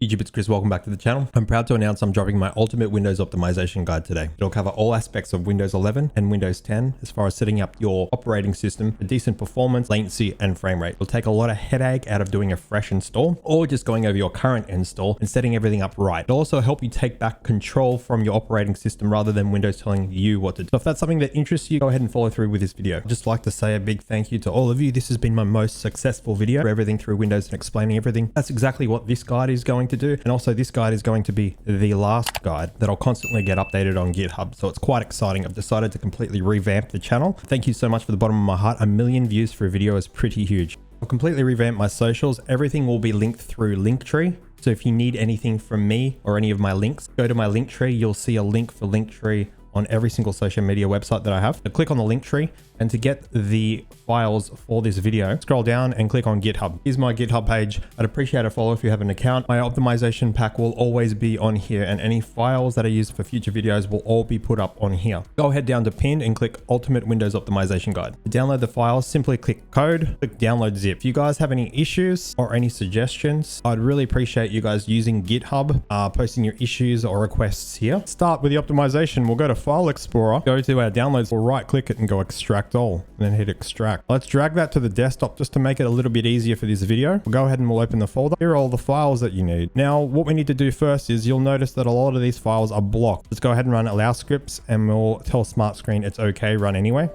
YouTube, it's Chris. Welcome back to the channel. I'm proud to announce I'm dropping my ultimate Windows optimization guide today. It'll cover all aspects of Windows 11 and Windows 10 as far as setting up your operating system for decent performance, latency, and frame rate. It'll take a lot of headache out of doing a fresh install or just going over your current install and setting everything up right. It'll also help you take back control from your operating system rather than Windows telling you what to do. So if that's something that interests you, go ahead and follow through with this video. I'd just like to say a big thank you to all of you. This has been my most successful video for everything through Windows and explaining everything. That's exactly what this guide is going to do. And also this guide is going to be the last guide that'll constantly get updated on GitHub. So it's quite exciting. I've decided to completely revamp the channel. Thank you so much for the bottom of my heart. 1 million views for a video is pretty huge. I'll completely revamp my socials. Everything will be linked through Linktree. So if you need anything from me or any of my links, go to my Linktree. You'll see a link for Linktree on every single social media website that I have. So click on the Linktree, and to get the files for this video, scroll down and click on GitHub. Here's my GitHub page. I'd appreciate a follow if you have an account. My optimization pack will always be on here, and any files that I use for future videos will all be put up on here. Go ahead down to pinned and click Ultimate Windows Optimization Guide. To download the files, simply click Code, click Download Zip. If you guys have any issues or any suggestions, I'd really appreciate you guys using GitHub, posting your issues or requests here. Start with the optimization. We'll go to File Explorer, go to our downloads, we'll right click it and go Extract All, and then hit Extract. Let's drag that to the desktop just to make it a little bit easier for this video. We'll go ahead and we'll open the folder. Here are all the files that you need. Now, what we need to do first is you'll notice that a lot of these files are blocked. Let's go ahead and run allow scripts, and we'll tell Smart Screen it's okay, run anyway.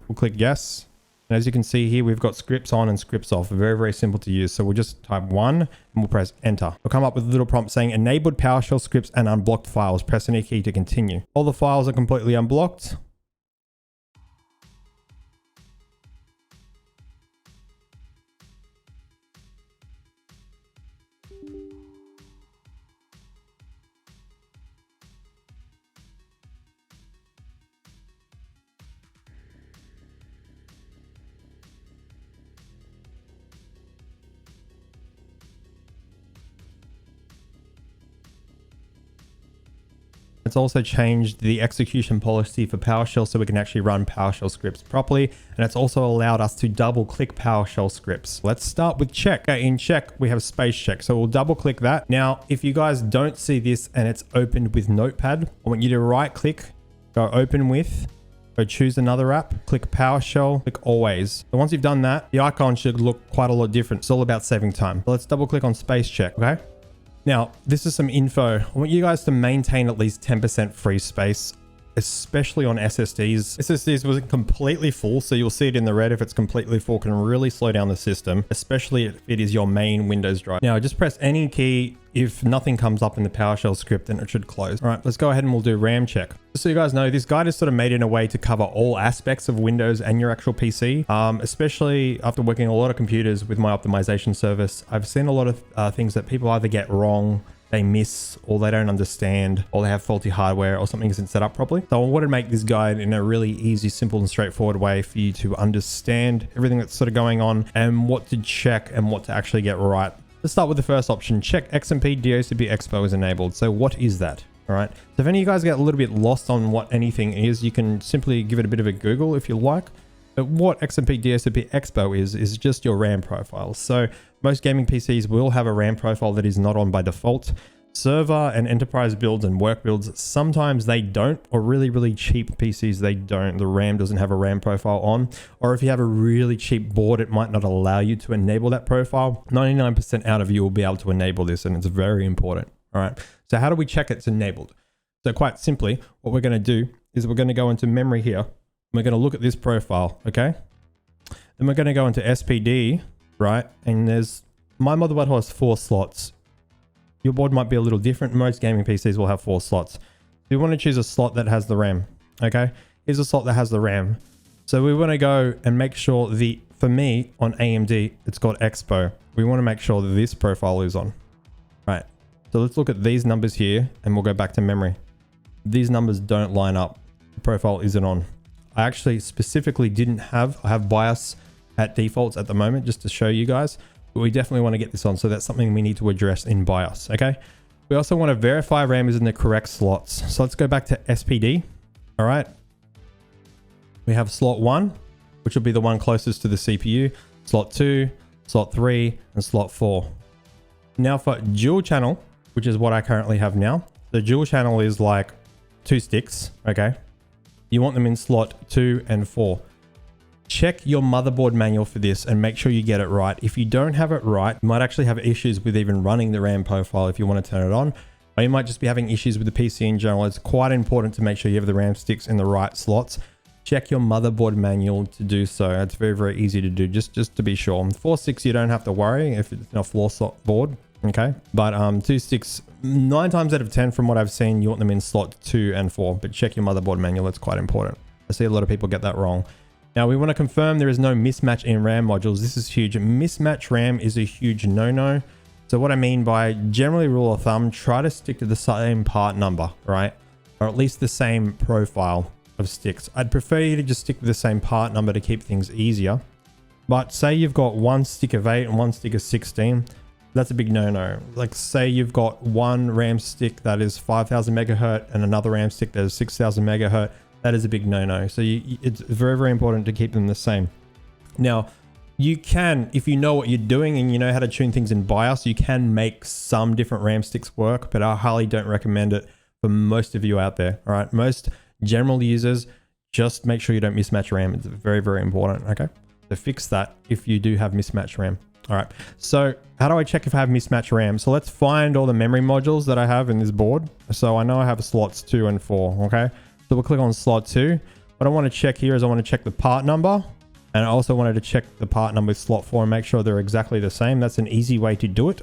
We'll click yes. And as you can see here, we've got scripts on and scripts off. Very, very simple to use. So we'll just type 1 and we'll press enter. We'll come up with a little prompt saying enabled PowerShell scripts and unblocked files. Press any key to continue. All the files are completely unblocked. It's also changed the execution policy for PowerShell so we can actually run PowerShell scripts properly. And it's also allowed us to double click PowerShell scripts. Let's start with check. In check, we have space check. So we'll double click that. Now, if you guys don't see this and it's opened with Notepad, I want you to right click, go open with, go choose another app, click PowerShell, click always. So once you've done that, the icon should look quite a lot different. It's all about saving time. So let's double click on space check, okay? Now, this is some info. I want you guys to maintain at least 10% free space, especially on SSDs. SSDs was completely full, so you'll see it in the red. If it's completely full, can really slow down the system, especially if it is your main Windows drive. Now, just press any key. If nothing comes up in the PowerShell script, then it should close. All right, let's go ahead and we'll do RAM check. Just so you guys know, this guide is sort of made in a way to cover all aspects of Windows and your actual PC, especially after working on a lot of computers with my optimization service. I've seen a lot of things that people either get wrong, they miss, or they don't understand, or they have faulty hardware, or something isn't set up properly. So I wanted to make this guide in a really easy, simple, and straightforward way for you to understand everything that's sort of going on and what to check and what to actually get right. Let's start with the first option. Check XMP DHCP Expo is enabled. So what is that? All right. So if any of you guys get a little bit lost on what anything is, you can simply give it a bit of a Google if you like. But what XMP DHCP Expo is just your RAM profile. So most gaming PCs will have a RAM profile that is not on by default. Server and enterprise builds and work builds, sometimes they don't, or really, really cheap PCs, they don't. The RAM doesn't have a RAM profile on. Or if you have a really cheap board, it might not allow you to enable that profile. 99% out of you will be able to enable this, and it's very important. All right. So how do we check it's enabled? So quite simply, what we're going to do is we're going to go into memory here. We're going to look at this profile, okay? Then we're going to go into SPD, right? And my motherboard has 4 slots. Your board might be a little different. Most gaming PCs will have 4 slots. We want to choose a slot that has the RAM, okay? Here's a slot that has the RAM. So we want to go and make sure for me on AMD, it's got Expo. We want to make sure that this profile is on, right? So let's look at these numbers here and we'll go back to memory. These numbers don't line up. The profile isn't on. I actually specifically I have BIOS at defaults at the moment just to show you guys. But we definitely want to get this on, so that's something we need to address in BIOS, okay? We also want to verify RAM is in the correct slots. So let's go back to SPD, all right? We have slot 1, which will be the one closest to the CPU, slot 2, slot 3, and slot 4. Now for dual channel, which is what I currently have now. The dual channel is like 2 sticks, okay? You want them in slot 2 and 4. Check your motherboard manual for this and make sure you get it right. If you don't have it right, you might actually have issues with even running the RAM profile if you want to turn it on. Or you might just be having issues with the PC in general. It's quite important to make sure you have the RAM sticks in the right slots. Check your motherboard manual to do so. It's very, very easy to do, just to be sure. 4 sticks, you don't have to worry if it's in a floor slot board, okay? But 2 sticks, 9 times out of 10 from what I've seen, you want them in slot 2 and 4, but check your motherboard manual. It's quite important. I see a lot of people get that wrong. Now we want to confirm there is no mismatch in RAM modules. This is huge. Mismatch RAM is a huge no-no. So what I mean by generally rule of thumb, try to stick to the same part number, right? Or at least the same profile of sticks. I'd prefer you to just stick with the same part number to keep things easier. But say you've got 1 stick of 8 and 1 stick of 16, that's a big no-no. Like say you've got one RAM stick that is 5000 megahertz and another RAM stick that is 6000 megahertz, that is a big no-no. So it's very, very important to keep them the same. Now, you can, if you know what you're doing and you know how to tune things in BIOS, you can make some different RAM sticks work, but I highly don't recommend it for most of you out there. All right, most general users, just make sure you don't mismatch RAM. It's very, very important. Okay, so fix that if you do have mismatch RAM. All right, so how do I check if I have mismatch RAM? So let's find all the memory modules that I have in this board. So I know I have slots 2 and 4. Okay, so we'll click on slot 2. What I want to check here is I want to check the part number. And I also wanted to check the part number with slot 4 and make sure they're exactly the same. That's an easy way to do it.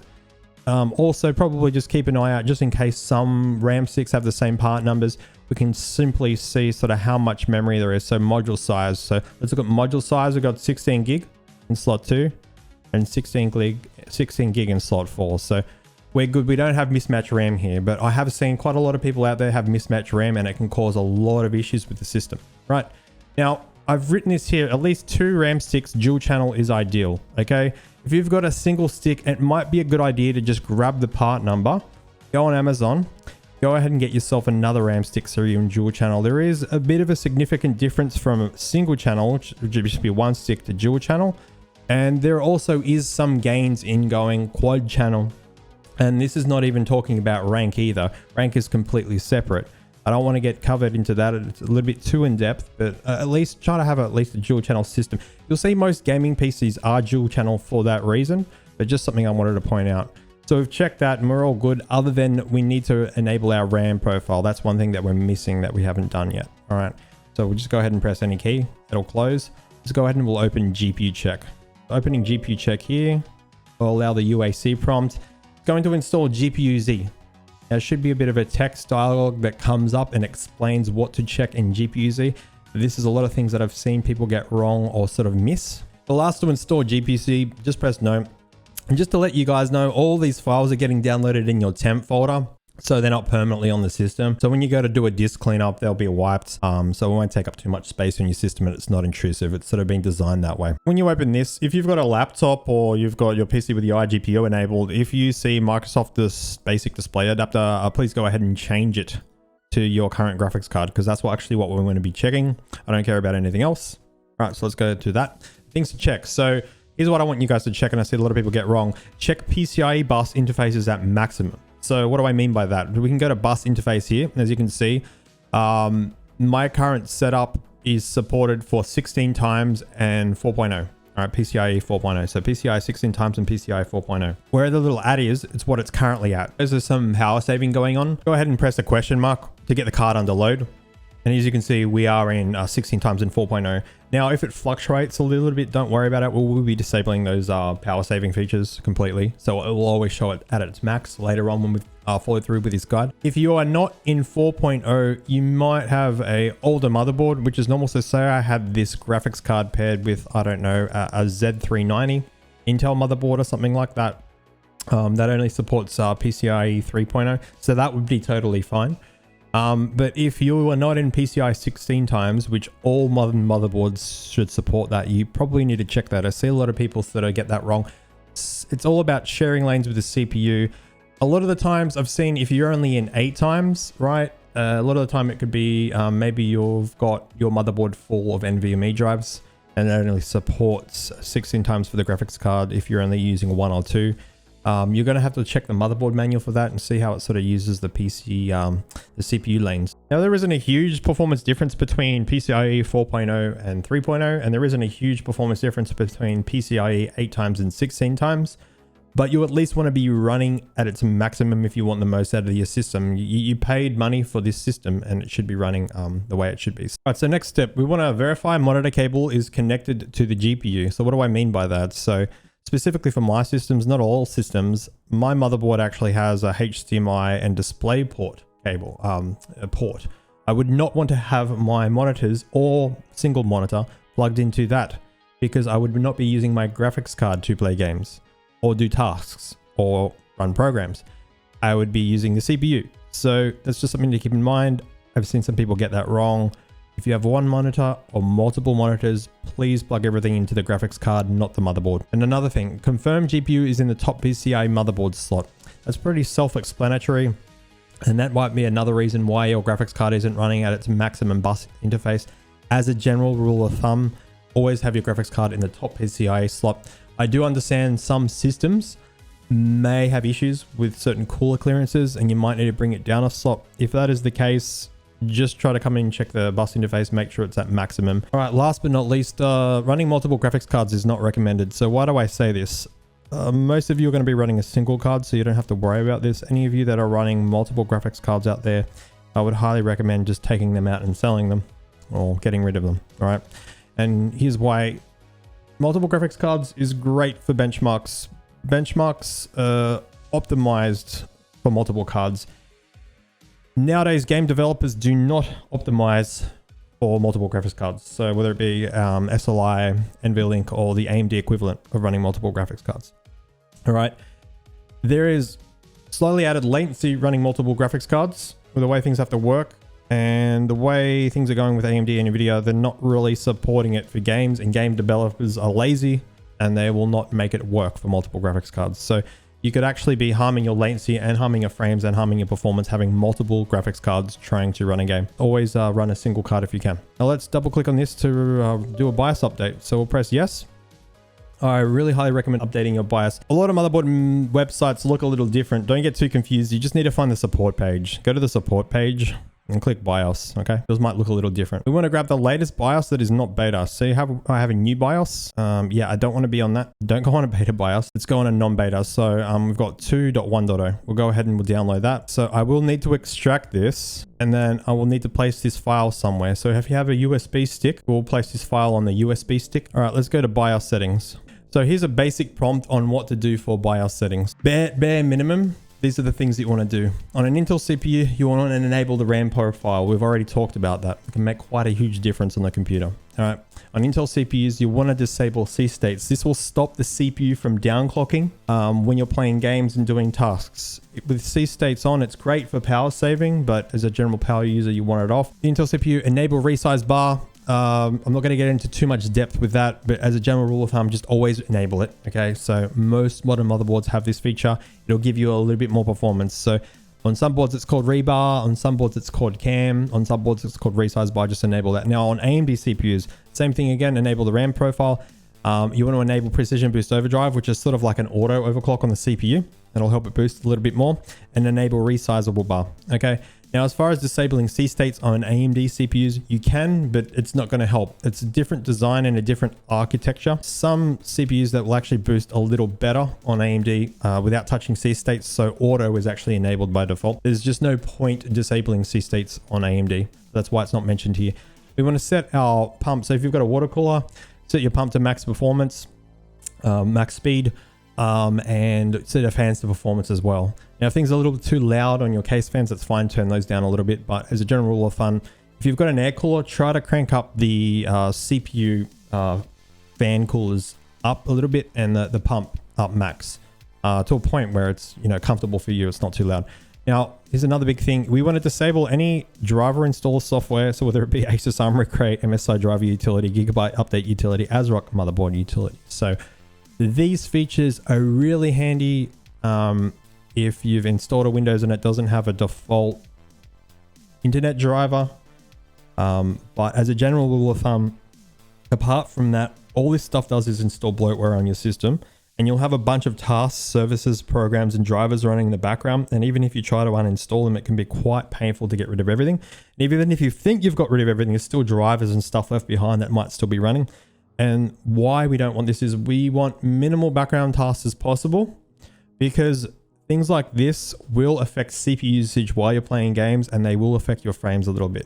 Also, probably just keep an eye out just in case some RAM sticks have the same part numbers. We can simply see sort of how much memory there is. So module size. So let's look at module size. We've got 16 gig in slot 2 and 16 gig in slot 4. So we're good. We don't have mismatch RAM here, but I have seen quite a lot of people out there have mismatch RAM and it can cause a lot of issues with the system. Right now, I've written this here, at least 2 RAM sticks, dual channel is ideal, okay? If you've got a single stick, it might be a good idea to just grab the part number, go on Amazon, go ahead and get yourself another RAM stick so you're in dual channel. There is a bit of a significant difference from a single channel, which would just be 1 stick, to dual channel. And there also is some gains in going quad channel. And this is not even talking about rank either. Rank is completely separate. I don't want to get covered into that. It's a little bit too in depth, but at least try to have at least a dual channel system. You'll see most gaming PCs are dual channel for that reason, but just something I wanted to point out. So we've checked that and we're all good, other than we need to enable our RAM profile. That's one thing that we're missing that we haven't done yet. All right. So we'll just go ahead and press any key. It'll close. Let's go ahead and we'll open GPU check. Opening GPU check here. We'll allow the UAC prompt. It's going to install GPU-Z. There should be a bit of a text dialog that comes up and explains what to check in GPU-Z. This is a lot of things that I've seen people get wrong or sort of miss. The last to install GPU-Z, just press no. And just to let you guys know, all these files are getting downloaded in your temp folder, so they're not permanently on the system. So when you go to do a disk cleanup, they'll be wiped. So it won't take up too much space on your system and it's not intrusive. It's sort of been designed that way. When you open this, if you've got a laptop or you've got your PC with the iGPU enabled, if you see Microsoft this basic display adapter, please go ahead and change it to your current graphics card, because that's what we're going to be checking. I don't care about anything else. All right, so let's go to that. Things to check. So here's what I want you guys to check, and I see a lot of people get wrong. Check PCIe bus interfaces at maximum. So what do I mean by that? We can go to bus interface here. As you can see, my current setup is supported for 16 times and 4.0. All right, PCIe 4.0. So PCIe 16 times and PCIe 4.0. Where the little at is, it's what it's currently at. Is there some power saving going on? Go ahead and press the question mark to get the card under load. And as you can see, we are in 16 times and 4.0. Now, if it fluctuates a little bit, don't worry about it. We'll be disabling those power saving features completely. So it will always show it at its max later on when we follow through with this guide. If you are not in 4.0, you might have a older motherboard, which is normal. So say I had this graphics card paired with, I don't know, a Z390 Intel motherboard or something like that. That only supports PCIe 3.0. So that would be totally fine. But if you are not in PCIe 16 times, which all modern motherboards should support that, you probably need to check that. I see a lot of people that get that wrong. It's all about sharing lanes with the CPU. A lot of the times I've seen if you're only in 8 times, right? A lot of the time it could be maybe you've got your motherboard full of NVMe drives and it only supports 16 times for the graphics card if you're only using 1 or 2. You're going to have to check the motherboard manual for that and see how it sort of uses the the CPU lanes. Now, there isn't a huge performance difference between PCIe 4.0 and 3.0, and there isn't a huge performance difference between PCIe 8 times and 16 times, but you at least want to be running at its maximum if you want the most out of your system. You paid money for this system and it should be running the way it should be. All right, so next step, we want to verify monitor cable is connected to the GPU. So what do I mean by that? So specifically for my systems, not all systems, my motherboard actually has a HDMI and display port cable, port. I would not want to have my monitors or single monitor plugged into that because I would not be using my graphics card to play games or do tasks or run programs. I would be using the CPU. So that's just something to keep in mind. I've seen some people get that wrong. If you have one monitor or multiple monitors, please plug everything into the graphics card, not the motherboard. And another thing, confirm GPU is in the top PCI motherboard slot. That's pretty self-explanatory. And that might be another reason why your graphics card isn't running at its maximum bus interface. As a general rule of thumb, always have your graphics card in the top PCI slot. I do understand some systems may have issues with certain cooler clearances and you might need to bring it down a slot. If that is the case, just try to come in and check the bus interface, make sure it's at maximum. All right, last but not least, running multiple graphics cards is not recommended. So why do I say this? Most of you are going to be running a single card, so you don't have to worry about this. Any of you that are running multiple graphics cards out there, I would highly recommend just taking them out and selling them or getting rid of them. All right. And here's why. Multiple graphics cards is great for benchmarks. Benchmarks optimized for multiple cards. Nowadays, game developers do not optimize for multiple graphics cards. So whether it be SLI, NVLink, or the AMD equivalent of running multiple graphics cards. All right. There is slightly added latency running multiple graphics cards with the way things have to work. And the way things are going with AMD and NVIDIA, they're not really supporting it for games, and game developers are lazy and they will not make it work for multiple graphics cards. So you could actually be harming your latency and harming your frames and harming your performance having multiple graphics cards trying to run a game. Always run a single card if you can. Now let's double click on this to do a BIOS update. So we'll press yes. I really highly recommend updating your BIOS. A lot of motherboard websites look a little different. Don't get too confused. You just need to find the support page. Go to the support page and click BIOS, okay? Those might look a little different. We want to grab the latest BIOS that is not beta. So I have a new BIOS. Yeah, I don't want to be on that. Don't go on a beta BIOS. Let's go on a non-beta. So we've got 2.1.0. We'll go ahead and we'll download that. So I will need to extract this and then I will need to place this file somewhere. So if you have a USB stick, we'll place this file on the USB stick. All right, let's go to BIOS settings. So here's a basic prompt on what to do for BIOS settings. Bare minimum. These are the things that you want to do. On an Intel CPU, you want to enable the RAM profile. We've already talked about that. It can make quite a huge difference on the computer. All right. On Intel CPUs, you want to disable C states. This will stop the CPU from downclocking when you're playing games and doing tasks. With C states on, it's great for power saving, but as a general power user, you want it off. The Intel CPU, enable resize bar. I'm not going to get into too much depth with that, but as a general rule of thumb, just always enable it. Okay, so most modern motherboards have this feature. It'll give you a little bit more performance. So on some boards it's called rebar, on some boards it's called cam, on some boards it's called resize bar. Just enable that. Now on AMD CPUs, same thing again. Enable the RAM profile. You want to enable precision boost overdrive, which is sort of like an auto overclock on the CPU. That'll help it boost a little bit more, and enable resizable bar. Okay. Now, as far as disabling C states on AMD CPUs, you can, but it's not going to help. It's a different design and a different architecture. Some CPUs that will actually boost a little better on AMD without touching C states. So auto is actually enabled by default. There's just no point disabling C states on AMD. That's why it's not mentioned here. We want to set our pump. So if you've got a water cooler, set your pump to max performance, max speed, and set your fans to performance as well. Now, if things are a little bit too loud on your case fans, that's fine. Turn those down a little bit. But as a general rule of thumb, if you've got an air cooler, try to crank up the CPU fan coolers up a little bit and the pump up max to a point where it's comfortable for you. It's not too loud. Now, here's another big thing. We want to disable any driver installer software. So whether it be Asus Armoury Crate, MSI driver utility, Gigabyte update utility, ASRock motherboard utility. So these features are really handy if you've installed a Windows and it doesn't have a default internet driver. But as a general rule of thumb, apart from that, all this stuff does is install bloatware on your system, and you'll have a bunch of tasks, services, programs, and drivers running in the background. And even if you try to uninstall them, it can be quite painful to get rid of everything. And even if you think you've got rid of everything, there's still drivers and stuff left behind that might still be running. And why we don't want this is we want minimal background tasks as possible, because things like this will affect CPU usage while you're playing games, and they will affect your frames a little bit.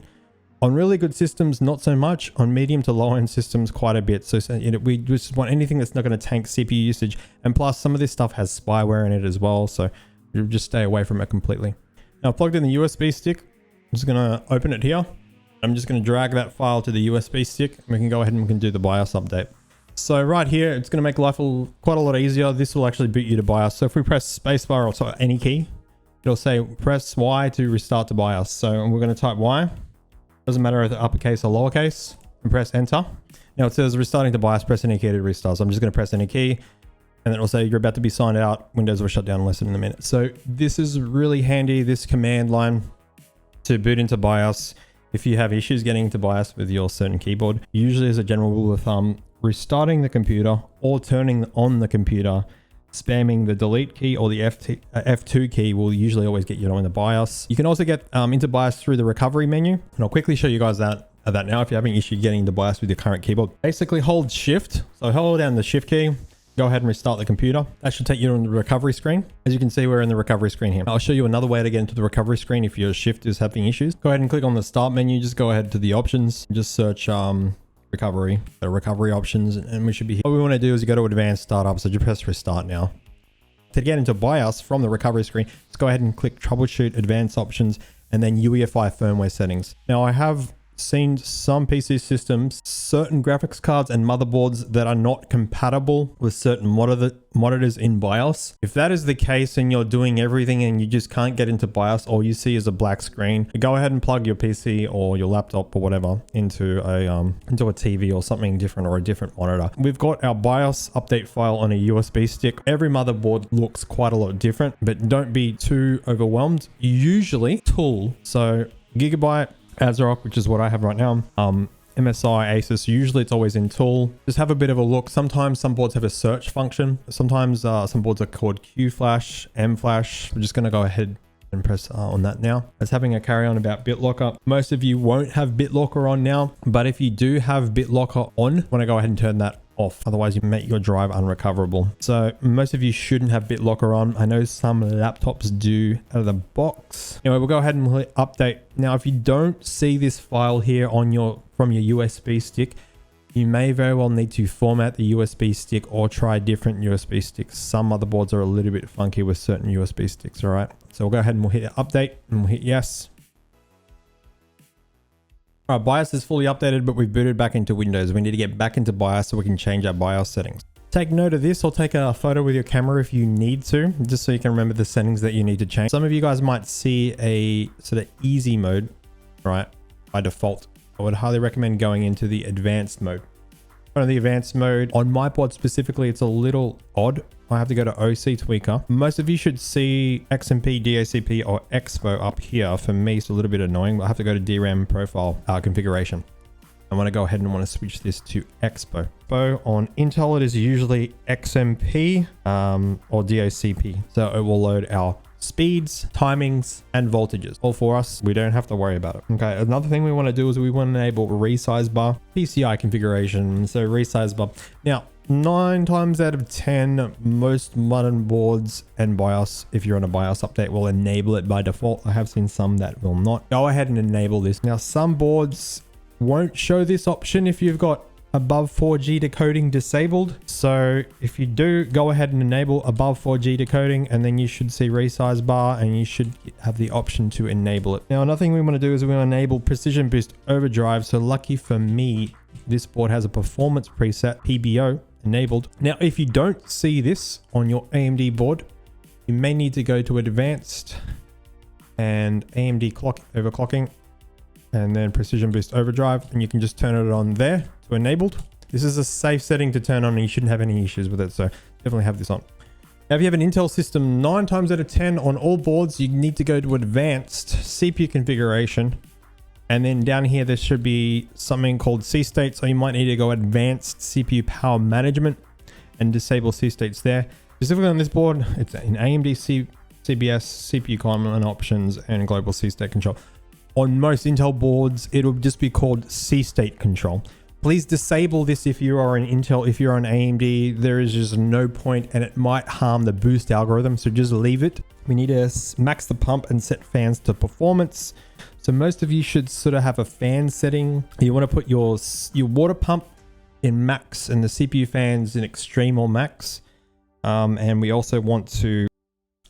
On really good systems, not so much. On medium to low end systems, quite a bit. So we just want anything that's not going to tank CPU usage. And plus, some of this stuff has spyware in it as well. So you just stay away from it completely. Now, I've plugged in the USB stick. I'm just going to open it here. I'm just going to drag that file to the USB stick. We can go ahead and we can do the BIOS update. So right here, it's going to make life quite a lot easier. This will actually boot you to BIOS. So if we press spacebar or any key, it'll say press Y to restart to BIOS. So we're going to type Y. Doesn't matter if it's uppercase or lowercase, and press enter. Now it says restarting to BIOS, press any key to restart. So I'm just going to press any key, and then it'll say you're about to be signed out. Windows will shut down in less than a minute. So this is really handy, this command line to boot into BIOS. If you have issues getting into BIOS with your certain keyboard, usually as a general rule of thumb, restarting the computer or turning on the computer, spamming the delete key or the F2 key will usually always get you into BIOS. You can also get into BIOS through the recovery menu, and I'll quickly show you guys that now if you're having issue getting into BIOS with your current keyboard. Basically hold shift, so hold down the shift key, go ahead and restart the computer. That should take you on the recovery screen. As you can see, we're in the recovery screen here. I'll show you another way to get into the recovery screen if your shift is having issues. Go ahead and click on the start menu, just go ahead to the options, just search recovery, the recovery options, and we should be here. What we want to do is go to advanced startup, so just press restart now. To get into BIOS from the recovery screen, just go ahead and click troubleshoot, advanced options, and then UEFI firmware settings. Now I have seen some PC systems, certain graphics cards and motherboards that are not compatible with certain monitors in BIOS. If that is the case and you're doing everything and you just can't get into BIOS, all you see is a black screen, go ahead and plug your PC or your laptop or whatever into a TV or something different, or a different monitor. We've got our BIOS update file on a USB stick. Every motherboard looks quite a lot different, but don't be too overwhelmed. Usually tool, so Gigabyte, ASRock, which is what I have right now, MSI, Asus, usually it's always in tool. Just have a bit of a look. Sometimes some boards have a search function. Sometimes some boards are called QFlash, MFlash. We're just going to go ahead and press on that now. It's having a carry on about BitLocker. Most of you won't have BitLocker on now, but if you do have BitLocker on, want to go ahead and turn that off. Otherwise you make your drive unrecoverable. So most of you shouldn't have BitLocker on. I know some laptops do out of the box. Anyway, we'll go ahead and update. Now, if you don't see this file here on from your USB stick, you may very well need to format the USB stick or try different USB sticks. Some motherboards are a little bit funky with certain USB sticks. All right. So we'll go ahead and we'll hit update and we'll hit yes. All right, BIOS is fully updated, but we've booted back into Windows. We need to get back into BIOS so we can change our BIOS settings. Take note of this, or take a photo with your camera if you need to, just so you can remember the settings that you need to change. Some of you guys might see a sort of easy mode, right, by default. I would highly recommend going into the advanced mode. On the advanced mode, on my board specifically, it's a little odd. I have to go to OC Tweaker. Most of you should see XMP, DACP, or Expo up here. For me, it's a little bit annoying, but I have to go to DRAM profile configuration. I want to go ahead and want to switch this to Expo. So on Intel, it is usually XMP or DACP. So it will load our speeds, timings, and voltages all for us. We don't have to worry about it. Okay, another thing we want to do is we want to enable resize bar, PCI configuration. So resize bar. Now, 9 times out of 10, most modern boards and BIOS, if you're on a BIOS update, will enable it by default. I have seen some that will not. Go ahead and enable this. Now, some boards won't show this option if you've got above 4G decoding disabled. So if you do, go ahead and enable above 4G decoding, and then you should see resize bar and you should have the option to enable it. Now, another thing we want to do is we want to enable Precision Boost Overdrive. So lucky for me, this board has a performance preset, PBO, enabled. Now, if you don't see this on your AMD board, you may need to go to advanced and AMD overclocking, and then Precision Boost Overdrive, and you can just turn it on there to enabled. This is a safe setting to turn on, and you shouldn't have any issues with it, so definitely have this on. Now, if you have an Intel system, 9 times out of 10 on all boards, you need to go to advanced CPU configuration, and then down here there should be something called C state, so you might need to go advanced CPU power management, and disable C states there. Specifically on this board, it's in AMD CBS, CPU common options, and global C state control. On most Intel boards, it'll just be called C state control. Please disable this if you are an Intel. If you're on AMD, there is just no point, and it might harm the boost algorithm, so just leave it. We need to max the pump and set fans to performance. So most of you should sort of have a fan setting. You want to put your water pump in max and the CPU fans in extreme or max. And we also want to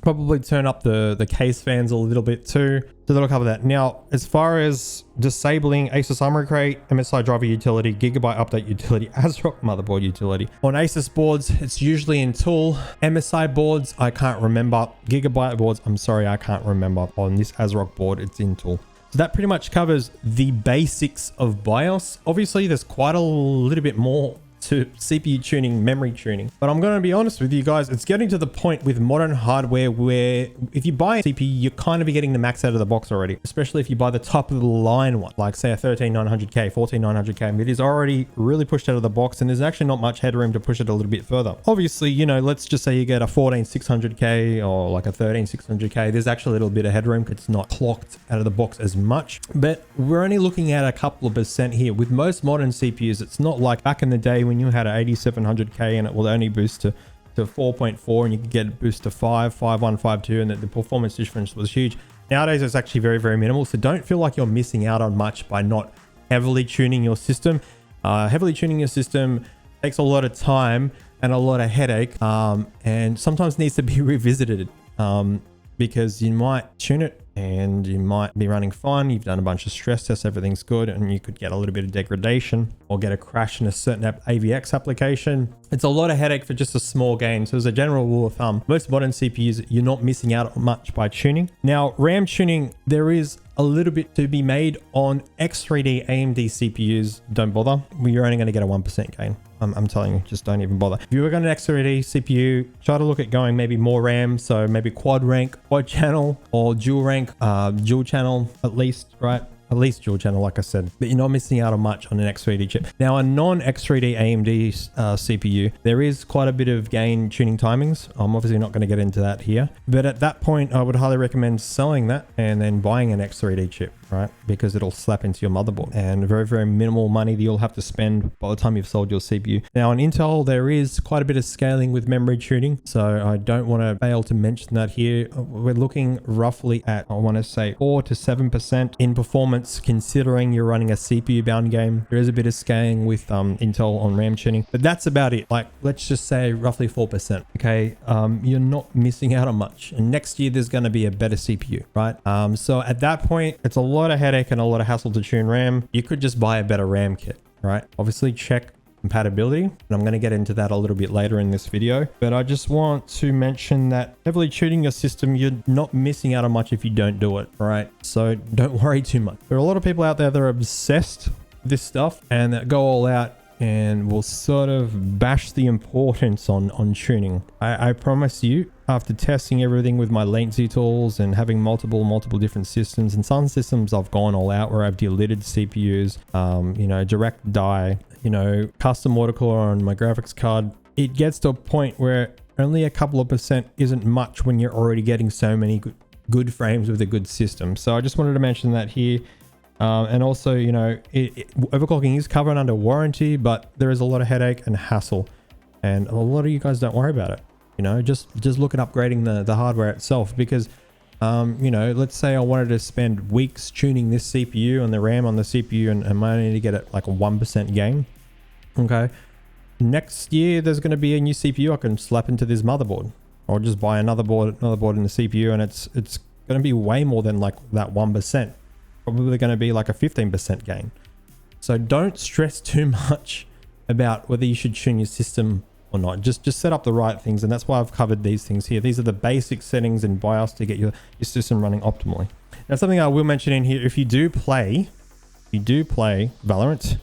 probably turn up the case fans a little bit too. So that'll cover that. Now, as far as disabling Asus Armoury Crate, MSI driver utility, Gigabyte update utility, ASRock motherboard utility. On Asus boards, it's usually in tool. MSI boards, I can't remember. Gigabyte boards, I'm sorry, I can't remember. On this ASRock board, it's in tool. So that pretty much covers the basics of BIOS. Obviously, there's quite a little bit more to CPU tuning, memory tuning. But I'm going to be honest with you guys, it's getting to the point with modern hardware where if you buy a CPU, you're kind of getting the max out of the box already, especially if you buy the top of the line one, like say a 13900K, 14900K. It is already really pushed out of the box, and there's actually not much headroom to push it a little bit further. Obviously, you know, let's just say you get a 14600K or like a 13600K. There's actually a little bit of headroom because it's not clocked out of the box as much, but we're only looking at a couple of percent here. With most modern CPUs, it's not like back in the day when you had an 8700K and it will only boost to 4.4 and you could get a boost to 5, 5.1, 5.2, and the performance difference was huge. Nowadays, it's actually very, very minimal. So don't feel like you're missing out on much by not heavily tuning your system. Heavily tuning your system takes a lot of time and a lot of headache, and sometimes needs to be revisited, because you might tune it and you might be running fine. You've done a bunch of stress tests, everything's good, and you could get a little bit of degradation or get a crash in a certain AVX application. It's a lot of headache for just a small gain. So as a general rule of thumb, most modern CPUs, you're not missing out much by tuning. Now, RAM tuning, there is a little bit to be made on X3D AMD CPUs. Don't bother. You're only going to get a 1% gain. I'm telling you, just don't even bother. If you were going to an X3D CPU, try to look at going maybe more RAM. So maybe quad rank, quad channel, or dual rank, dual channel at least, right? At least dual channel, like I said, but you're not missing out on much on an X3D chip. Now, a non-X3D AMD CPU, there is quite a bit of gain tuning timings. I'm obviously not going to get into that here, but at that point, I would highly recommend selling that and then buying an X3D chip, right? Because it'll slap into your motherboard, and very, very minimal money that you'll have to spend by the time you've sold your CPU. Now, on Intel, there is quite a bit of scaling with memory tuning, so I don't want to fail to mention that here. We're looking roughly at, I want to say 4 to 7% in performance, considering you're running a CPU bound game. There is a bit of scaling with Intel on RAM tuning, but that's about it. Like, let's just say roughly 4%. Okay, you're not missing out on much, and next year there's going to be a better CPU, right? So at that point, it's a lot of headache and a lot of hassle to tune RAM. You could just buy a better RAM kit, right? Obviously check compatibility, and I'm going to get into that a little bit later in this video, but I just want to mention that heavily tuning your system, you're not missing out on much if you don't do it, right? So don't worry too much. There are a lot of people out there that are obsessed with this stuff and that go all out and will sort of bash the importance on tuning. I promise you, after testing everything with my latency tools and having multiple different systems, and some systems I've gone all out where I've deleted CPUs, you know, direct die, you know, custom water cooler on my graphics card, it gets to a point where only a couple of percent isn't much when you're already getting so many good frames with a good system. So I just wanted to mention that here. And also, you know, overclocking is covered under warranty, but there is a lot of headache and hassle, and a lot of you guys don't worry about it. You know, just look at upgrading the hardware itself, because you know, let's say I wanted to spend weeks tuning this CPU and the RAM on the CPU, and I only need to get it like a 1% gain. Okay, next year there's going to be a new CPU I can slap into this motherboard, or just buy another board in the CPU, and it's going to be way more than like that 1%. Probably going to be like a 15% gain. So don't stress too much about whether you should tune your system or not. Just set up the right things, and that's why I've covered these things here. These are the basic settings in BIOS to get your system running optimally. Now, something I will mention in here, if you do play Valorant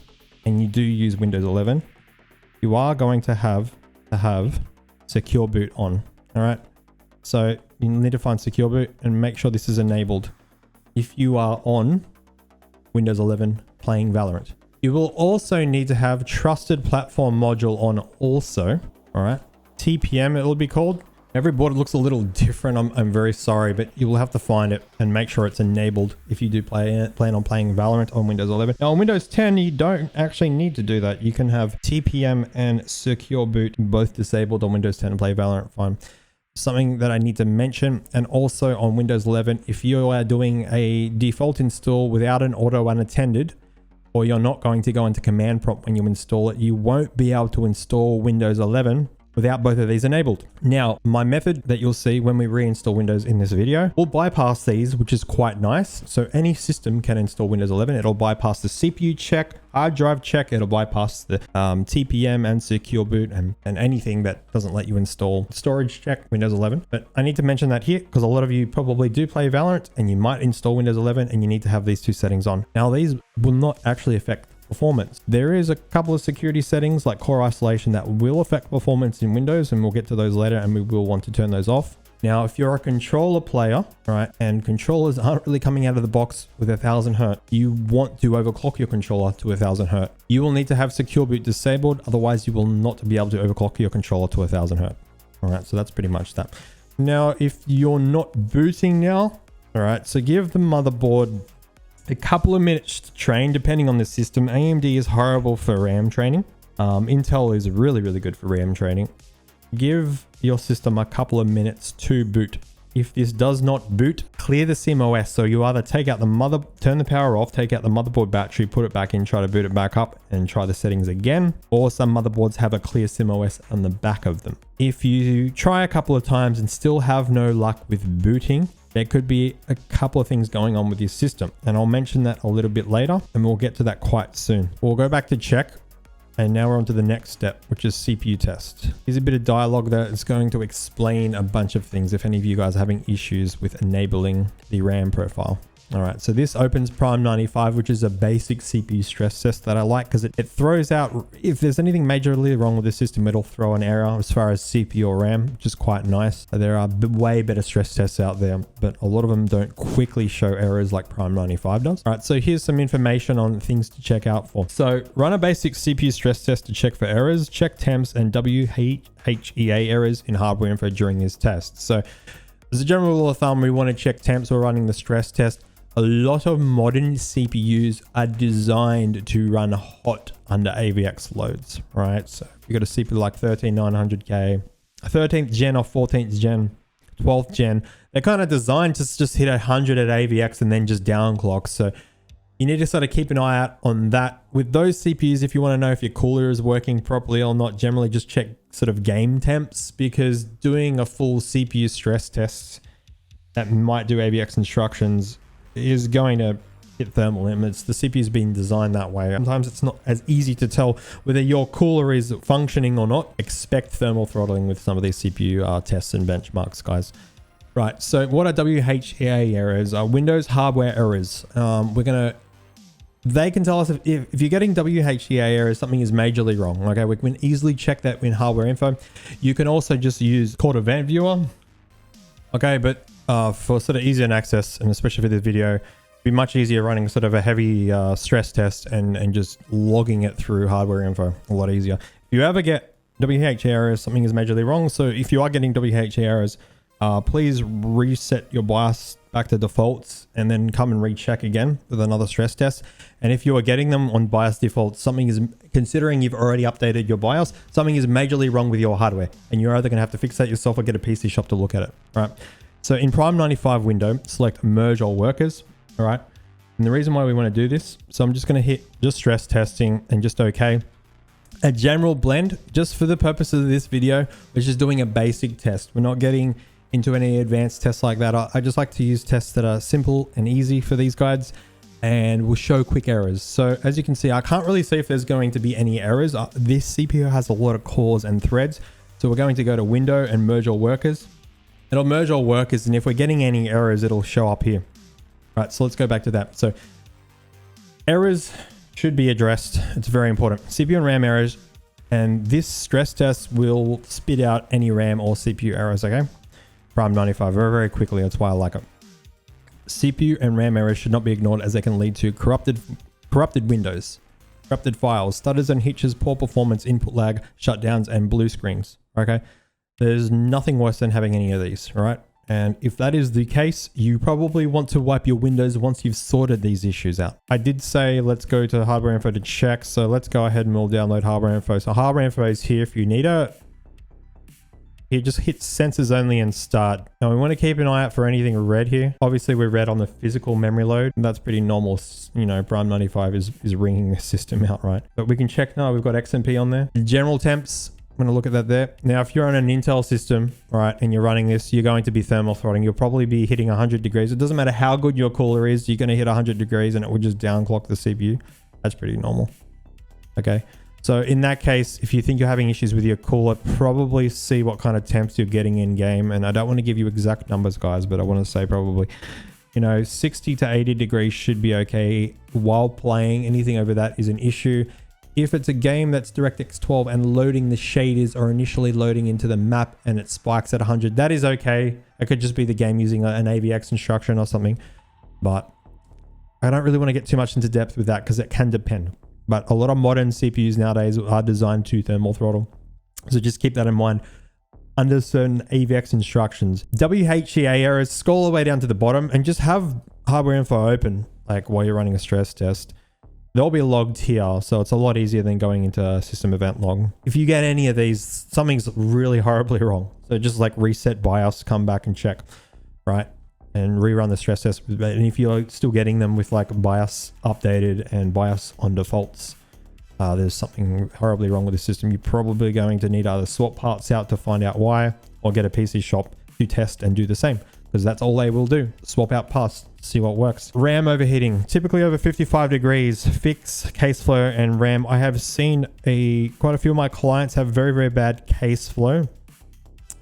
and you do use Windows 11, you are going to have Secure Boot on. All right, so you need to find Secure Boot and make sure this is enabled if you are on Windows 11 playing Valorant. You will also need to have Trusted Platform module on also. All right. TPM, it'll be called. Every board looks a little different. I'm very sorry, but you will have to find it and make sure it's enabled if you do plan on playing Valorant on Windows 11. Now on Windows 10, you don't actually need to do that. You can have TPM and Secure Boot both disabled on Windows 10 and play Valorant fine. Something that I need to mention, and also on Windows 11, if you are doing a default install without an auto unattended, or you're not going to go into command prompt when you install it, you won't be able to install Windows 11 without both of these enabled. Now, my method that you'll see when we reinstall Windows in this video will bypass these, which is quite nice. So any system can install Windows 11. It'll bypass the CPU check, hard drive check. It'll bypass the TPM and Secure Boot and anything that doesn't let you install storage check Windows 11. But I need to mention that here because a lot of you probably do play Valorant and you might install Windows 11 and you need to have these two settings on. Now, these will not actually affect performance. There is a couple of security settings like core isolation that will affect performance in Windows, and we'll get to those later, and we will want to turn those off. Now, if you're a controller player, right, and controllers aren't really coming out of the box with 1000 Hz, you want to overclock your controller to 1000 Hz. You will need to have Secure Boot disabled, otherwise you will not be able to overclock your controller to 1000 Hz. All right, so that's pretty much that. Now, if you're not booting now, all right, so give the motherboard a couple of minutes to train, depending on the system. AMD is horrible for RAM training. Intel is really, really good for RAM training. Give your system a couple of minutes to boot. If this does not boot, clear the SIM-OS. So you either take out turn the power off, take out the motherboard battery, put it back in, try to boot it back up and try the settings again. Or some motherboards have a clear SIM-OS on the back of them. If you try a couple of times and still have no luck with booting, there could be a couple of things going on with your system, and I'll mention that a little bit later, and we'll get to that quite soon. We'll go back to check, and now we're on to the next step, which is CPU test. Here's a bit of dialogue that is going to explain a bunch of things if any of you guys are having issues with enabling the RAM profile. All right, so this opens Prime 95, which is a basic CPU stress test that I like because it throws out, if there's anything majorly wrong with the system, it'll throw an error as far as CPU or RAM, which is quite nice. There are way better stress tests out there, but a lot of them don't quickly show errors like Prime 95 does. All right, so here's some information on things to check out for. So run a basic CPU stress test to check for errors, check temps and WHEA errors in hardware info during this test. So as a general rule of thumb, we want to check temps while running the stress test. A lot of modern CPUs are designed to run hot under AVX loads, right? So if you've got a CPU like 13900K, 13th gen or 14th gen, 12th gen, they're kind of designed to just hit 100 at AVX and then just downclock. So you need to sort of keep an eye out on that. With those CPUs, if you want to know if your cooler is working properly or not, generally just check sort of game temps, because doing a full CPU stress test that might do AVX instructions is going to hit thermal limits. The CPU is being designed that way. Sometimes it's not as easy to tell whether your cooler is functioning or not. Expect thermal throttling with some of these CPU tests and benchmarks, guys. Right, so what are WHEA errors? Windows hardware errors. They can tell us if you're getting WHEA errors, something is majorly wrong. Okay, we can easily check that in hardware info. You can also just use Code Event Viewer. Okay, but for sort of easier access, and especially for this video, it'd be much easier running sort of a heavy stress test and just logging it through hardware info. A lot easier. If you ever get WHEA errors, something is majorly wrong. So if you are getting WHEA errors, please reset your BIOS back to defaults and then come and recheck again with another stress test. And if you are getting them on BIOS default, something is, considering you've already updated your BIOS, something is majorly wrong with your hardware, and you're either going to have to fix that yourself or get a PC shop to look at it. All right. So in Prime 95 window, select merge all workers. All right. And the reason why we want to do this, so I'm just going to hit just stress testing and just okay. A general blend, just for the purposes of this video, we're just doing a basic test. We're not getting into any advanced tests like that. I just like to use tests that are simple and easy for these guides and will show quick errors. So as you can see, I can't really see if there's going to be any errors. This CPU has a lot of cores and threads. So we're going to go to window and merge all workers. It'll merge all workers, and if we're getting any errors, it'll show up here. Right, so let's go back to that. So errors should be addressed. It's very important. CPU and RAM errors, and this stress test will spit out any RAM or CPU errors, okay? Prime 95 very, very quickly. That's why I like it. CPU and RAM errors should not be ignored, as they can lead to corrupted windows, corrupted files, stutters and hitches, poor performance, input lag, shutdowns, and blue screens. Okay. There's nothing worse than having any of these, right? And if that is the case, you probably want to wipe your Windows once you've sorted these issues out. I did say, let's go to hardware info to check. So let's go ahead and we'll download hardware info. So hardware info is here if you need it. You just hit sensors only and start. Now we want to keep an eye out for anything red here. Obviously we're red on the physical memory load. And that's pretty normal. You know, Prime 95 is ringing the system out, right? But we can check now. We've got XMP on there. General temps. I'm going to look at that there. Now, if you're on an Intel system, right, and you're running this, you're going to be thermal throttling. You'll probably be hitting 100 degrees. It doesn't matter how good your cooler is. You're going to hit 100 degrees and it will just downclock the CPU. That's pretty normal. Okay. So in that case, if you think you're having issues with your cooler, probably see what kind of temps you're getting in game. And I don't want to give you exact numbers, guys, but I want to say probably, you know, 60 to 80 degrees should be okay while playing. Anything over that is an issue. If it's a game that's DirectX 12 and loading the shaders or initially loading into the map and it spikes at 100, that is okay. It could just be the game using an AVX instruction or something. But I don't really want to get too much into depth with that because it can depend. But a lot of modern CPUs nowadays are designed to thermal throttle. So just keep that in mind under certain AVX instructions. WHEA errors, scroll all the way down to the bottom and just have hardware info open like while you're running a stress test. They'll be logged here, so it's a lot easier than going into a system event log. If you get any of these, something's really horribly wrong. So just like reset BIOS, come back and check, right? And rerun the stress test. And if you're still getting them with like BIOS updated and BIOS on defaults, there's something horribly wrong with the system. You're probably going to need either swap parts out to find out why, or get a PC shop to test and do the same, because that's all they will do. Swap out parts, see what works. RAM overheating, typically over 55 degrees. Fix case flow and RAM. I have seen quite a few of my clients have very, very bad case flow,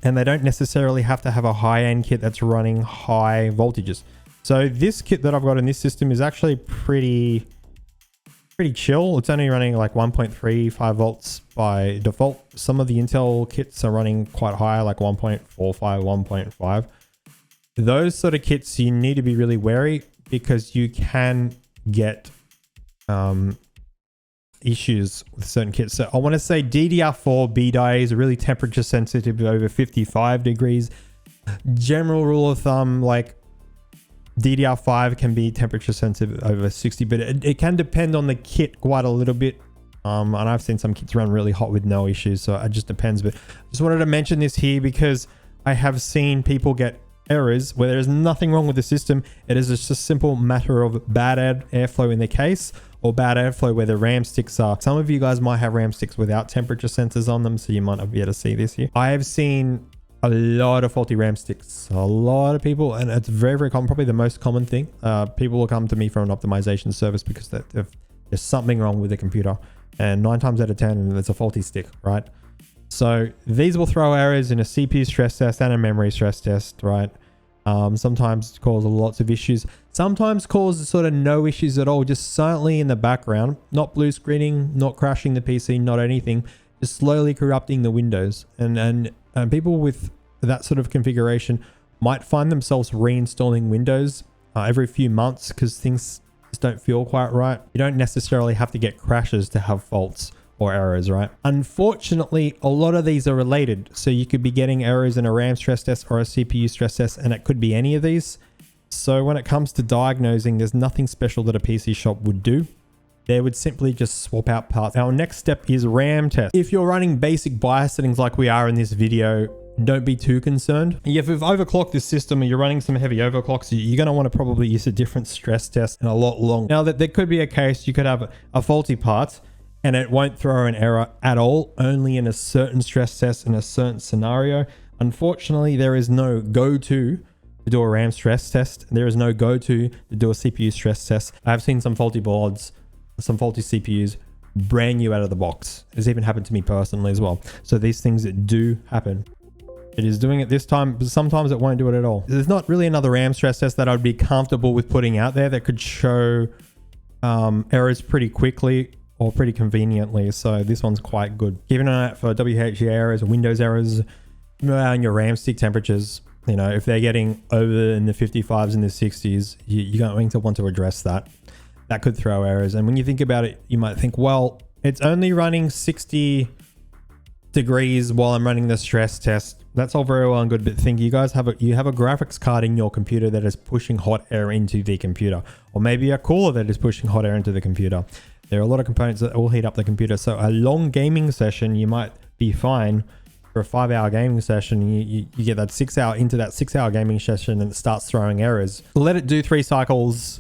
and they don't necessarily have to have a high-end kit that's running high voltages. So this kit that I've got in this system is actually pretty chill. It's only running like 1.35 volts by default. Some of the Intel kits are running quite high, like 1.45, 1.5. Those sort of kits, you need to be really wary because you can get issues with certain kits. So I want to say DDR4 B-die is really temperature sensitive over 55 degrees. General rule of thumb, like DDR5 can be temperature sensitive over 60, but it can depend on the kit quite a little bit. And I've seen some kits run really hot with no issues, so it just depends. But just wanted to mention this here because I have seen people get errors where there's nothing wrong with the system. It is just a simple matter of bad airflow in the case, or bad airflow where the RAM sticks are. Some of you guys might have RAM sticks without temperature sensors on them, so you might not be able to see this here. I have seen a lot of faulty RAM sticks. A lot of people, and it's very, very common, probably the most common thing. People will come to me for an optimization service because there's something wrong with the computer, and 9 times out of 10 it's a faulty stick, right? So these will throw errors in a CPU stress test and a memory stress test, right? Sometimes cause lots of issues, sometimes cause sort of no issues at all, just silently in the background, not blue screening, not crashing the PC, not anything, just slowly corrupting the Windows. And people with that sort of configuration might find themselves reinstalling Windows every few months because things just don't feel quite right. You don't necessarily have to get crashes to have faults or errors, right? Unfortunately, a lot of these are related. So you could be getting errors in a RAM stress test or a CPU stress test, and it could be any of these. So when it comes to diagnosing, there's nothing special that a PC shop would do. They would simply just swap out parts. Our next step is RAM test. If you're running basic BIOS settings like we are in this video, don't be too concerned. If you've overclocked this system and you're running some heavy overclocks, you're going to want to probably use a different stress test and a lot longer. Now, that there could be a case you could have a faulty part and it won't throw an error at all, only in a certain stress test in a certain scenario. Unfortunately, there is no go-to to do a RAM stress test. There is no go-to to do a CPU stress test. I've seen some faulty boards, some faulty CPUs, brand new out of the box. It's even happened to me personally as well. So these things do happen. It is doing it this time, but sometimes it won't do it at all. There's not really another RAM stress test that I'd be comfortable with putting out there that could show errors pretty quickly or pretty conveniently. So this one's quite good. Keep an eye out for WHEA errors, Windows errors, and your RAM stick temperatures. You know, if they're getting over in the 55s and the 60s, you're going to want to address that. That could throw errors. And when you think about it, you might think, well, it's only running 60 degrees while I'm running the stress test. That's all very well and good, but think you guys have a graphics card in your computer that is pushing hot air into the computer, or maybe a cooler that is pushing hot air into the computer. There are a lot of components that will heat up the computer. So a long gaming session, you might be fine. For a 5-hour gaming session, you get that 6-hour into that 6-hour gaming session and it starts throwing errors. Let it do 3 cycles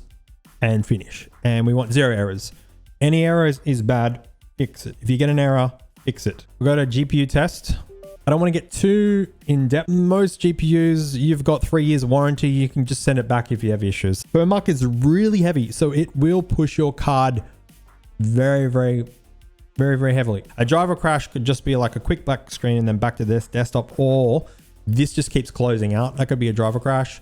and finish. And we want 0 errors. Any errors is bad, fix it. If you get an error, fix it. We'll go to GPU test. I don't want to get too in depth. Most GPUs, you've got 3 years warranty. You can just send it back if you have issues. Firmware is really heavy, so it will push your card very heavily. A driver crash could just be like a quick black screen and then back to this desktop, or this just keeps closing out. That could be a driver crash.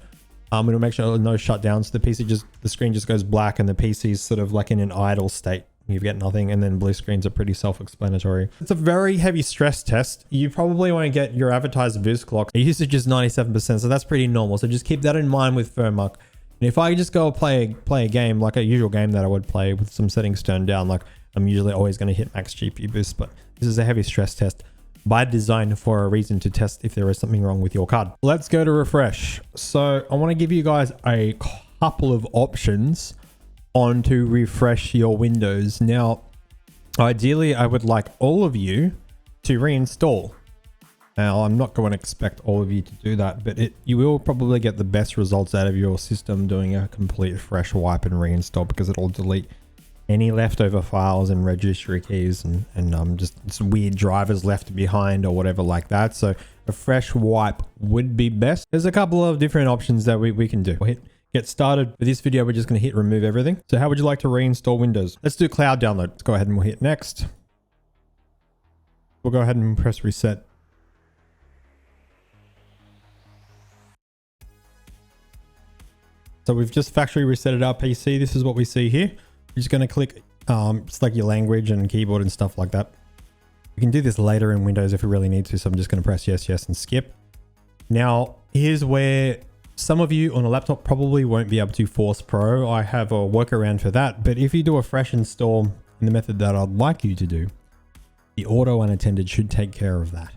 It'll make sure no shutdowns. The screen just goes black and the PC is sort of like in an idle state. You get nothing, and then blue screens are pretty self-explanatory. It's a very heavy stress test. You probably want to get your advertised boost clock. The usage is 97%, so that's pretty normal. So just keep that in mind with firmware. And if I just go play a game, like a usual game that I would play with some settings turned down, like I'm usually always going to hit max GPU boost, but this is a heavy stress test by design for a reason to test if there is something wrong with your card. Let's go to refresh. So I want to give you guys a couple of options on to refresh your Windows. Now, ideally, I would like all of you to reinstall. Now, I'm not going to expect all of you to do that, but you will probably get the best results out of your system doing a complete fresh wipe and reinstall, because it'll delete any leftover files and registry keys and just some weird drivers left behind or whatever like that. So a fresh wipe would be best. There's a couple of different options that we can do. We'll hit get started. For this video, we're just going to hit remove everything. So how would you like to reinstall Windows? Let's do cloud download. Let's go ahead and we'll hit next. We'll go ahead and press reset. So we've just factory resetted our PC. This is what we see here. You're just going to click select your language and keyboard and stuff like that. We can do this later in Windows if we really need to. So I'm just going to press yes, yes, and skip. Now, here's where some of you on a laptop probably won't be able to force Pro. I have a workaround for that. But if you do a fresh install in the method that I'd like you to do, the auto unattended should take care of that.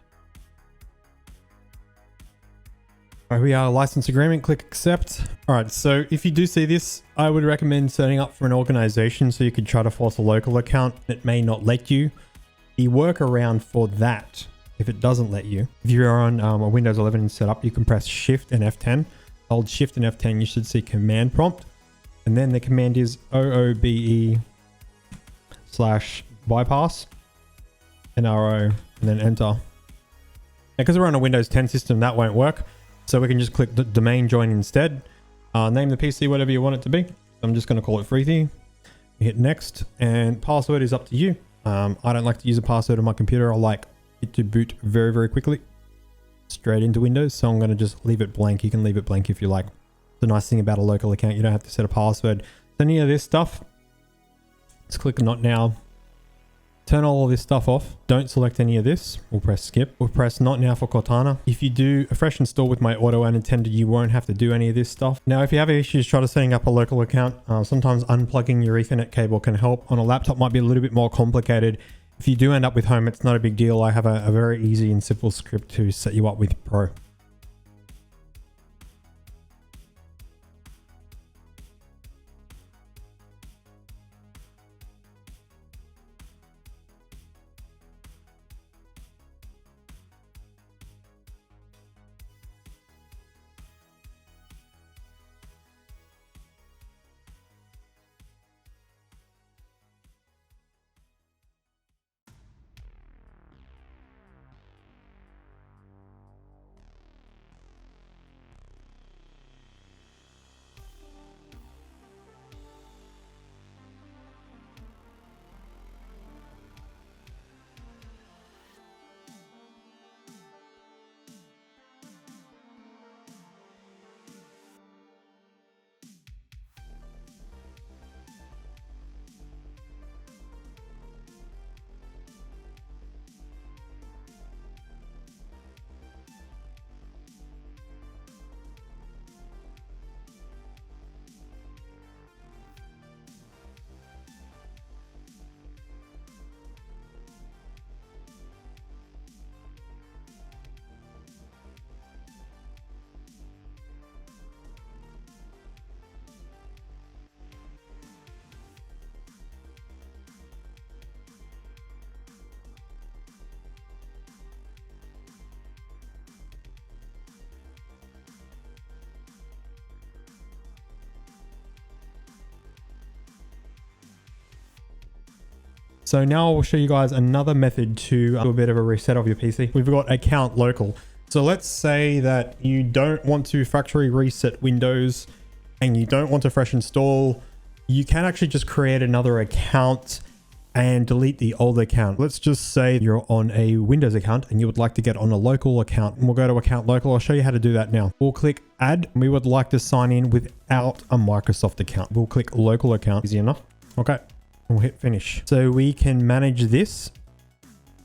All right, we are license agreement, click accept. All right, so if you do see this, I would recommend setting up for an organization so you could try to force a local account. It may not let you. The workaround for that, if it doesn't let you, if you're on a Windows 11 setup, you can press Shift and F10. Hold Shift and F10, you should see command prompt. And then the command is OOBE/bypass and RO, and then enter. Because we're on a Windows 10 system, that won't work. So we can just click the domain join instead. Name the PC whatever you want it to be. I'm just going to call it Freethy. Hit next, and password is up to you. I don't like to use a password on my computer. I like it to boot very, very quickly straight into Windows. So I'm going to just leave it blank. You can leave it blank if you like. The nice thing about a local account, you don't have to set a password. So any of this stuff, let's click not now. Turn all of this stuff off. Don't select any of this. We'll press skip. We'll press not now for Cortana. If you do a fresh install with my auto unattended, you won't have to do any of this stuff. Now, if you have issues trying to setting up a local account, sometimes unplugging your Ethernet cable can help. On a laptop might be a little bit more complicated. If you do end up with home, it's not a big deal. I have a very easy and simple script to set you up with Pro. So now I'll show you guys another method to do a bit of a reset of your PC. We've got account local. So let's say that you don't want to factory reset Windows and you don't want to fresh install. You can actually just create another account and delete the old account. Let's just say you're on a Windows account and you would like to get on a local account. And we'll go to account local. I'll show you how to do that now. We'll click add. We would like to sign in without a Microsoft account. We'll click local account. Easy enough. Okay. We'll hit finish. So we can manage this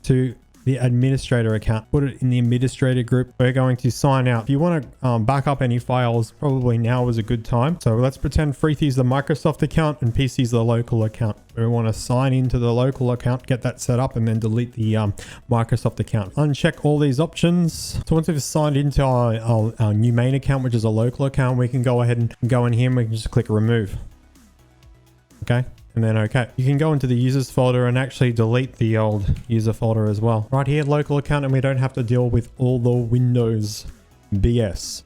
to the administrator account, put it in the administrator group. We're going to sign out. If you want to back up any files, probably now is a good time. So let's pretend Freethy is the Microsoft account and PC is the local account. We want to sign into the local account, get that set up, and then delete the Microsoft account. Uncheck all these options. So once we've signed into our new main account, which is a local account, we can go ahead and go in here and we can just click remove. Okay. And then okay, you can go into the users folder and actually delete the old user folder as well. Right here, local account, and we don't have to deal with all the Windows BS.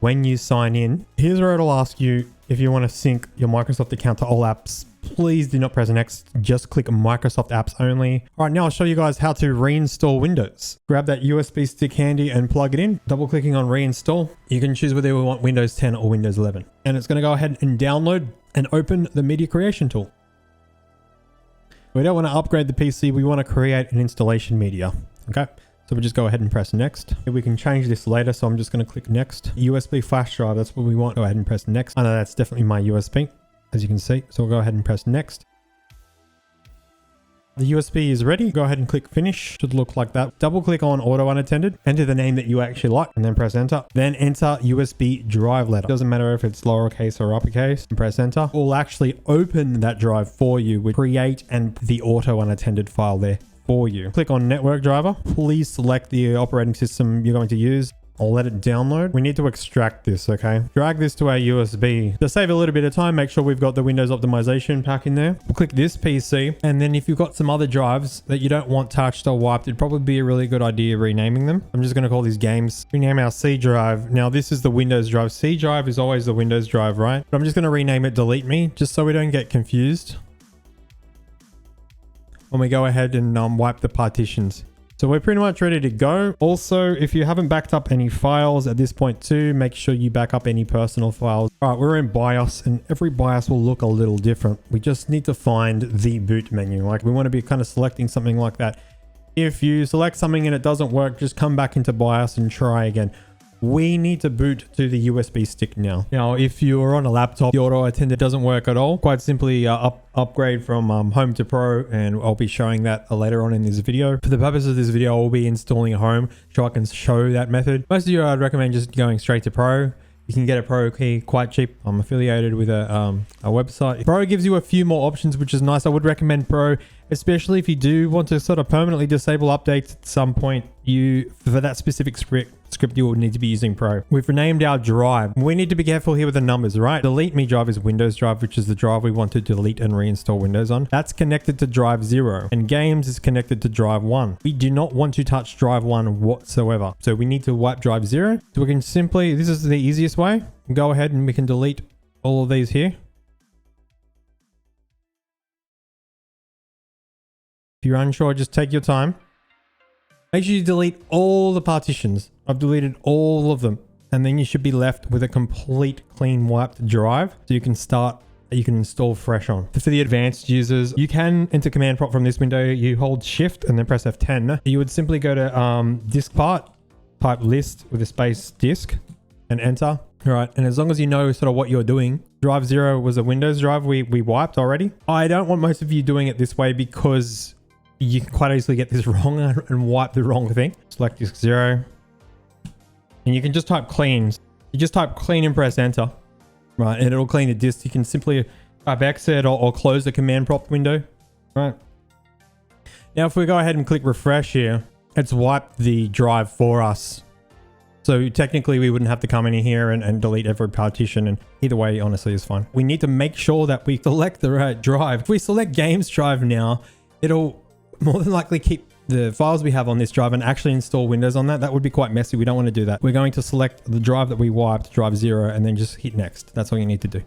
When you sign in, here's where it'll ask you if you want to sync your Microsoft account to all apps. Please do not press next, just click Microsoft apps only. All right, now I'll show you guys how to reinstall Windows. Grab that USB stick handy and plug it in. Double clicking on reinstall. You can choose whether you want Windows 10 or Windows 11. And it's going to go ahead and download and open the media creation tool. We don't want to upgrade the PC. We want to create an installation media. Okay. So we just go ahead and press next. We can change this later, so I'm just going to click next. USB flash drive, that's what we want. Go ahead and press next. I know that's definitely my USB, as you can see. So we'll go ahead and press next. The USB is ready. Go ahead and click finish. Should look like that. Double click on auto unattended. Enter the name that you actually like and then press enter. Then enter USB drive letter. Doesn't matter if it's lowercase or uppercase. And press enter. We'll actually open that drive for you with create and the auto unattended file there for you. Click on network driver. Please select the operating system you're going to use. I'll let it download. We need to extract this, okay? Drag this to our USB. To save a little bit of time, make sure we've got the Windows optimization pack in there. We'll click this PC, and then if you've got some other drives that you don't want touched or wiped, it'd probably be a really good idea renaming them. I'm just going to call these games. Rename our C drive. Now this is the Windows drive. C drive is always the Windows drive, right? But I'm just going to rename it Delete Me, just so we don't get confused when we go ahead and wipe the partitions. So we're pretty much ready to go. Also, if you haven't backed up any files at this point too, make sure you back up any personal files. All right, we're in BIOS, and every BIOS will look a little different. We just need to find the boot menu. Like we want to be kind of selecting something like that. If you select something and it doesn't work, just come back into BIOS and try again. We need to boot to the USB stick now. Now, if you're on a laptop, the auto attendant doesn't work at all. Quite simply upgrade from home to pro, and I'll be showing that later on in this video. For the purpose of this video, I'll be installing home so I can show that method. Most of you, I'd recommend just going straight to pro. You can get a pro key quite cheap. I'm affiliated with a website. Pro gives you a few more options, which is nice. I would recommend pro, especially if you do want to sort of permanently disable updates at some point. For that specific script, you will need to be using pro. We've renamed our drive. We need to be careful here with the numbers, right? Delete Me drive is Windows drive, which is the drive we want to delete and reinstall Windows on. That's connected to drive 0, and games is connected to drive 1. We do not want to touch drive 1 whatsoever. So we need to wipe drive 0. So we can simply, this is the easiest way. Go ahead and we can delete all of these here. If you're unsure, just take your time. Make sure you delete all the partitions. I've deleted all of them. And then you should be left with a complete clean wiped drive. So you can install fresh on. For the advanced users, you can enter command prompt from this window. You hold shift and then press F10. You would simply go to disk part, type list with a space disk and enter. All right. And as long as you know sort of what you're doing, drive 0 was a Windows drive we wiped already. I don't want most of you doing it this way because you can quite easily get this wrong and wipe the wrong thing. Select disk 0. And you can just type clean. You just type clean and press enter. Right, and it'll clean the disk. You can simply type exit or close the command prompt window. Right. Now, if we go ahead and click refresh here, it's wiped the drive for us. So technically, we wouldn't have to come in here and delete every partition. And either way, honestly, is fine. We need to make sure that we select the right drive. If we select games drive now, it'll more than likely keep the files we have on this drive and actually install Windows on that. That would be quite messy. We don't want to do that. We're going to select the drive that we wiped, drive 0, and then just hit next. That's all you need to do.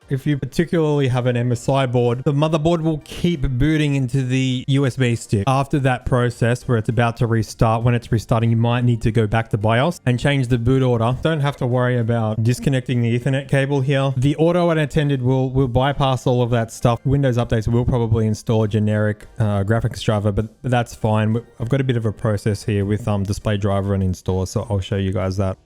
If you particularly have an MSI board, the motherboard will keep booting into the USB stick. After that process where it's about to restart, when it's restarting, you might need to go back to BIOS and change the boot order. Don't have to worry about disconnecting the Ethernet cable here. The auto unattended will bypass all of that stuff. Windows updates will probably install a generic graphics driver, but that's fine. I've got a bit of a process here with display driver and installer, so I'll show you guys that.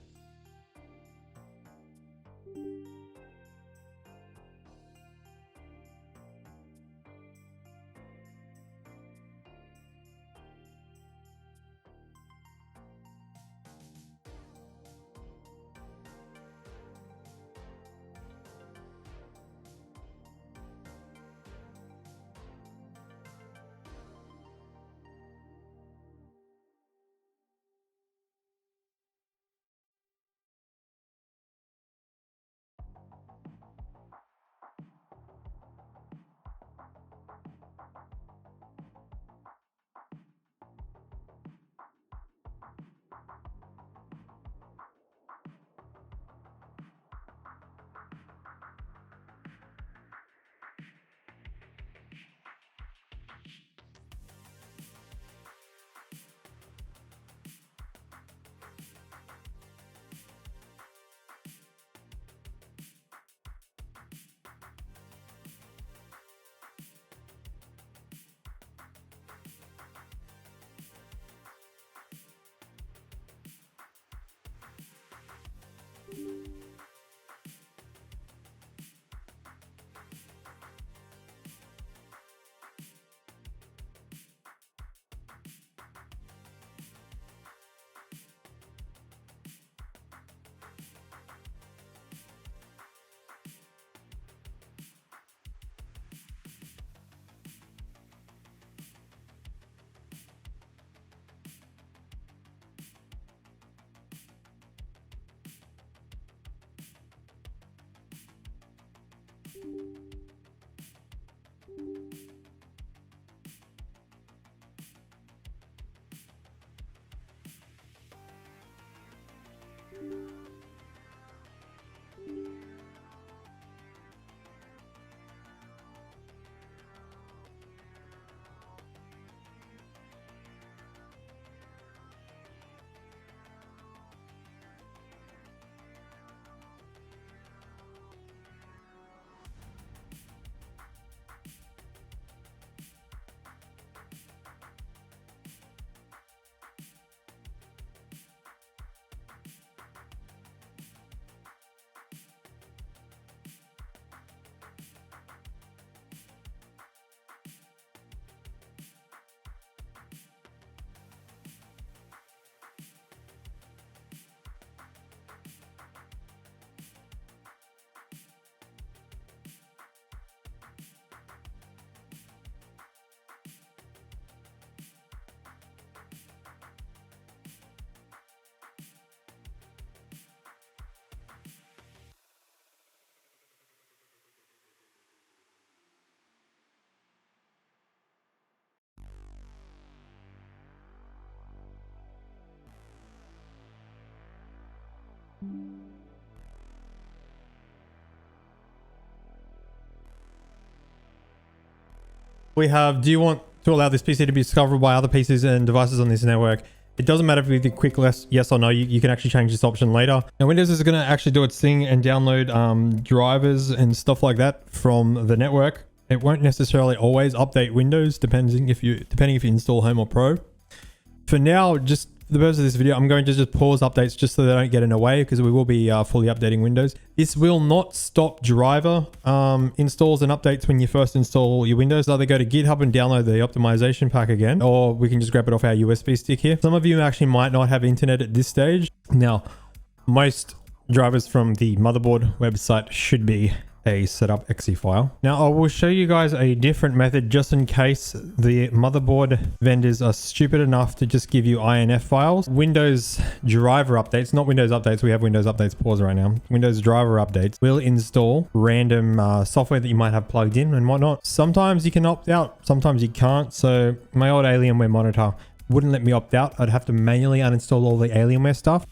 We have, do you want to allow this PC to be discoverable by other PCs and devices on this network? It doesn't matter if you do quick yes or no. You can actually change this option later. Now Windows is going to actually do its thing and download drivers and stuff like that from the network. It won't necessarily always update Windows depending if you install Home or Pro. For now, just for the purpose of this video, I'm going to just pause updates just so they don't get in the way, because we will be fully updating Windows. This will not stop driver installs and updates when you first install your Windows. Either go to GitHub and download the optimization pack again, or we can just grab it off our USB stick here. Some of you actually might not have internet at this stage. Now, most drivers from the motherboard website should be a setup exe file. Now I will show you guys a different method just in case the motherboard vendors are stupid enough to just give you INF files. Windows driver updates, not Windows updates. We have Windows updates paused right now. Windows driver updates will install random software that you might have plugged in and whatnot. Sometimes you can opt out, sometimes you can't. So my old Alienware monitor wouldn't let me opt out. I'd have to manually uninstall all the Alienware stuff.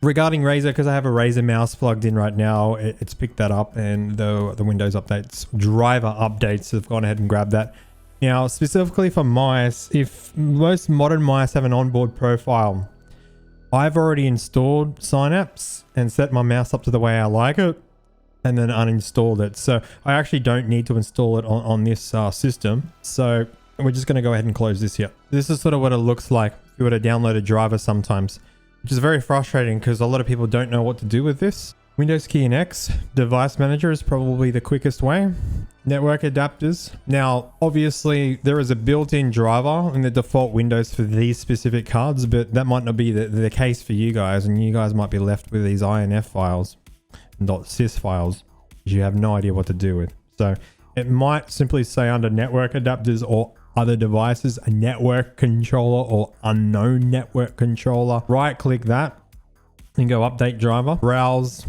Regarding Razer, because I have a Razer mouse plugged in right now, it's picked that up, and the Windows updates, driver updates, have gone ahead and grabbed that. Now, specifically for mice, if most modern mice have an onboard profile, I've already installed Synapse and set my mouse up to the way I like it, and then uninstalled it. So I actually don't need to install it on this system. So we're just going to go ahead and close this here. This is sort of what it looks like if you were to download a driver sometimes, which is very frustrating because a lot of people don't know what to do with this. Windows key and X, device manager is probably the quickest way. Network adapters. Now, obviously there is a built-in driver in the default Windows for these specific cards, but that might not be the case for you guys, and you guys might be left with these INF files, .sys files, which you have no idea what to do with. So it might simply say under network adapters or other devices, a network controller or unknown network controller. Right click that and go update driver, browse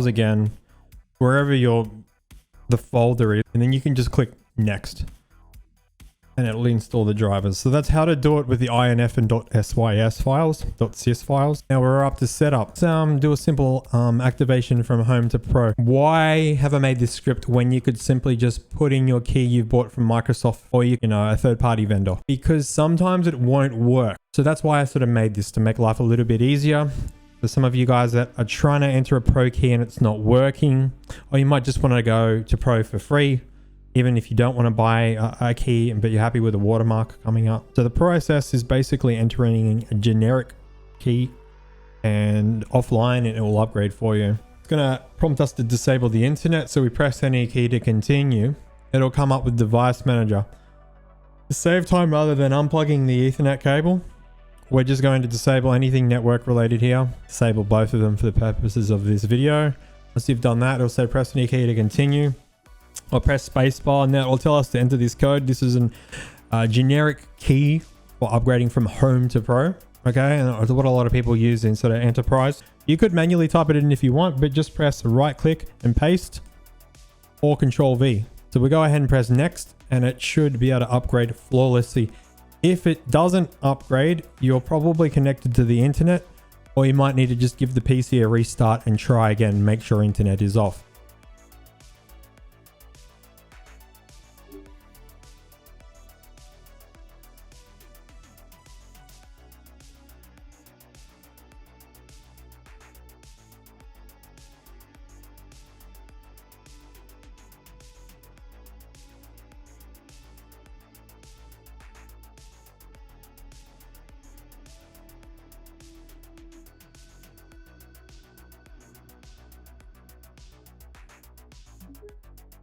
again, wherever the folder is, and then you can just click next and it'll install the drivers. So that's how to do it with the INF and .sys files, .sys files. Now we're up to setup. So do a simple activation from Home to Pro. Why have I made this script when you could simply just put in your key you've bought from Microsoft or a third-party vendor? Because sometimes it won't work. So that's why I sort of made this, to make life a little bit easier. For some of you guys that are trying to enter a Pro key and it's not working, or you might just want to go to Pro for free, even if you don't want to buy a key, but you're happy with a watermark coming up. So the process is basically entering a generic key and offline, and it will upgrade for you. It's going to prompt us to disable the internet. So we press any key to continue. It'll come up with device manager. To save time, rather than unplugging the Ethernet cable, we're just going to disable anything network related here. Disable both of them for the purposes of this video. Once you've done that, it'll say press any key to continue, or press spacebar, and that will tell us to enter this code. This is a generic key for upgrading from Home to Pro. Okay, and it's what a lot of people use in sort of enterprise. You could manually type it in if you want, but just press right click and paste, or Control V. So we go ahead and press next, and it should be able to upgrade flawlessly. If it doesn't upgrade, you're probably connected to the internet, or you might need to just give the PC a restart and try again, make sure internet is off.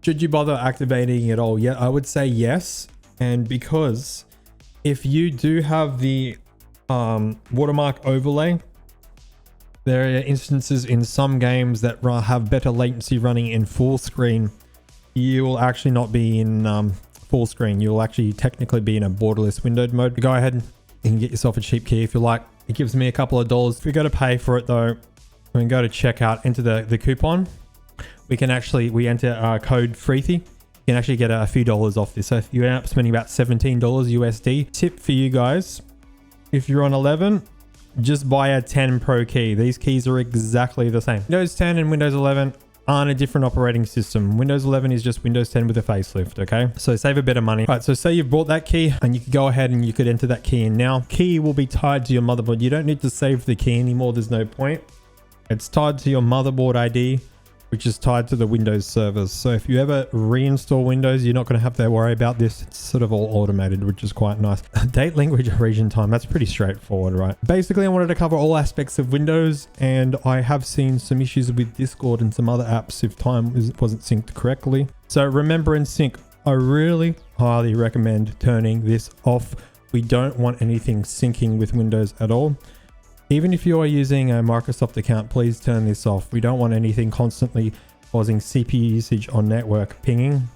Should you bother activating it all? Yeah, I would say yes. And because if you do have the watermark overlay, there are instances in some games that have better latency running in full screen. You will actually not be in full screen. You'll actually technically be in a borderless windowed mode. Go ahead and get yourself a cheap key if you like. It gives me a couple of dollars. If you go to pay for it though, we can go to checkout, enter the coupon. We enter code FREETHY. You can actually get a few dollars off this. So if you end up spending about $17 USD. Tip for you guys, if you're on 11, just buy a 10 Pro key. These keys are exactly the same. Windows 10 and Windows 11 aren't a different operating system. Windows 11 is just Windows 10 with a facelift, okay? So save a bit of money. All right, so say you've bought that key and you could go ahead and you could enter that key in now. Key will be tied to your motherboard. You don't need to save the key anymore. There's no point. It's tied to your motherboard ID, which is tied to the Windows servers. So if you ever reinstall Windows, you're not going to have to worry about this. It's sort of all automated, which is quite nice. Date, language, region, time. That's pretty straightforward, right? Basically, I wanted to cover all aspects of Windows, and I have seen some issues with Discord and some other apps if time wasn't synced correctly. So remember and sync. I really highly recommend turning this off. We don't want anything syncing with Windows at all. Even if you are using a Microsoft account, please turn this off. We don't want anything constantly causing CPU usage on network pinging.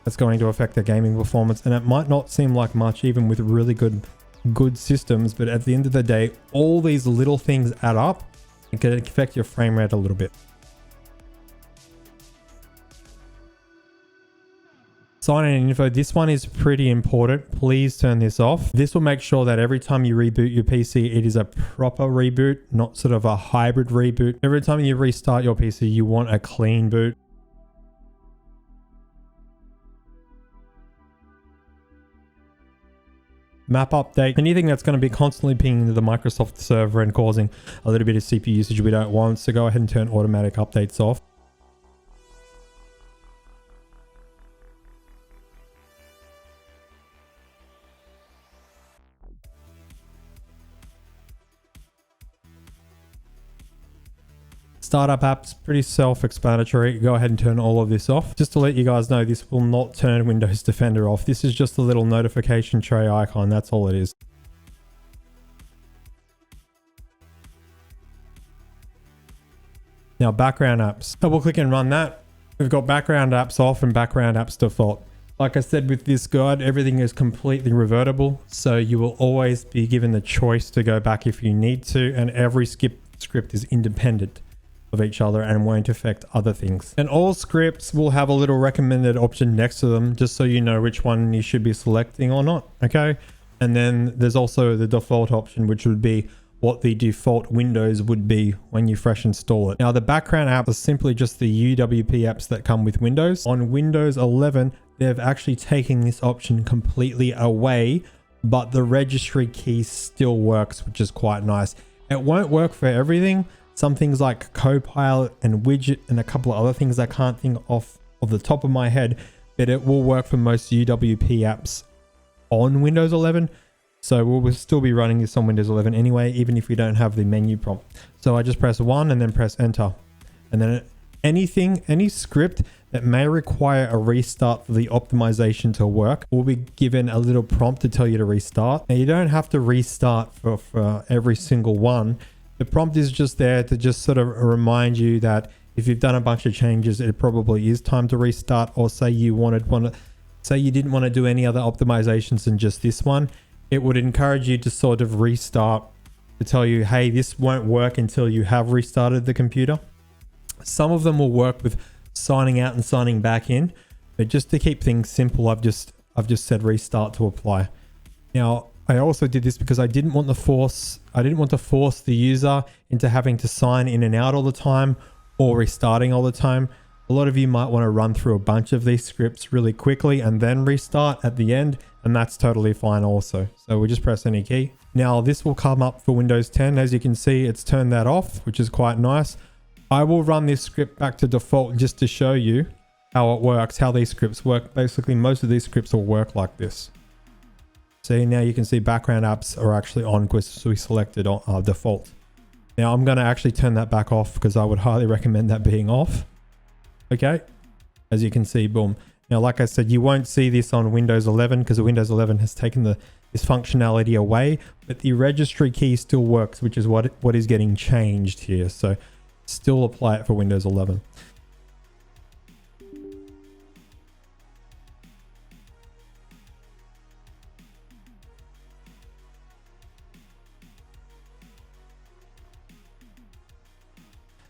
That's going to affect the gaming performance, and it might not seem like much even with really good systems, but at the end of the day, all these little things add up and can affect your frame rate a little bit. Sign-in info. This one is pretty important. Please turn this off. This will make sure that every time you reboot your PC, it is a proper reboot, not sort of a hybrid reboot. Every time you restart your PC, you want a clean boot. Map update. Anything that's going to be constantly pinging to the Microsoft server and causing a little bit of CPU usage we don't want. So go ahead and turn automatic updates off. Startup apps, pretty self-explanatory. Go ahead and turn all of this off. Just to let you guys know, this will not turn Windows Defender off. This is just a little notification tray icon. That's all it is. Now, background apps. Double click and run that. We've got background apps off and background apps default. Like I said with this guide, everything is completely revertible. So you will always be given the choice to go back if you need to, and every script is independent of each other and won't affect other things. And all scripts will have a little recommended option next to them, just so you know which one you should be selecting or not, okay? And then there's also the default option, which would be what the default Windows would be when you fresh install it. Now, the background apps are simply just the UWP apps that come with Windows. On Windows 11, they've actually taken this option completely away, but the registry key still works, which is quite nice. It won't work for everything. Some things like Copilot and Widget and a couple of other things I can't think of the top of my head, but it will work for most UWP apps on Windows 11. So we'll still be running this on Windows 11 anyway, even if we don't have the menu prompt. So I just press 1 and then press enter. And then any script that may require a restart for the optimization to work will be given a little prompt to tell you to restart. Now, you don't have to restart for every single one. The prompt is just there to just sort of remind you that if you've done a bunch of changes, it probably is time to restart. Or say you didn't want to do any other optimizations than just this one, it would encourage you to sort of restart to tell you, hey, this won't work until you have restarted the computer. Some of them will work with signing out and signing back in, but just to keep things simple, I've just said restart to apply. Now, I also did this because I didn't want to force the user into having to sign in and out all the time or restarting all the time. A lot of you might want to run through a bunch of these scripts really quickly and then restart at the end, and that's totally fine also. So we just press any key. Now this will come up for Windows 10. As you can see, it's turned that off, which is quite nice. I will run this script back to default just to show you how it works, how these scripts work. Basically, most of these scripts will work like this. See, now you can see background apps are actually on because we selected on default. Now I'm going to actually turn that back off because I would highly recommend that being off. Okay, as you can see, boom. Now, like I said, you won't see this on Windows 11 because Windows 11 has taken this functionality away, but the registry key still works, which is what is getting changed here. So still apply it for Windows 11.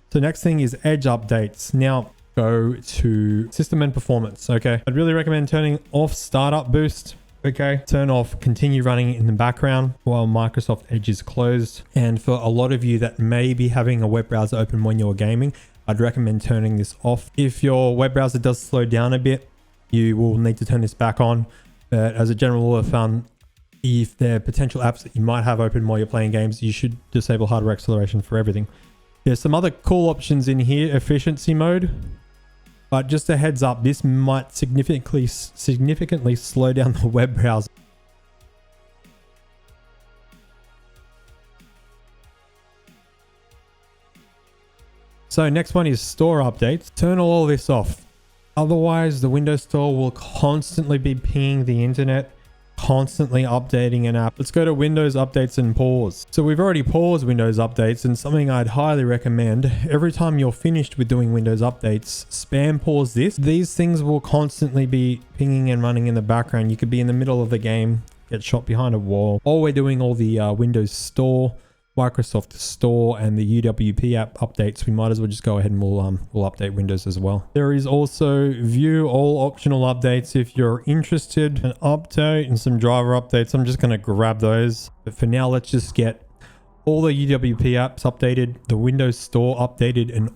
So next thing is Edge updates. Now go to system and performance. Okay, I'd really recommend turning off startup boost. Okay, turn off continue running in the background while Microsoft Edge is closed. And for a lot of you that may be having a web browser open when you're gaming, I'd recommend turning this off. If your web browser does slow down a bit, you will need to turn this back on. But as a general rule of thumb, if there are potential apps that you might have open while you're playing games, you should disable hardware acceleration for everything. There's some other cool options in here, efficiency mode. But just a heads up, this might significantly slow down the web browser. So next one is store updates. Turn all this off. Otherwise, the Windows Store will constantly be pinging the internet, constantly updating an app. Let's go to Windows Updates and pause. So we've already paused Windows Updates, and something I'd highly recommend, every time you're finished with doing Windows Updates, spam pause this. These things will constantly be pinging and running in the background. You could be in the middle of the game, get shot behind a wall. While we're doing all the Windows Store, Microsoft Store, and the UWP app updates, we might as well just go ahead and we'll update Windows as well. There is also view all optional updates if you're interested. An update and some driver updates. I'm just going to grab those. But for now, let's just get all the UWP apps updated, the Windows Store updated, and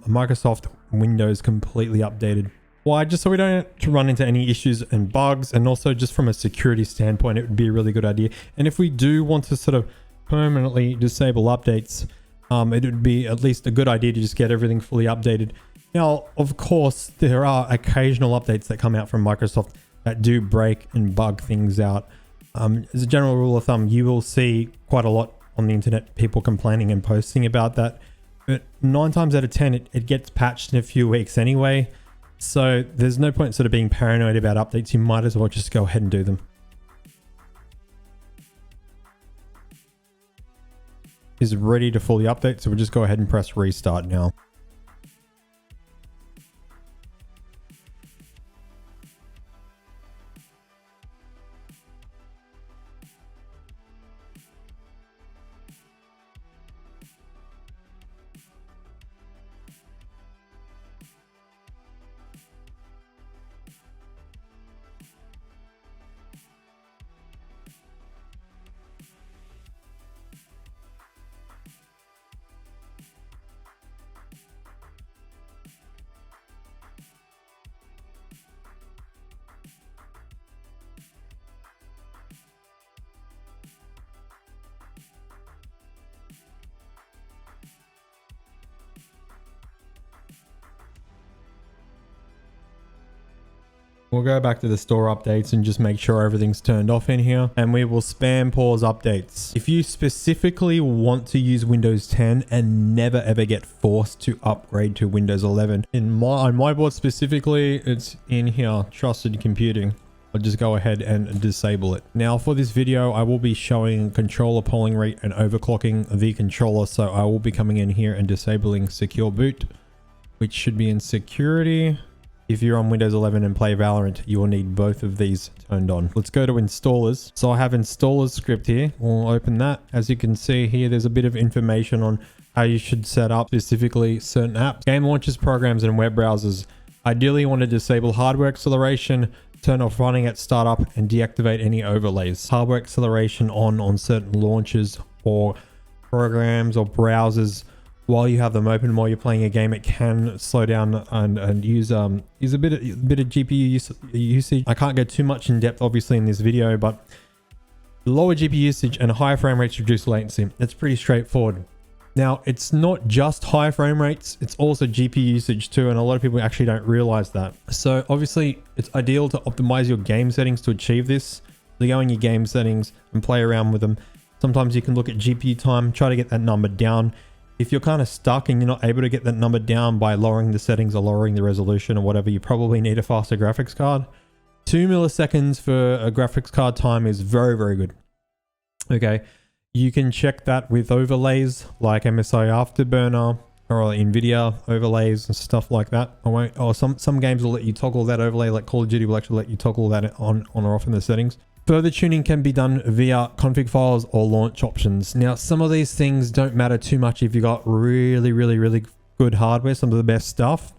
Microsoft Windows completely updated. Why? Just so we don't run into any issues and bugs, and also just from a security standpoint, it would be a really good idea. And if we do want to sort of permanently disable updates, it would be at least a good idea to just get everything fully updated. Now, of course, there are occasional updates that come out from Microsoft that do break and bug things out. As a general rule of thumb, you will see quite a lot on the internet, people complaining and posting about that. But 9 times out of 10, it gets patched in a few weeks anyway. So there's no point sort of being paranoid about updates. You might as well just go ahead and do them. Is ready to fully update, so we'll just go ahead and press restart now. We'll go back to the store updates and just make sure everything's turned off in here, and we will spam pause updates. If you specifically want to use Windows 10 and never ever get forced to upgrade to Windows 11, on my board specifically, it's in here, trusted computing. I'll just go ahead and disable it. Now for this video, I will be showing controller polling rate and overclocking the controller. So I will be coming in here and disabling secure boot, which should be in security. If you're on Windows 11 and play Valorant, you will need both of these turned on. Let's go to installers. So I have installers script here. We'll open that. As you can see here, there's a bit of information on how you should set up specifically certain apps, game launchers, programs, and web browsers. Ideally, you want to disable hardware acceleration, turn off running at startup, and deactivate any overlays. Hardware acceleration on certain launchers or programs or browsers. While you have them open while you're playing a game, it can slow down and use a bit of GPU usage. I can't go too much in depth, obviously, in this video, but lower GPU usage and higher frame rates reduce latency. It's pretty straightforward. Now, it's not just high frame rates, it's also GPU usage too, and a lot of people actually don't realize that. So obviously, it's ideal to optimize your game settings to achieve this. So go in your game settings and play around with them. Sometimes you can look at GPU time, try to get that number down. If you're kind of stuck and you're not able to get that number down by lowering the settings or lowering the resolution or whatever, you probably need a faster graphics card. 2 milliseconds for a graphics card time is very, very good. Okay, you can check that with overlays like MSI Afterburner or NVIDIA overlays and stuff like that. Some games will let you toggle that overlay, like Call of Duty will actually let you toggle that on or off in the settings. Further tuning can be done via config files or launch options. Now, some of these things don't matter too much if you got really, really, really good hardware, some of the best stuff.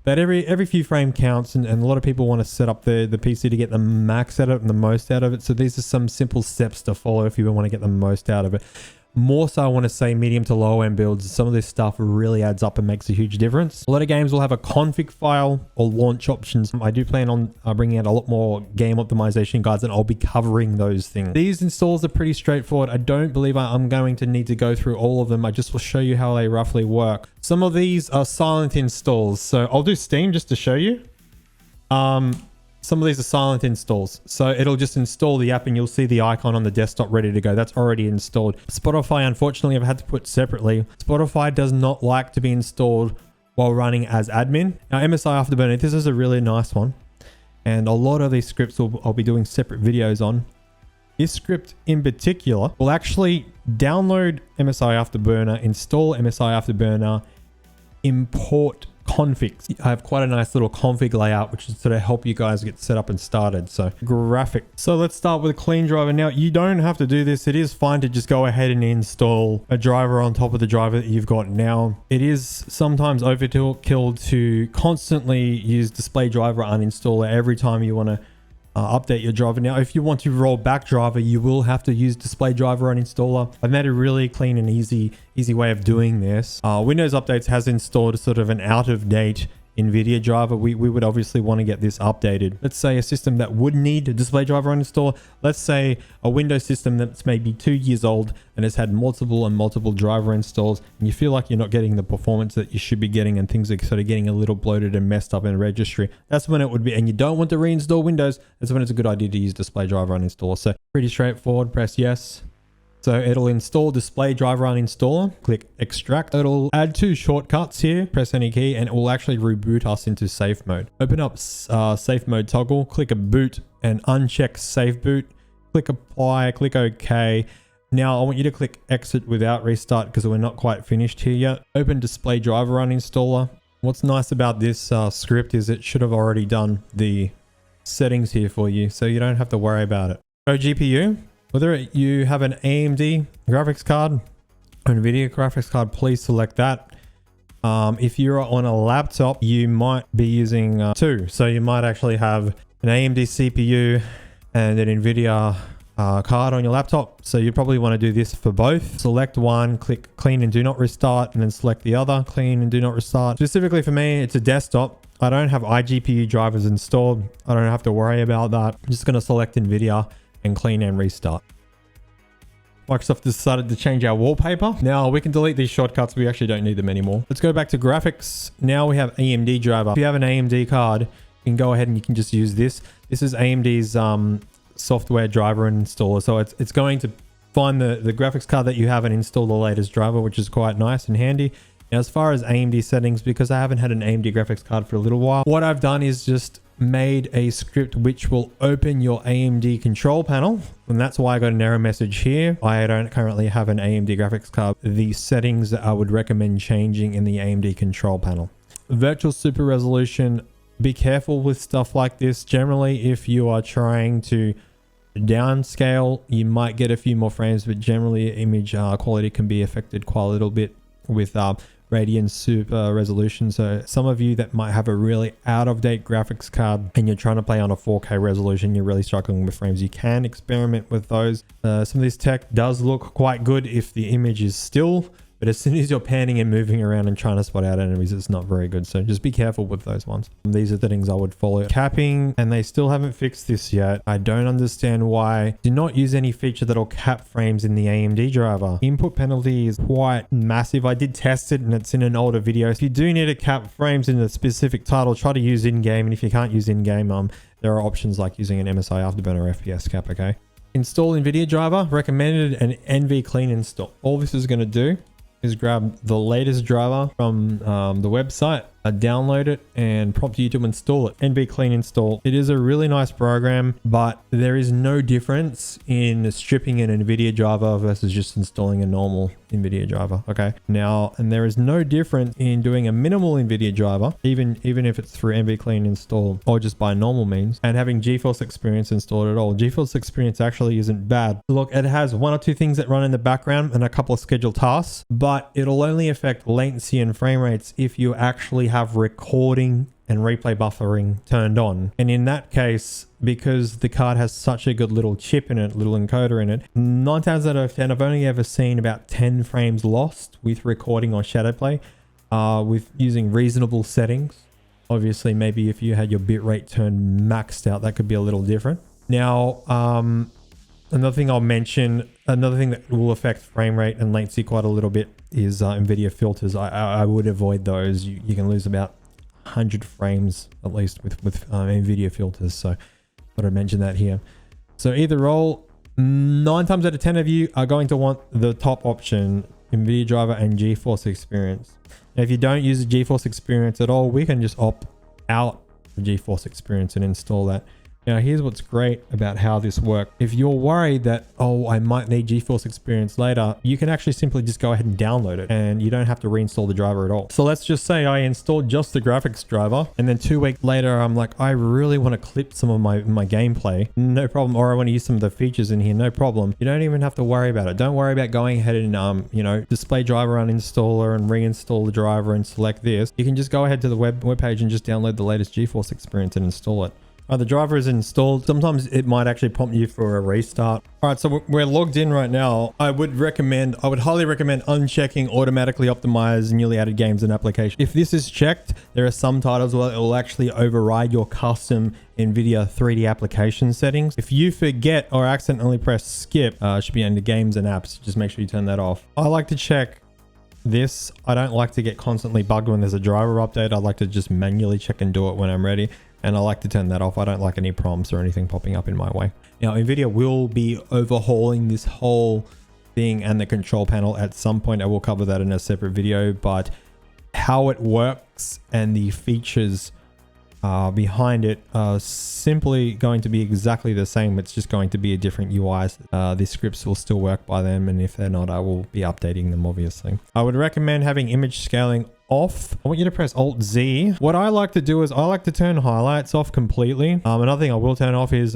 But every few frame counts, and a lot of people want to set up the PC to get the max out of it and the most out of it. So these are some simple steps to follow if you want to get the most out of it. more so I want to say medium to low end builds, some of this stuff really adds up and makes a huge difference. A lot of games will have a config file or launch options. I do plan on bringing out a lot more game optimization guides, and I'll be covering those things. These installs are pretty straightforward. I don't believe I'm going to need to go through all of them. I just will show you how they roughly work. Some of these are silent installs. So I'll do Steam just to show you. Some of these are silent installs. So it'll just install the app and you'll see the icon on the desktop ready to go. That's already installed. Spotify, unfortunately, I've had to put separately. Spotify does not like to be installed while running as admin. Now, MSI Afterburner, this is a really nice one. And a lot of these scripts I'll be doing separate videos on. This script in particular will actually download MSI Afterburner, install MSI Afterburner, import configs. I have quite a nice little config layout, which is to help you guys get set up and started. So graphic. So let's start with a clean driver. Now you don't have to do this. It is fine to just go ahead and install a driver on top of the driver that you've got now. It is sometimes overkill to constantly use display driver uninstaller every time you want to update your driver. Now, if you want to roll back driver, you will have to use display driver uninstaller. I've made a really clean and easy way of doing this. Windows Updates has installed sort of an out of date NVIDIA driver. We would obviously want to get this updated. Let's say a system that would need a display driver uninstall. Let's say a Windows system that's maybe 2 years old and has had multiple driver installs, and you feel like you're not getting the performance that you should be getting, and things are sort of getting a little bloated and messed up in registry. That's when it would be, and you don't want to reinstall Windows, that's when it's a good idea to use display driver uninstaller. So pretty straightforward. Press yes. So it'll install display driver uninstaller, click extract. It'll add 2 shortcuts here, press any key, and it will actually reboot us into safe mode. Open up safe mode toggle, click a boot and uncheck safe boot, click apply, click OK. Now I want you to click exit without restart because we're not quite finished here yet. Open display driver uninstaller. What's nice about this script is it should have already done the settings here for you, so you don't have to worry about it. Go GPU. Whether you have an AMD graphics card or NVIDIA graphics card, please select that. If you're on a laptop, you might be using 2. So you might actually have an AMD CPU and an NVIDIA card on your laptop. So you probably want to do this for both. Select one, click clean and do not restart, and then select the other, clean and do not restart. Specifically for me, it's a desktop. I don't have iGPU drivers installed. I don't have to worry about that. I'm just going to select NVIDIA and clean and restart. Microsoft decided to change our wallpaper. Now we can delete these shortcuts. We actually don't need them anymore. Let's go back to graphics. Now we have AMD driver. If you have an AMD card, you can go ahead and you can just use this. This is AMD's software driver installer. So it's going to find the graphics card that you have and install the latest driver, which is quite nice and handy. Now, as far as AMD settings, because I haven't had an AMD graphics card for a little while, what I've done is just made a script which will open your AMD control panel, and that's why I got an error message here. I don't currently have an AMD graphics card. The settings that I would recommend changing in the AMD control panel. Virtual super resolution, be careful with stuff like this. Generally, if you are trying to downscale, you might get a few more frames, but generally image quality can be affected quite a little bit with Radeon Super Resolution. So some of you that might have a really out-of-date graphics card and you're trying to play on a 4K resolution, you're really struggling with frames, you can experiment with those. Some of this tech does look quite good if the image is still, but as soon as you're panning and moving around and trying to spot out enemies, it's not very good. So just be careful with those ones. These are the things I would follow. Capping, and they still haven't fixed this yet. I don't understand why. Do not use any feature that'll cap frames in the AMD driver. Input penalty is quite massive. I did test it and it's in an older video. If you do need to cap frames in a specific title, try to use in-game. And if you can't use in-game, there are options like using an MSI Afterburner FPS cap, okay? Install NVIDIA driver, recommended an NV clean install. All this is going to do is grab the latest driver from the website, download it, and prompt you to install it. NV clean install. It is a really nice program, but there is no difference in stripping an NVIDIA driver versus just installing a normal NVIDIA driver. Okay. Now, and there is no difference in doing a minimal NVIDIA driver, even if it's through NV clean install or just by normal means, and having GeForce Experience installed at all. GeForce Experience actually isn't bad. Look, it has 1 or 2 things that run in the background and a couple of scheduled tasks, but it'll only affect latency and frame rates if you actually have recording and replay buffering turned on. And in that case, because the card has such a good little chip in it, little encoder in it, 9 times out of 10, I've only ever seen about 10 frames lost with recording on Shadowplay, with using reasonable settings. Obviously, maybe if you had your bitrate turned maxed out, that could be a little different. Now, another thing I'll mention, another thing that will affect frame rate and latency quite a little bit is NVIDIA filters. I would avoid those. You can lose about 100 frames at least with NVIDIA filters. So thought I'd mention that here. So either roll, 9 times out of 10 of you are going to want the top option, NVIDIA driver and GeForce Experience. Now, if you don't use the GeForce Experience at all, we can just opt out of GeForce Experience and install that. Now, here's what's great about how this works. If you're worried that, oh, I might need GeForce Experience later, you can actually simply just go ahead and download it and you don't have to reinstall the driver at all. So let's just say I installed just the graphics driver and then 2 weeks later, I'm like, I really want to clip some of my gameplay. No problem. Or I want to use some of the features in here. No problem. You don't even have to worry about it. Don't worry about going ahead and, display driver uninstaller and reinstall the driver and select this. You can just go ahead to the web page and just download the latest GeForce Experience and install it. The driver is installed. Sometimes it might actually prompt you for a restart. All right, so we're logged in right now. I would highly recommend unchecking automatically optimize newly added games and applications. If this is checked, there are some titles where it will actually override your custom NVIDIA 3D application settings. If you forget or accidentally press skip, it should be under games and apps. Just make sure you turn that off. I like to check this. I don't like to get constantly bugged when there's a driver update. I like to just manually check and do it when I'm ready. And I like to turn that off. I don't like any prompts or anything popping up in my way. Now, NVIDIA will be overhauling this whole thing and the control panel at some point. I will cover that in a separate video, but how it works and the features behind it are simply going to be exactly the same. It's just going to be a different UI. The scripts will still work by them, and if they're not, I will be updating them, obviously. I would recommend having image scaling off. I want you to press Alt Z. What I like to do is I like to turn highlights off completely. Another thing I will turn off is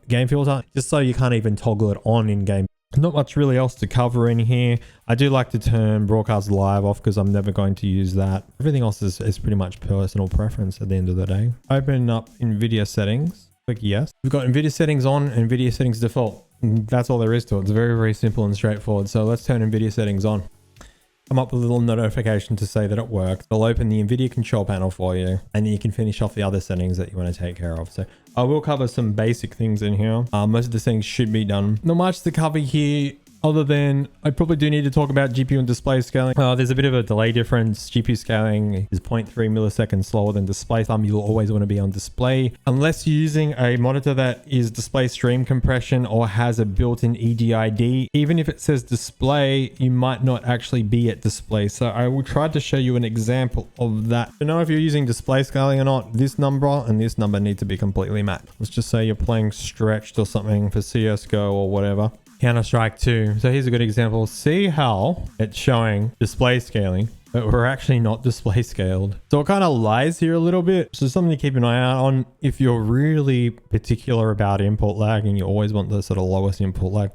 game filter, just so you can't even toggle it on in game. Not much really else to cover in here. I do like to turn broadcast live off because I'm never going to use that. Everything else is pretty much personal preference at the end of the day. Open up NVIDIA settings. Click yes. We've got NVIDIA settings on, NVIDIA settings default. That's all there is to it. It's very, very simple and straightforward. So let's turn NVIDIA settings on. Come up with a little notification to say that it worked. It'll open the NVIDIA control panel for you, and then you can finish off the other settings that you want to take care of. So I will cover some basic things in here. Most of the settings should be done. Not much to cover here, other than I probably do need to talk about GPU and display scaling. There's a bit of a delay difference. GPU scaling is 0.3 milliseconds slower than display time. You'll always want to be on display. Unless you're using a monitor that is display stream compression or has a built-in EGID, even if it says display, you might not actually be at display. So I will try to show you an example of that. To know if you're using display scaling or not, this number and this number need to be completely matched. Let's just say you're playing stretched or something for CSGO or whatever. Counter-Strike 2. So here's a good example. See how it's showing display scaling, but we're actually not display scaled. So it kind of lies here a little bit. So something to keep an eye out on if you're really particular about input lag and you always want the sort of lowest input lag.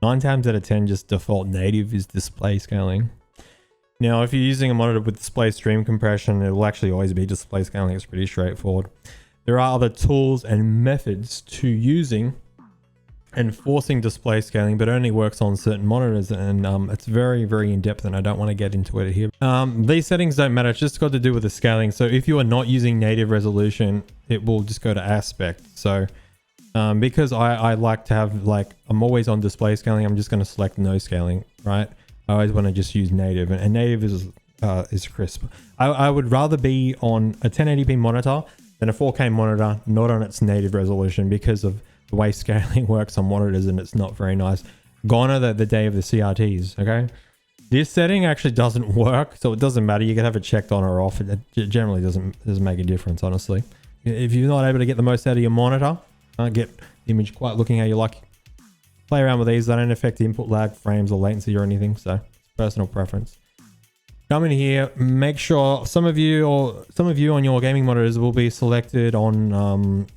9 times out of 10, just default native is display scaling. Now, if you're using a monitor with display stream compression, it will actually always be display scaling. It's pretty straightforward. There are other tools and methods to using and forcing display scaling, but only works on certain monitors, and it's very, very in-depth, and I don't want to get into it here. These settings don't matter. It's just got to do with the scaling. So if you are not using native resolution, it will just go to aspect. So because I like to have, like, I'm always on display scaling, I'm just going to select no scaling, right? I always want to just use native, and native is crisp. I would rather be on a 1080p monitor than a 4K monitor, not on its native resolution, because of the way scaling works on monitors, and it's not very nice. Gone are the day of the CRTs, okay? This setting actually doesn't work, so it doesn't matter. You can have it checked on or off. It generally doesn't make a difference, honestly. If you're not able to get the most out of your monitor, get the image quite looking how you like, play around with these. They don't affect the input lag, frames, or latency or anything, so it's personal preference. Come in here, make sure some of you on your gaming monitors will be selected on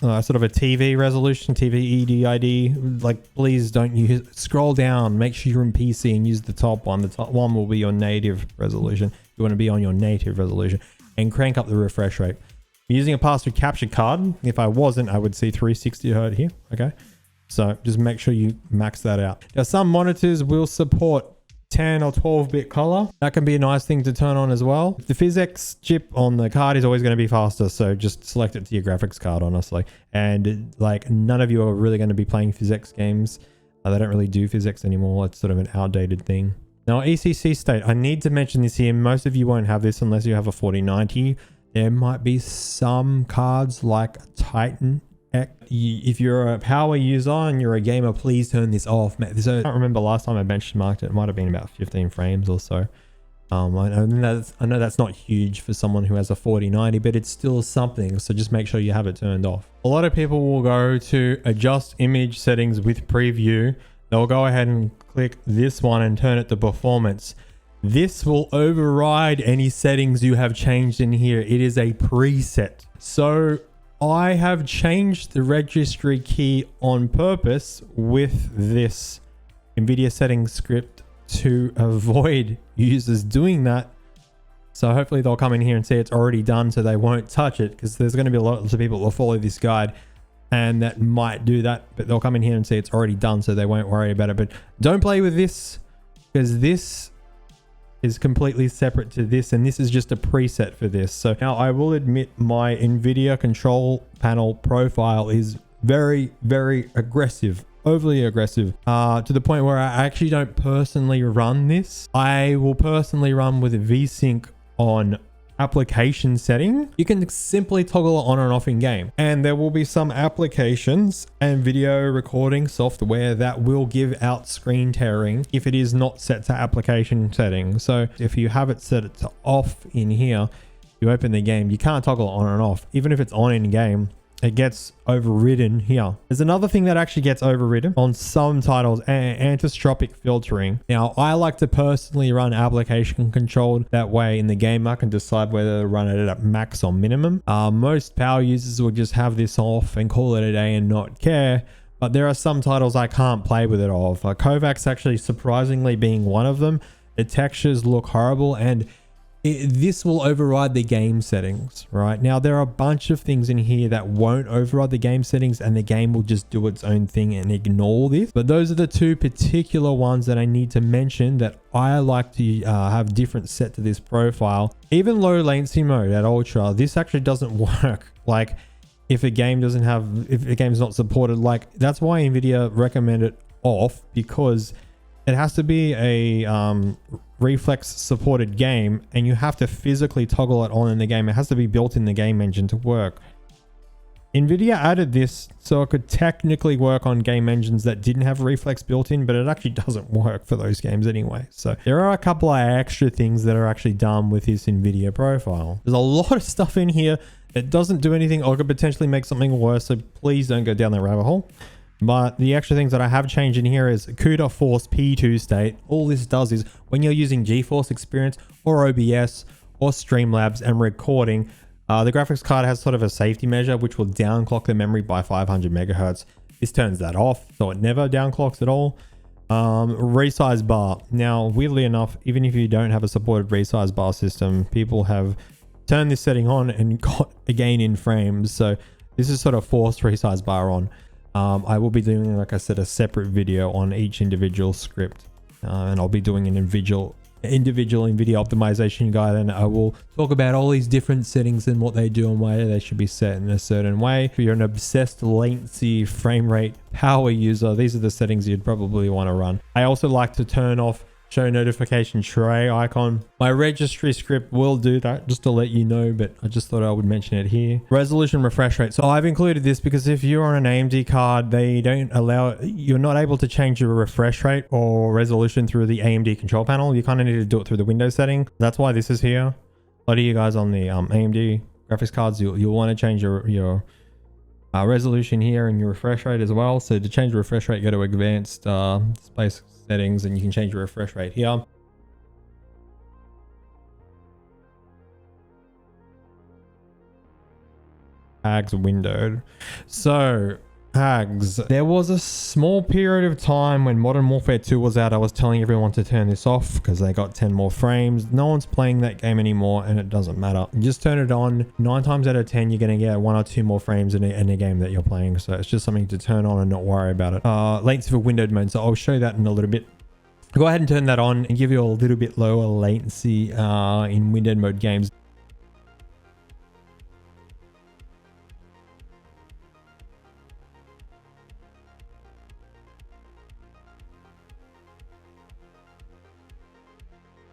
sort of a TV resolution, TV EDID. Like, please don't scroll down, make sure you're in PC and use the top one. The top one will be your native resolution. You want to be on your native resolution and crank up the refresh rate. Using a pass-through capture card, if I wasn't, I would see 360 Hz here. Okay, so just make sure you max that out. Now, some monitors will support 10 or 12-bit color. That can be a nice thing to turn on as well. The PhysX chip on the card is always going to be faster, so just select it to your graphics card, honestly. And like, none of you are really going to be playing PhysX games. They don't really do PhysX anymore. It's sort of an outdated thing. Now, ECC state, I need to mention this here. Most of you won't have this unless you have a 4090. There might be some cards like Titan X. If you're a power user and you're a gamer, please turn this off. I can't remember last time I benchmarked it. It might have been about 15 frames or so. I know that's not huge for someone who has a 4090, but it's still something. So just make sure you have it turned off. A lot of people will go to adjust image settings with preview. They'll go ahead and click this one and turn it to performance. This will override any settings you have changed in here. It is a preset. So I have changed the registry key on purpose with this NVIDIA settings script to avoid users doing that. So hopefully they'll come in here and see it's already done, so they won't touch it, because there's going to be a lot of people that will follow this guide and that might do that, but they'll come in here and see it's already done, so they won't worry about it. But don't play with this, because this is completely separate to this, and this is just a preset for this. So now I will admit my NVIDIA control panel profile is very, very aggressive, overly aggressive, to the point where I actually don't personally run this. I will personally run with VSync on application setting. You can simply toggle it on and off in game, and there will be some applications and video recording software that will give out screen tearing if it is not set to application settings. So if you have it set to off in here, you open the game, you can't toggle it on and off. Even if it's on in game, it gets overridden here. There's another thing that actually gets overridden on some titles, anisotropic filtering. Now, I like to personally run application controlled. That way in the game, I can decide whether to run it at max or minimum. Most power users will just have this off and call it a day and not care. But there are some titles I can't play with it off. Kovacs actually surprisingly being one of them. The textures look horrible, and this will override the game settings. Right now, there are a bunch of things in here that won't override the game settings, and the game will just do its own thing and ignore this. But those are the two particular ones that I need to mention that I like to have different set to this profile. Even low latency mode at ultra, this actually doesn't work. Like, if a game doesn't have, if a game's not supported, like, that's why NVIDIA recommend it off, because it has to be a reflex supported game, and you have to physically toggle it on in the game. It has to be built in the game engine to work. NVIDIA added this so it could technically work on game engines that didn't have reflex built in, but it actually doesn't work for those games anyway. So there are a couple of extra things that are actually done with this NVIDIA profile. There's a lot of stuff in here that doesn't do anything or could potentially make something worse, so please don't go down that rabbit hole. But the extra things that I have changed in here is CUDA Force P2 state. All this does is when you're using GeForce Experience or OBS or Streamlabs and recording, the graphics card has sort of a safety measure which will downclock the memory by 500 megahertz. This turns that off, so it never downclocks at all. Resize bar. Now, weirdly enough, even if you don't have a supported resize bar system, people have turned this setting on and got a gain in frames. So this is sort of forced resize bar on. I will be doing, like I said, a separate video on each individual script, and I'll be doing an individual NVIDIA optimization guide, and I will talk about all these different settings and what they do and why they should be set in a certain way. If you're an obsessed latency, frame rate, power user, these are the settings you'd probably want to run. I also like to turn off show notification tray icon. My registry script will do that, just to let you know, but I just thought I would mention it here. Resolution refresh rate. So I've included this because if you're on an AMD card, they don't allow, you're not able to change your refresh rate or resolution through the AMD control panel. You kind of need to do it through the Windows setting. That's why this is here. A lot of you guys on the AMD graphics cards, you'll want to change your resolution here and your refresh rate as well. So to change the refresh rate, go to advanced space settings, and you can change your refresh rate here. Tags windowed. So tags. There was a small period of time when Modern Warfare 2 was out. I was telling everyone to turn this off because they got 10 more frames. No one's playing that game anymore and it doesn't matter. You just turn it on. 9 times out of 10, you're going to get 1 or 2 more frames in a game that you're playing. So it's just something to turn on and not worry about it. Latency for windowed mode. So I'll show that in a little bit. Go ahead and turn that on and give you a little bit lower latency in windowed mode games.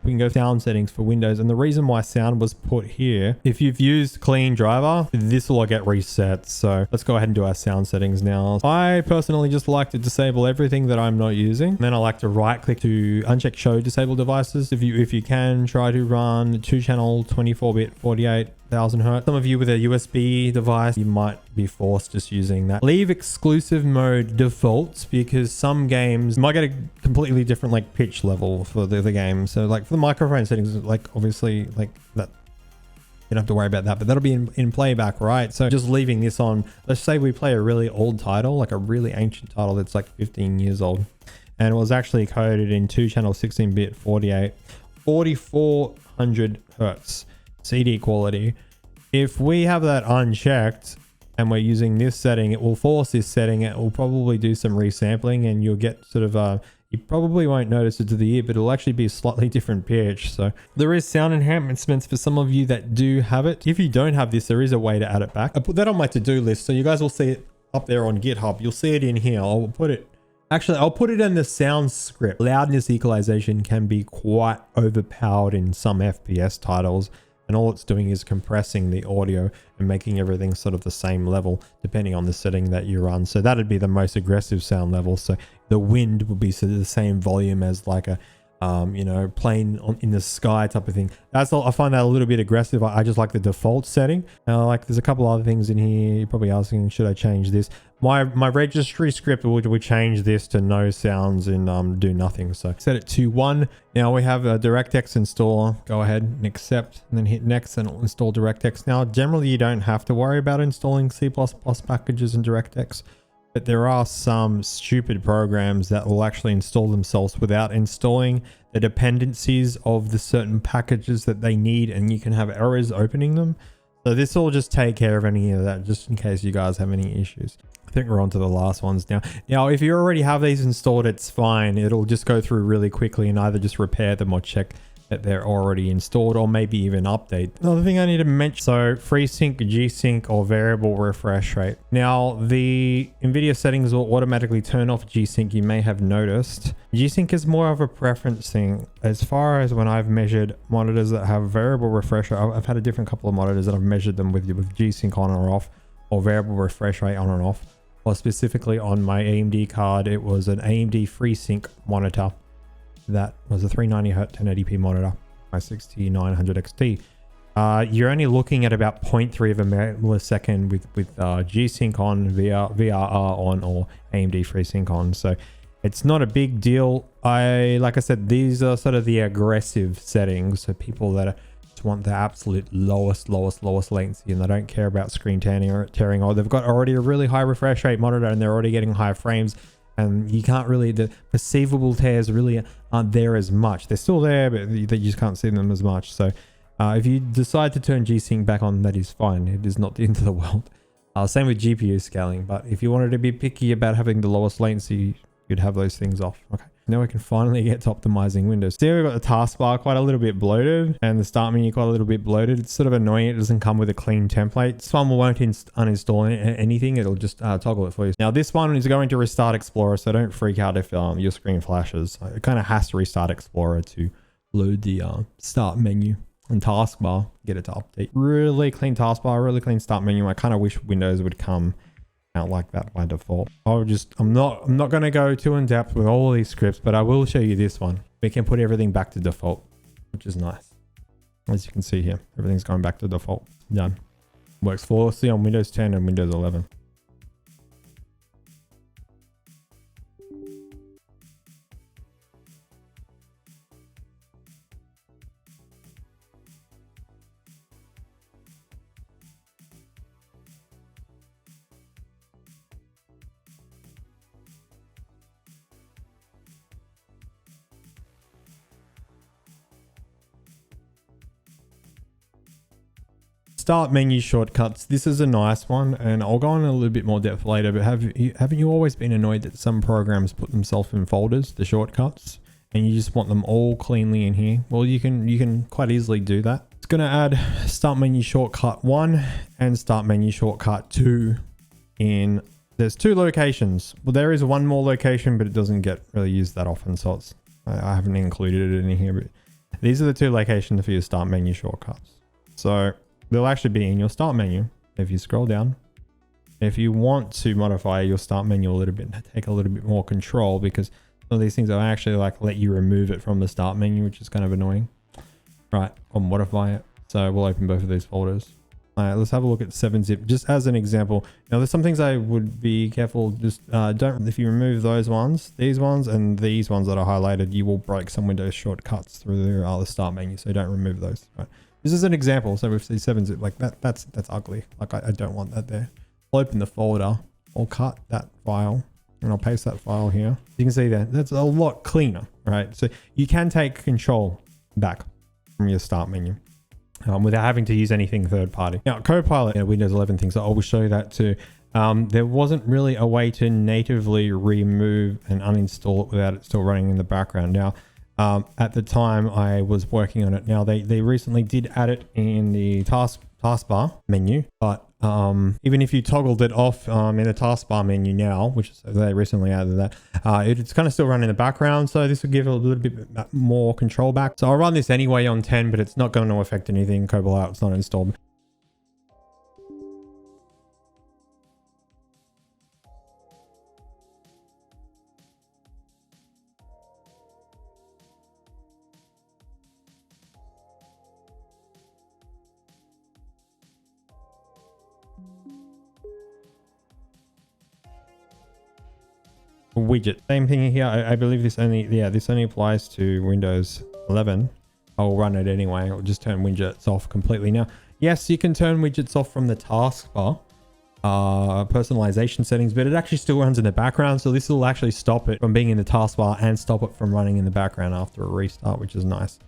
We can go sound settings for Windows, and the reason why sound was put here, if you've used clean driver, this will all get reset. So let's go ahead and do our sound settings now. I personally just like to disable everything that I'm not using. Then I like to right click to uncheck show disable devices. If you can, try to run 2-channel 24-bit 48,000 hertz. Some of you with a USB device, you might be forced just using that. Leave exclusive mode defaults because some games might get a completely different like pitch level for the game. So like for the microphone settings, like obviously like that, you don't have to worry about that, but that'll be in playback, right? So just leaving this on, let's say we play a really old title, like a really ancient title that's like 15 years old, and it was actually coded in 2-channel 16-bit 4400 hertz CD quality. If we have that unchecked and we're using this setting, it will force this setting. It will probably do some resampling and you'll get sort of you probably won't notice it to the ear, but it'll actually be a slightly different pitch. So there is sound enhancements for some of you that do have it. If you don't have this, there is a way to add it back. I put that on my to-do list, so you guys will see it up there on GitHub. You'll see it in here. I'll put it in the sound script. Loudness equalization can be quite overpowered in some FPS titles, and all it's doing is compressing the audio and making everything sort of the same level depending on the setting that you run. So that'd be the most aggressive sound level. So the wind would be sort of the same volume as like a you know, plane in the sky type of thing. That's all. I find that a little bit aggressive. I just like the default setting. Like there's a couple other things in here. You're probably asking, should I change this? My registry script would change this to no sounds and do nothing. So set it to 1. Now we have a DirectX installer. Go ahead and accept and then hit next and it'll install DirectX. Now generally you don't have to worry about installing C++ packages in DirectX, but there are some stupid programs that will actually install themselves without installing the dependencies of the certain packages that they need, and you can have errors opening them. So this will just take care of any of that, just in case you guys have any issues. I think we're on to the last ones now. Now, if you already have these installed, it's fine. It'll just go through really quickly and either just repair them or check that they're already installed, or maybe even update. Another thing I need to mention, so FreeSync, G-Sync, or variable refresh rate. Now the NVIDIA settings will automatically turn off G-Sync, you may have noticed. G-Sync is more of a preference thing. As far as when I've measured monitors that have variable refresh rate, I've had a different couple of monitors that I've measured them with G-Sync on or off, or variable refresh rate on and off. Or specifically on my AMD card, it was an AMD FreeSync monitor. That was a 390Hz 1080p monitor, my 6900 XT. You're only looking at about 0.3 of a millisecond with G-Sync on, VRR on, or AMD FreeSync on. So it's not a big deal. Like I said, these are sort of the aggressive settings. So people that just want the absolute lowest latency and they don't care about screen tearing, or they've got already a really high refresh rate monitor and they're already getting high frames. And you can't really, the perceivable tears really aren't there as much. They're still there, but you just can't see them as much. So if you decide to turn G-Sync back on, that is fine. It is not the end of the world. Same with GPU scaling. But if you wanted to be picky about having the lowest latency, you'd have those things off. Okay. Now we can finally get to optimizing Windows. See, we've got the taskbar quite a little bit bloated and the start menu quite a little bit bloated. It's sort of annoying. It doesn't come with a clean template. This one won't uninstall anything. It'll just toggle it for you. Now this one is going to restart Explorer, so don't freak out if your screen flashes. It kind of has to restart Explorer to load the start menu and taskbar, get it to update. Really clean taskbar, really clean start menu. I kind of wish Windows would come out like that by default. I'm not going to go too in depth with all these scripts, but I will show you this one. We can put everything back to default, which is nice. As you can see here, everything's going back to default. Done. Works flawlessly on Windows 10 and Windows 11. start menu shortcuts. This is a nice one, and I'll go on a little bit more depth later, but haven't you always been annoyed that some programs put themselves in folders, the shortcuts, and you just want them all cleanly in here? Well, you can quite easily do that. It's going to add start menu shortcut 1 and start menu shortcut 2 in, there's 2 locations. Well, there is one more location, but it doesn't get really used that often, so I haven't included it in here, but these are the 2 locations for your start menu shortcuts. So they'll actually be in your start menu. If you scroll down, if you want to modify your start menu a little bit, take a little bit more control, because some of these things will actually like let you remove it from the start menu, which is kind of annoying. Right, I'll modify it. So we'll open both of these folders. All right, let's have a look at 7-zip just as an example. Now there's some things I would be careful. Just if you remove those ones, these ones and these ones that are highlighted, you will break some Windows shortcuts through the start menu. So don't remove those. Right. This is an example. So with the 7-zip like that's ugly. Like I don't want that there. I'll open the folder. I'll cut that file and I'll paste that file here. You can see that that's a lot cleaner, right? So you can take control back from your start menu without having to use anything third party. Now, Copilot, Windows 11 things, I will show you that too. There wasn't really a way to natively remove and uninstall it without it still running in the background. Now, at the time I was working on it. Now, they recently did add it in the taskbar menu, but even if you toggled it off in the taskbar menu now, which is, they recently added that, it's kind of still running in the background. So this will give it a little bit more control back. So I'll run this anyway on 10, but it's not going to affect anything. Copilot's not installed. Widget, same thing here. I believe this only applies to Windows 11. I'll run it anyway. I'll just turn widgets off completely. Now, yes, you can turn widgets off from the taskbar personalization settings, but it actually still runs in the background. So this will actually stop it from being in the taskbar and stop it from running in the background after a restart, which is nice.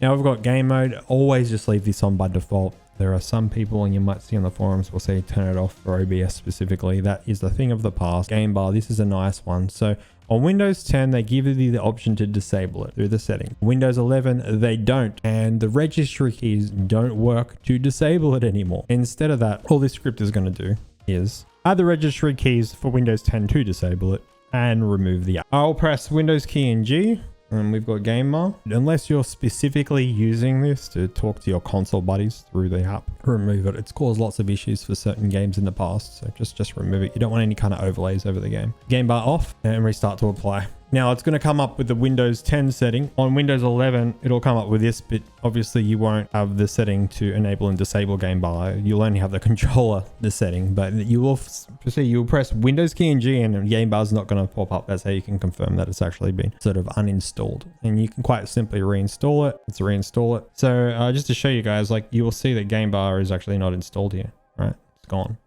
Now we've got game mode. Always just leave this on by default. There are some people, and you might see on the forums, will say turn it off for OBS specifically. That is the thing of the past. Game bar, this is a nice one. So on Windows 10, they give you the option to disable it through the setting. Windows 11, they don't. And the registry keys don't work to disable it anymore. Instead of that, all this script is going to do is add the registry keys for Windows 10 to disable it and remove the app. I'll press Windows key and G. And we've got game bar. Unless you're specifically using this to talk to your console buddies through the app, remove it. It's caused lots of issues for certain games in the past. So just remove it. You don't want any kind of overlays over the game. Game bar off and restart to apply. Now it's going to come up with the Windows 10 setting. On Windows 11, it'll come up with this, but obviously you won't have the setting to enable and disable game bar. You'll only have the controller, the setting, but you will see, you'll press Windows key and G and game bar is not going to pop up. That's how you can confirm that it's actually been sort of uninstalled. And you can quite simply reinstall it. Let's reinstall it. So just to show you guys, like you will see that game bar is actually not installed here, right? It's gone.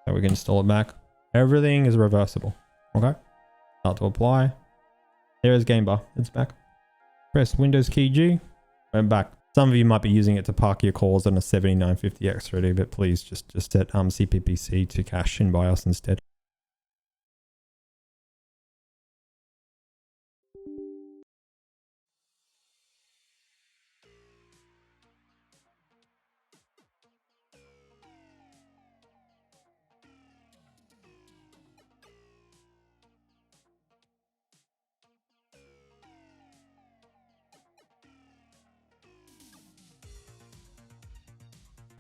So we can install it back. Everything is reversible. Okay. Start to apply. There is game bar. It's back. Press Windows key G and back. Some of you might be using it to park your calls on a 7950X ready, but please just set CPPC to cache in BIOS instead.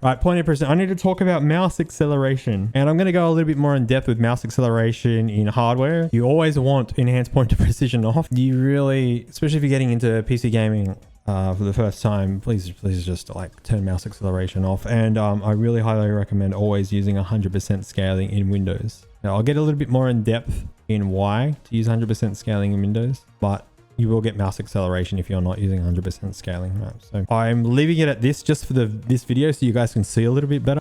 Right, point of percent. I need to talk about mouse acceleration, and I'm going to go a little bit more in depth with mouse acceleration in hardware. You always want enhanced pointer precision off. You really, especially if you're getting into PC gaming for the first time, please just like turn mouse acceleration off. And I really highly recommend always using 100% scaling in Windows. Now I'll get a little bit more in depth in why to use 100% scaling in Windows, but you will get mouse acceleration if you're not using 100% scaling. Right? So I'm leaving it at this just for this video so you guys can see a little bit better.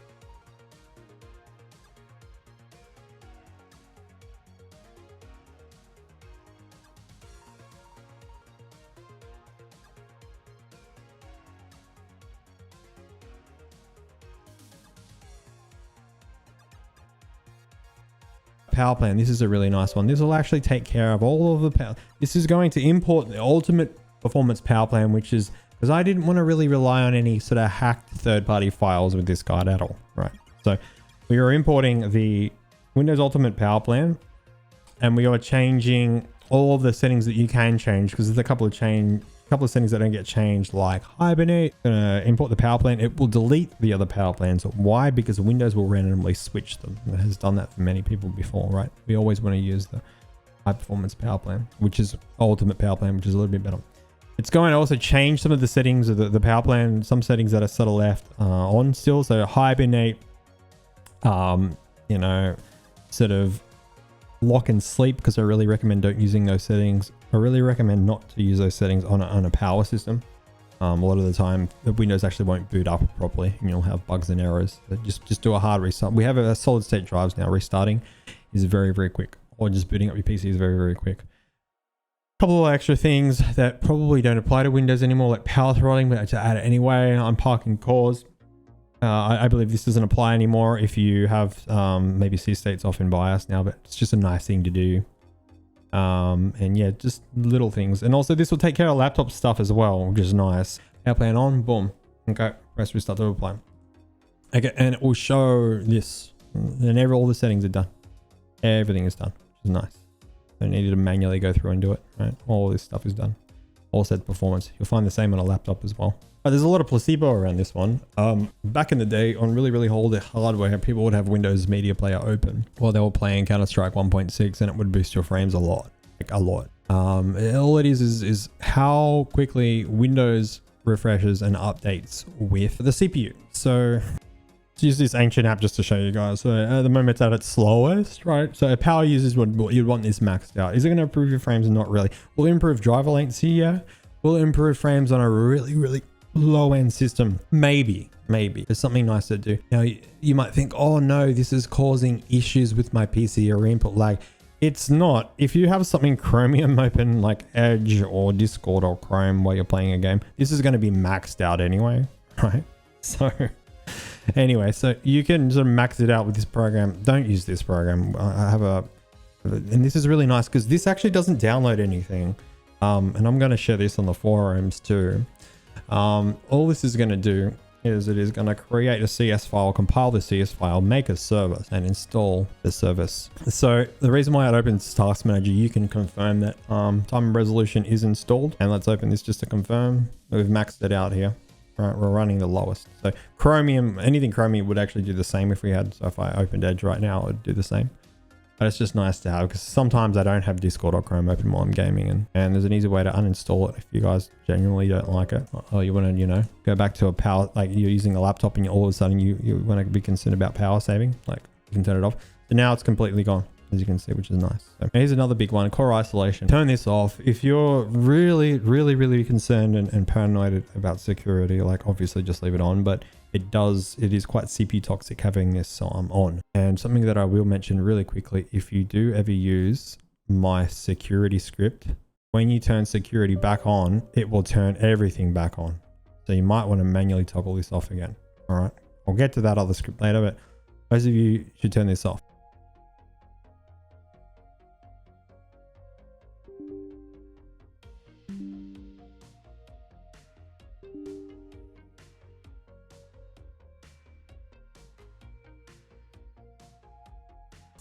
Power plan. This is a really nice one. This will actually take care of all of the power. This is going to import the ultimate performance power plan, which is because I didn't want to really rely on any sort of hacked third-party files with this guide at all, right? So we are importing the Windows Ultimate Power Plan, and we are changing all of the settings that you can change, because there's a couple of settings that don't get changed, like Hibernate. Gonna import the power plan. It will delete the other power plans. Why? Because Windows will randomly switch them. It has done that for many people before, right? We always want to use the high performance power plan, which is ultimate power plan, which is a little bit better. It's going to also change some of the settings of the power plan, some settings that are sort of left on still. So Hibernate, you know, sort of lock and sleep, because I really recommend don't using those settings. I really recommend not to use those settings on a power system. A lot of the time, the Windows actually won't boot up properly, and you'll have bugs and errors. So just do a hard restart. We have a solid state drives now. Restarting is very, very quick, or just booting up your PC is very, very quick. A couple of extra things that probably don't apply to Windows anymore, like power throttling, but to add it anyway. On parking cores, I believe this doesn't apply anymore if you have maybe C states off in BIOS now, but it's just a nice thing to do. And yeah, just little things. And also this will take care of laptop stuff as well, which is nice. Power plan on, boom. Okay, press restart to apply. Okay, and it will show this. And all the settings are done. Everything is done, which is nice. Don't need to manually go through and do it, right? All this stuff is done. All set performance. You'll find the same on a laptop as well. But there's a lot of placebo around this one. Back in the day, on really, really old hardware, people would have Windows Media Player open while they were playing Counter-Strike 1.6, and it would boost your frames a lot, like a lot. All it is how quickly Windows refreshes and updates with the CPU. So let's use this ancient app just to show you guys. So at the moment it's at its slowest, right? So power users you'd want this maxed out. Is it going to improve your frames? Not really. Will it improve driver latency? Yeah. Will it improve frames on a really, really low end system? Maybe there's something nice to do. Now you might think, oh no, this is causing issues with my PC or input lag. It's not. If you have something Chromium open like Edge or Discord or Chrome while you're playing a game, this is going to be maxed out anyway, right? So anyway, so you can sort of max it out with this program. Don't use this program. I have and this is really nice because this actually doesn't download anything. And I'm going to share this on the forums too. All this is going to do is it is going to create a CS file, compile the CS file, make a service, and install the service. So the reason why it opens Task Manager, you can confirm that time and resolution is installed. And let's open this just to confirm. We've maxed it out here. Right, we're running the lowest. So Chromium, anything Chromium would actually do the same if we had. So if I opened Edge right now, it would do the same. But it's just nice to have, because sometimes I don't have Discord or Chrome open while I'm gaming, and there's an easy way to uninstall it if you guys genuinely don't like it, or you want to, you know, go back to a power, like you're using a laptop and all of a sudden you want to be concerned about power saving, like you can turn it off. So now it's completely gone, as you can see, which is nice. So here's another big one, core isolation. Turn this off if you're really, really, really concerned and paranoid about security. Like obviously just leave it on, but it is quite CPU toxic having this on. And something that I will mention really quickly, if you do ever use my security script, when you turn security back on, it will turn everything back on. So you might want to manually toggle this off again. All right, I'll get to that other script later, but most of you should turn this off.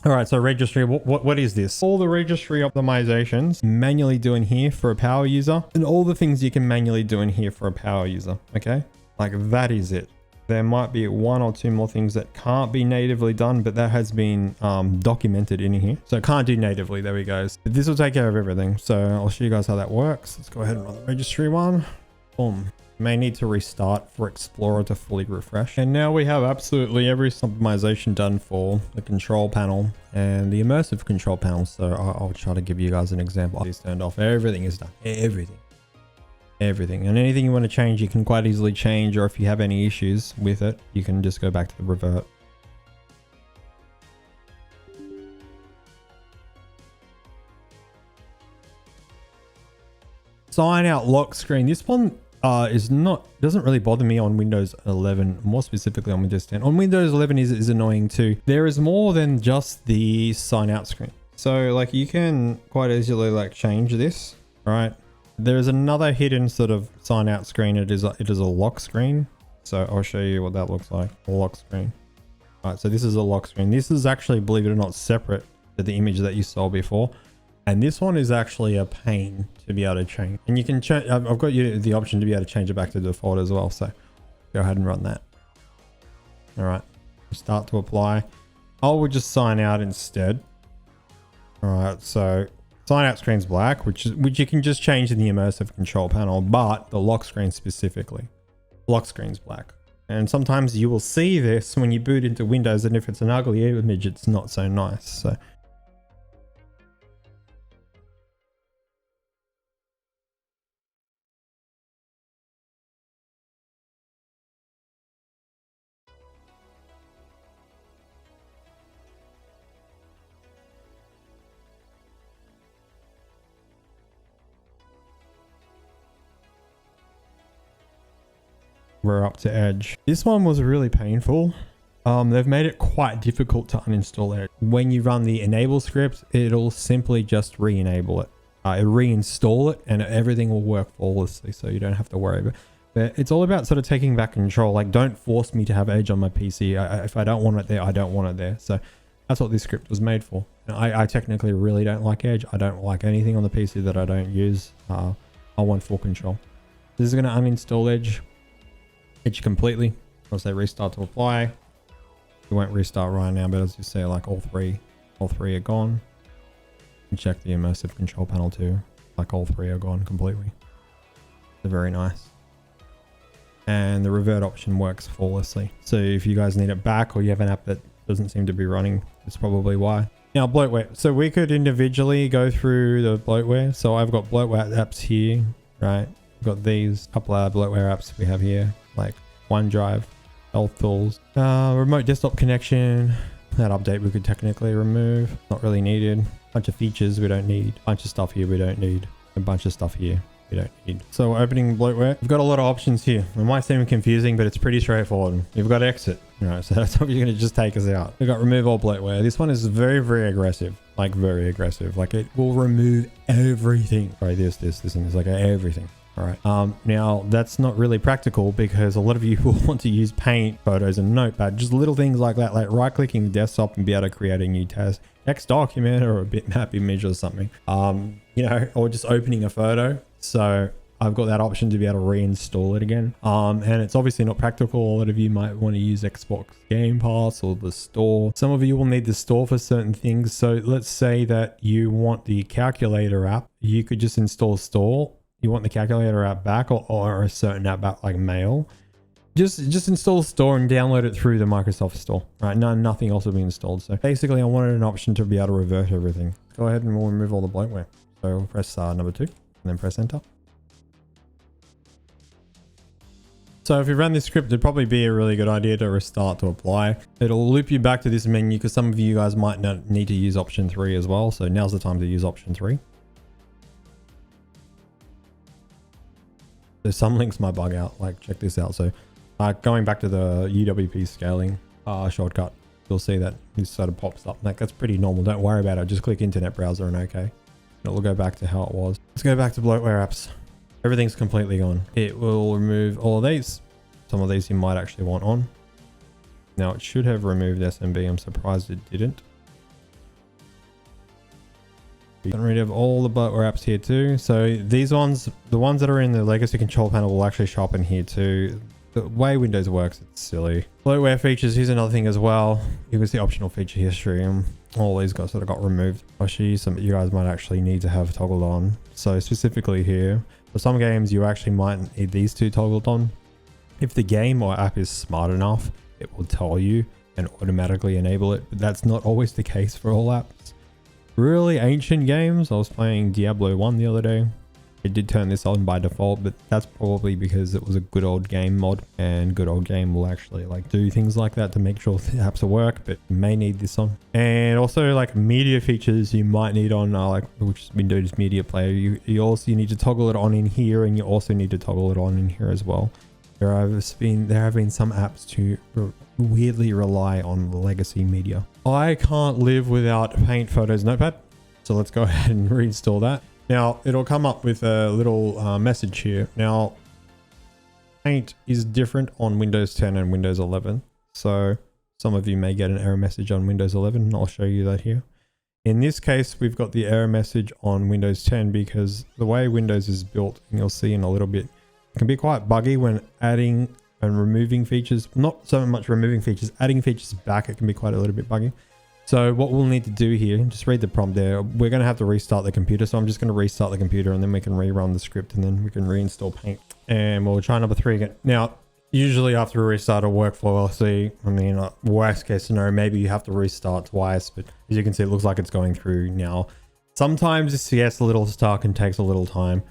All right, so registry, what is this? All the registry optimizations manually do in here for a power user, and all the things you can manually do in here for a power user, okay? Like that is it. There might be one or two more things that can't be natively done, but that has been documented in here. So it can't do natively, there we go. But this will take care of everything. So I'll show you guys how that works. Let's go ahead and run the registry one. Boom. May need to restart for Explorer to fully refresh. And now we have absolutely every optimization done for the control panel and the immersive control panel. So I'll try to give you guys an example. It's turned off. Everything is done. Everything. And anything you want to change, you can quite easily change, or if you have any issues with it, you can just go back to the revert. Sign out lock screen. This one doesn't really bother me on Windows 11, more specifically on Windows 10. On Windows 11 is annoying too. There is more than just the sign out screen. So like you can quite easily like change this, right? There's another hidden sort of sign out screen. It is a lock screen. So I'll show you what that looks like. A lock screen. All right, so this is a lock screen. This is actually, believe it or not, separate to the image that you saw before. And this one is actually a pain to be able to change. And you can change, I've got you the option to be able to change it back to default as well. So go ahead and run that. All right, start to apply. I will just sign out instead. All right, so sign out screen's black, which you can just change in the immersive control panel, but the lock screen specifically, lock screen's black. And sometimes you will see this when you boot into Windows, and if it's an ugly image, it's not so nice. So we're up to Edge. This one was really painful. They've made it quite difficult to uninstall Edge. When you run the enable script, it'll simply just re-enable it. Reinstall it and everything will work flawlessly, so you don't have to worry about it. But it's all about sort of taking back control. Like, don't force me to have Edge on my PC. If I don't want it there, I don't want it there. So that's what this script was made for. I technically really don't like Edge. I don't like anything on the PC that I don't use. I want full control. This is going to uninstall Edge completely. I'll say restart to apply. It won't restart right now, but as you see, like all three are gone. And check the immersive control panel too. Like all three are gone completely. They're very nice. And the revert option works flawlessly. So if you guys need it back, or you have an app that doesn't seem to be running, that's probably why. Now bloatware. So we could individually go through the bloatware. So I've got bloatware apps here, right? I've got these couple of bloatware apps we have here, like OneDrive, Health Tools, remote desktop connection. That update we could technically remove. Not really needed. Bunch of features we don't need. Bunch of stuff here we don't need. A bunch of stuff here we don't need. So opening bloatware. We've got a lot of options here. It might seem confusing, but it's pretty straightforward. You've got exit. All right, so that's probably going to just take us out. We've got remove all bloatware. This one is very, very aggressive. Like very aggressive. Like it will remove everything. Sorry, this, and this, like everything. All right. Now that's not really practical because a lot of you will want to use Paint, Photos, and Notepad. Just little things like that, like right-clicking the desktop and be able to create a new text document or a bitmap image or something. You know, or just opening a photo. So I've got that option to be able to reinstall it again. And it's obviously not practical. A lot of you might want to use Xbox Game Pass or the store. Some of you will need the store for certain things. So let's say that you want the calculator app. You could just install store. You want the calculator app back, or a certain app back, like Mail. Just install store and download it through the Microsoft Store. Right? Nothing else will be installed. So basically, I wanted an option to be able to revert everything. Go ahead and we'll remove all the bloatware. So we'll press number 2 and then press enter. So if you run this script, it'd probably be a really good idea to restart to apply. It'll loop you back to this menu because some of you guys might not need to use option 3 as well. So now's the time to use option 3. So some links might bug out, like check this out. So going back to the UWP scaling shortcut, you'll see that this sort of pops up. Like that's pretty normal. Don't worry about it. Just click internet browser and okay. It'll go back to how it was. Let's go back to bloatware apps. Everything's completely gone. It will remove all of these. Some of these you might actually want on. Now it should have removed SMB. I'm surprised it didn't. Get rid of all the bloatware apps here too. So these ones, the ones that are in the legacy control panel will actually show up in here too. The way Windows works, it's silly. Bloatware features, here's another thing as well. You can see optional feature history and all these guys sort of got removed. I'll show you some that you guys might actually need to have toggled on. So specifically here, For some games, you actually might need these two toggled on. If the game or app is smart enough, it will tell you and automatically enable it, but that's not always the case for all apps. Really ancient games, I was playing Diablo 1 the other day. It did turn this on by default, but that's probably because it was a good old game mod, and good old game will actually like do things like that to make sure the apps will work, but you may need this on. And also like media features you might need on like, which is Windows Media Player. You also need to toggle it on in here, and you also need to toggle it on in here as well. There have been some apps to weirdly rely on legacy media. I can't live without Paint, Photos, Notepad. So let's go ahead and reinstall that. Now it'll come up with a little message here. Now Paint is different on Windows 10 and Windows 11. So some of you may get an error message on Windows 11, and I'll show you that here. In this case, we've got the error message on Windows 10 because the way Windows is built, and you'll see in a little bit, it can be quite buggy when adding and removing features. Not so much removing features, adding features back, it can be quite a little bit buggy. So what we'll need to do here, just read the prompt there. We're going to have to restart the computer. So I'm just going to restart the computer, and then we can rerun the script, and then we can reinstall Paint. And we'll try number 3 again. Now, usually after a restart of workflow, I'll see, I mean, worst case scenario, maybe you have to restart twice, but as you can see, it looks like it's going through now. Sometimes this gets a little stuck and takes a little time.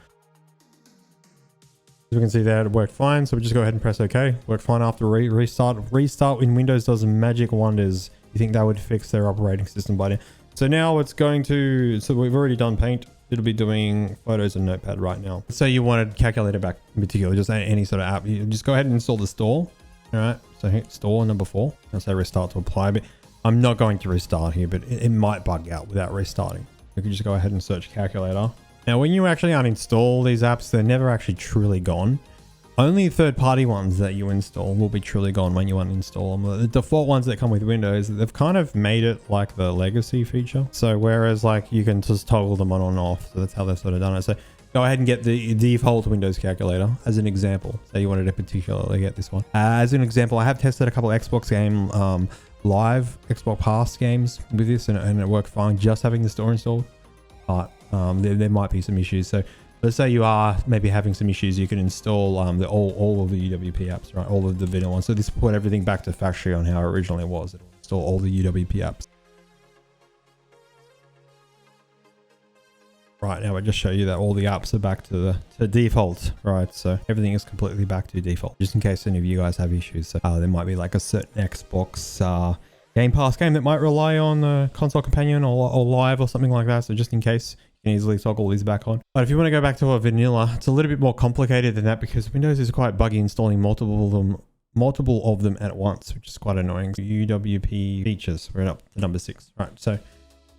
As we can see there, it worked fine. So we just go ahead and press OK. Worked fine after restart. Restart in Windows does magic wonders. You think that would fix their operating system by now. So now it's going to, so we've already done Paint. It'll be doing Photos and Notepad right now. So you wanted Calculator back in particular, just any sort of app. You just go ahead and install the store. All right. So hit store number 4. I'll say restart to apply, but I'm not going to restart here, but it might bug out without restarting. You can just go ahead and search Calculator. Now, when you actually uninstall these apps, they're never actually truly gone. Only third-party ones that you install will be truly gone when you uninstall them. The default ones that come with Windows, they've kind of made it like the legacy feature. So whereas like you can just toggle them on and off. So that's how they've sort of done it. So go ahead and get the default Windows calculator as an example. So you wanted to particularly get this one. As an example, I have tested a couple Xbox game live Xbox Pass games with this, and it worked fine just having the store installed. But there might be some issues. So let's say you are maybe having some issues, you can install all of the UWP apps, right? All of the vanilla ones. So this will put everything back to factory on how it originally was. It'll install all the UWP apps. Right, now I just show you that all the apps are back to the default, right? So everything is completely back to default, just in case any of you guys have issues. So there might be like a certain Xbox Game Pass game that might rely on the console companion or live or something like that. So just in case, you can easily toggle these back on. But if you want to go back to a vanilla, it's a little bit more complicated than that because Windows is quite buggy installing multiple of them at once, which is quite annoying. UWP features, we're up to number 6. Right, so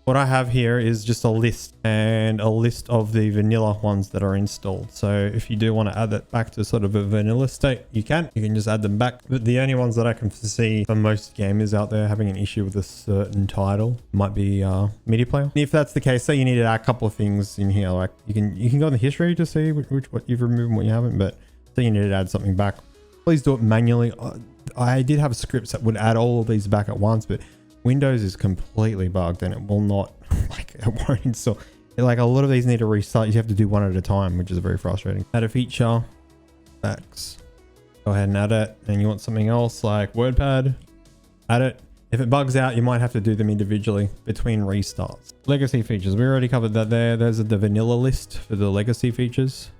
what I have here is just a list of the vanilla ones that are installed. So if you do want to add that back to sort of a vanilla state, you can just add them back. But the only ones that I can see for most gamers out there having an issue with a certain title might be Media Player. If that's the case, say you need to add a couple of things in here, like you can go in the history to see what you've removed and what you haven't, but say you need to add something back, please do it manually. I did have scripts that would add all of these back at once, but Windows is completely bugged and it will not, like, it won't install. Like a lot of these need to restart. You have to do one at a time, which is very frustrating. Add a feature, X. Go ahead and add it. And you want something else like WordPad, add it. If it bugs out, you might have to do them individually between restarts. Legacy features, we already covered that there. There's the vanilla list for the legacy features.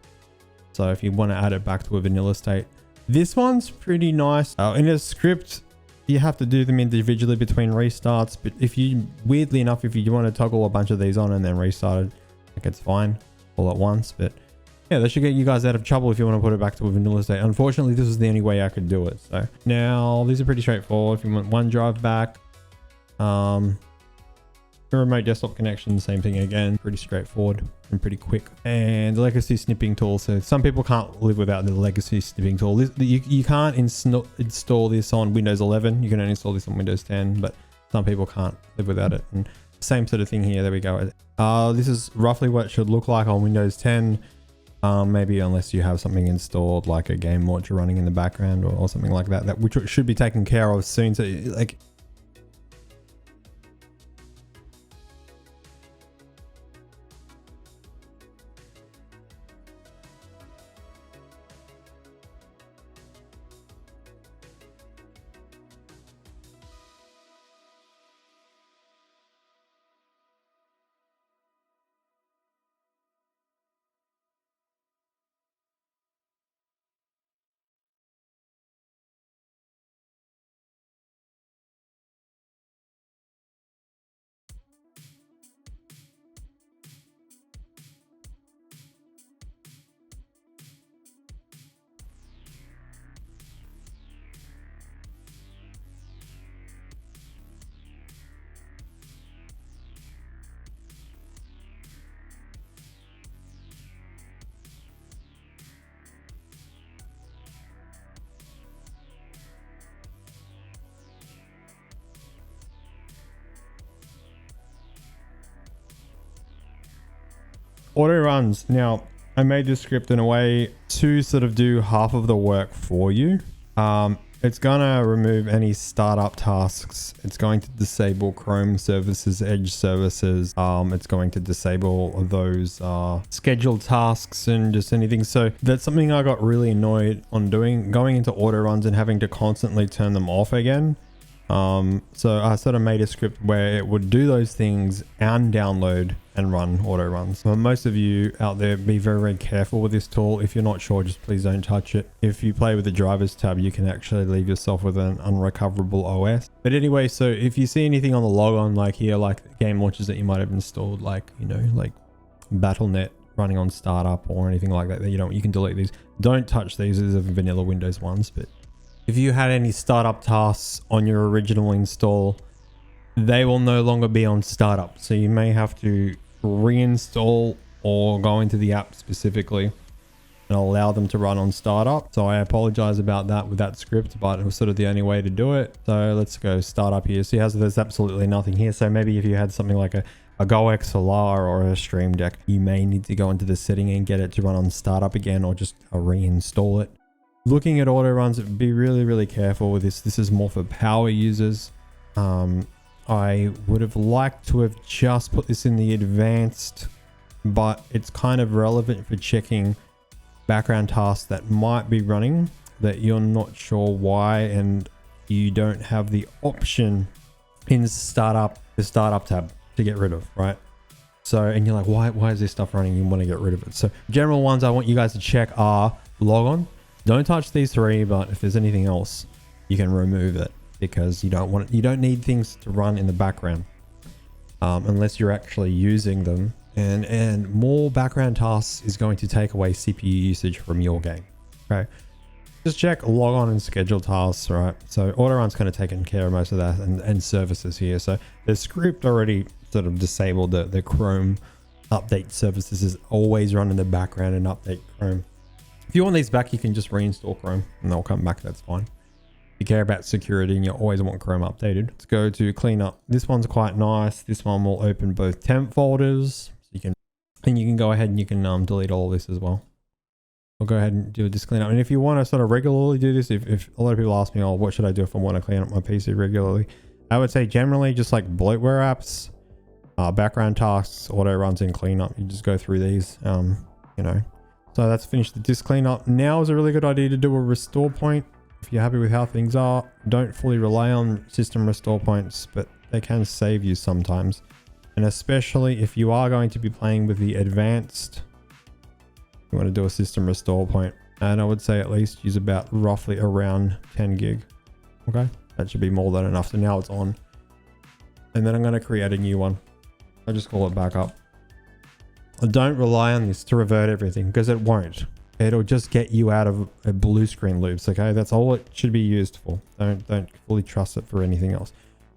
So if you want to add it back to a vanilla state, this one's pretty nice. In a script, you have to do them individually between restarts, but if you, weirdly enough, if you want to toggle a bunch of these on and then restart it, like it's fine all at once. But yeah, that should get you guys out of trouble if you want to put it back to a vanilla state. Unfortunately, this is the only way I could do it. So now these are pretty straightforward. If you want OneDrive back, remote desktop connection, same thing again, pretty straightforward and pretty quick. And the legacy snipping tool, so some people can't live without the legacy snipping tool. You can't install this on Windows 11, you can only install this on Windows 10, but some people can't live without it. And same sort of thing here, there we go. This is roughly what it should look like on Windows 10, maybe unless you have something installed like a game launcher running in the background or something like that, which should be taken care of soon. So like, auto runs. Now, I made this script in a way to sort of do half of the work for you. It's gonna remove any startup tasks. It's going to disable Chrome services, Edge services. It's going to disable those scheduled tasks and just anything. So that's something I got really annoyed on doing, going into auto runs and having to constantly turn them off again. So I sort of made a script where it would do those things and download and run auto runs. So most of you out there, be very, very careful with this tool. If you're not sure, just please don't touch it. If you play with the drivers tab, you can actually leave yourself with an unrecoverable OS. But anyway, so if you see anything on the logon, like here, like game launches that you might have installed, like, you know, like Battle.net running on startup or anything like that, you can delete these. Don't touch these. These are vanilla Windows ones, but if you had any startup tasks on your original install, they will no longer be on startup. So you may have to reinstall or go into the app specifically and allow them to run on startup. So I apologize about that with that script, but it was sort of the only way to do it. So let's go startup here. See how there's absolutely nothing here. So maybe if you had something like a GoXLR or a Stream Deck, you may need to go into the setting and get it to run on startup again, or just reinstall it. Looking at auto runs, be really, really careful with this. This is more for power users. I would have liked to have just put this in the advanced, but it's kind of relevant for checking background tasks that might be running that you're not sure why, and you don't have the option in the startup tab to get rid of, right? So, and you're like, why is this stuff running? You want to get rid of it. So general ones I want you guys to check are logon. Don't touch these three, but if there's anything else, you can remove it, because you don't need things to run in the background unless you're actually using them. And more background tasks is going to take away CPU usage from your game. Okay, just check log on and schedule tasks, right? So auto run's kind of taken care of most of that, and services here. So the script already sort of disabled the Chrome update services is always run in the background and update Chrome. If you want these back, you can just reinstall Chrome and they'll come back. That's fine. If you care about security and you always want Chrome updated, let's go to cleanup. This one's quite nice. This one will open both temp folders. So you can go ahead and you can delete all of this as well. We'll go ahead and do this cleanup. And if you want to sort of regularly do this, if a lot of people ask me, oh, what should I do if I want to clean up my PC regularly? I would say generally just like bloatware apps, background tasks, auto runs, and cleanup. You just go through these, you know. So that's finished the disk cleanup. Now is a really good idea to do a restore point. If you're happy with how things are, don't fully rely on system restore points, but they can save you sometimes. And especially if you are going to be playing with the advanced, you want to do a system restore point. And I would say at least use about roughly around 10 gig. Okay, that should be more than enough. So now it's on. And then I'm going to create a new one. I'll just call it backup. Don't rely on this to revert everything, because it won't. It'll just get you out of a blue screen loops. Okay, that's all it should be used for. Don't fully trust it for anything else.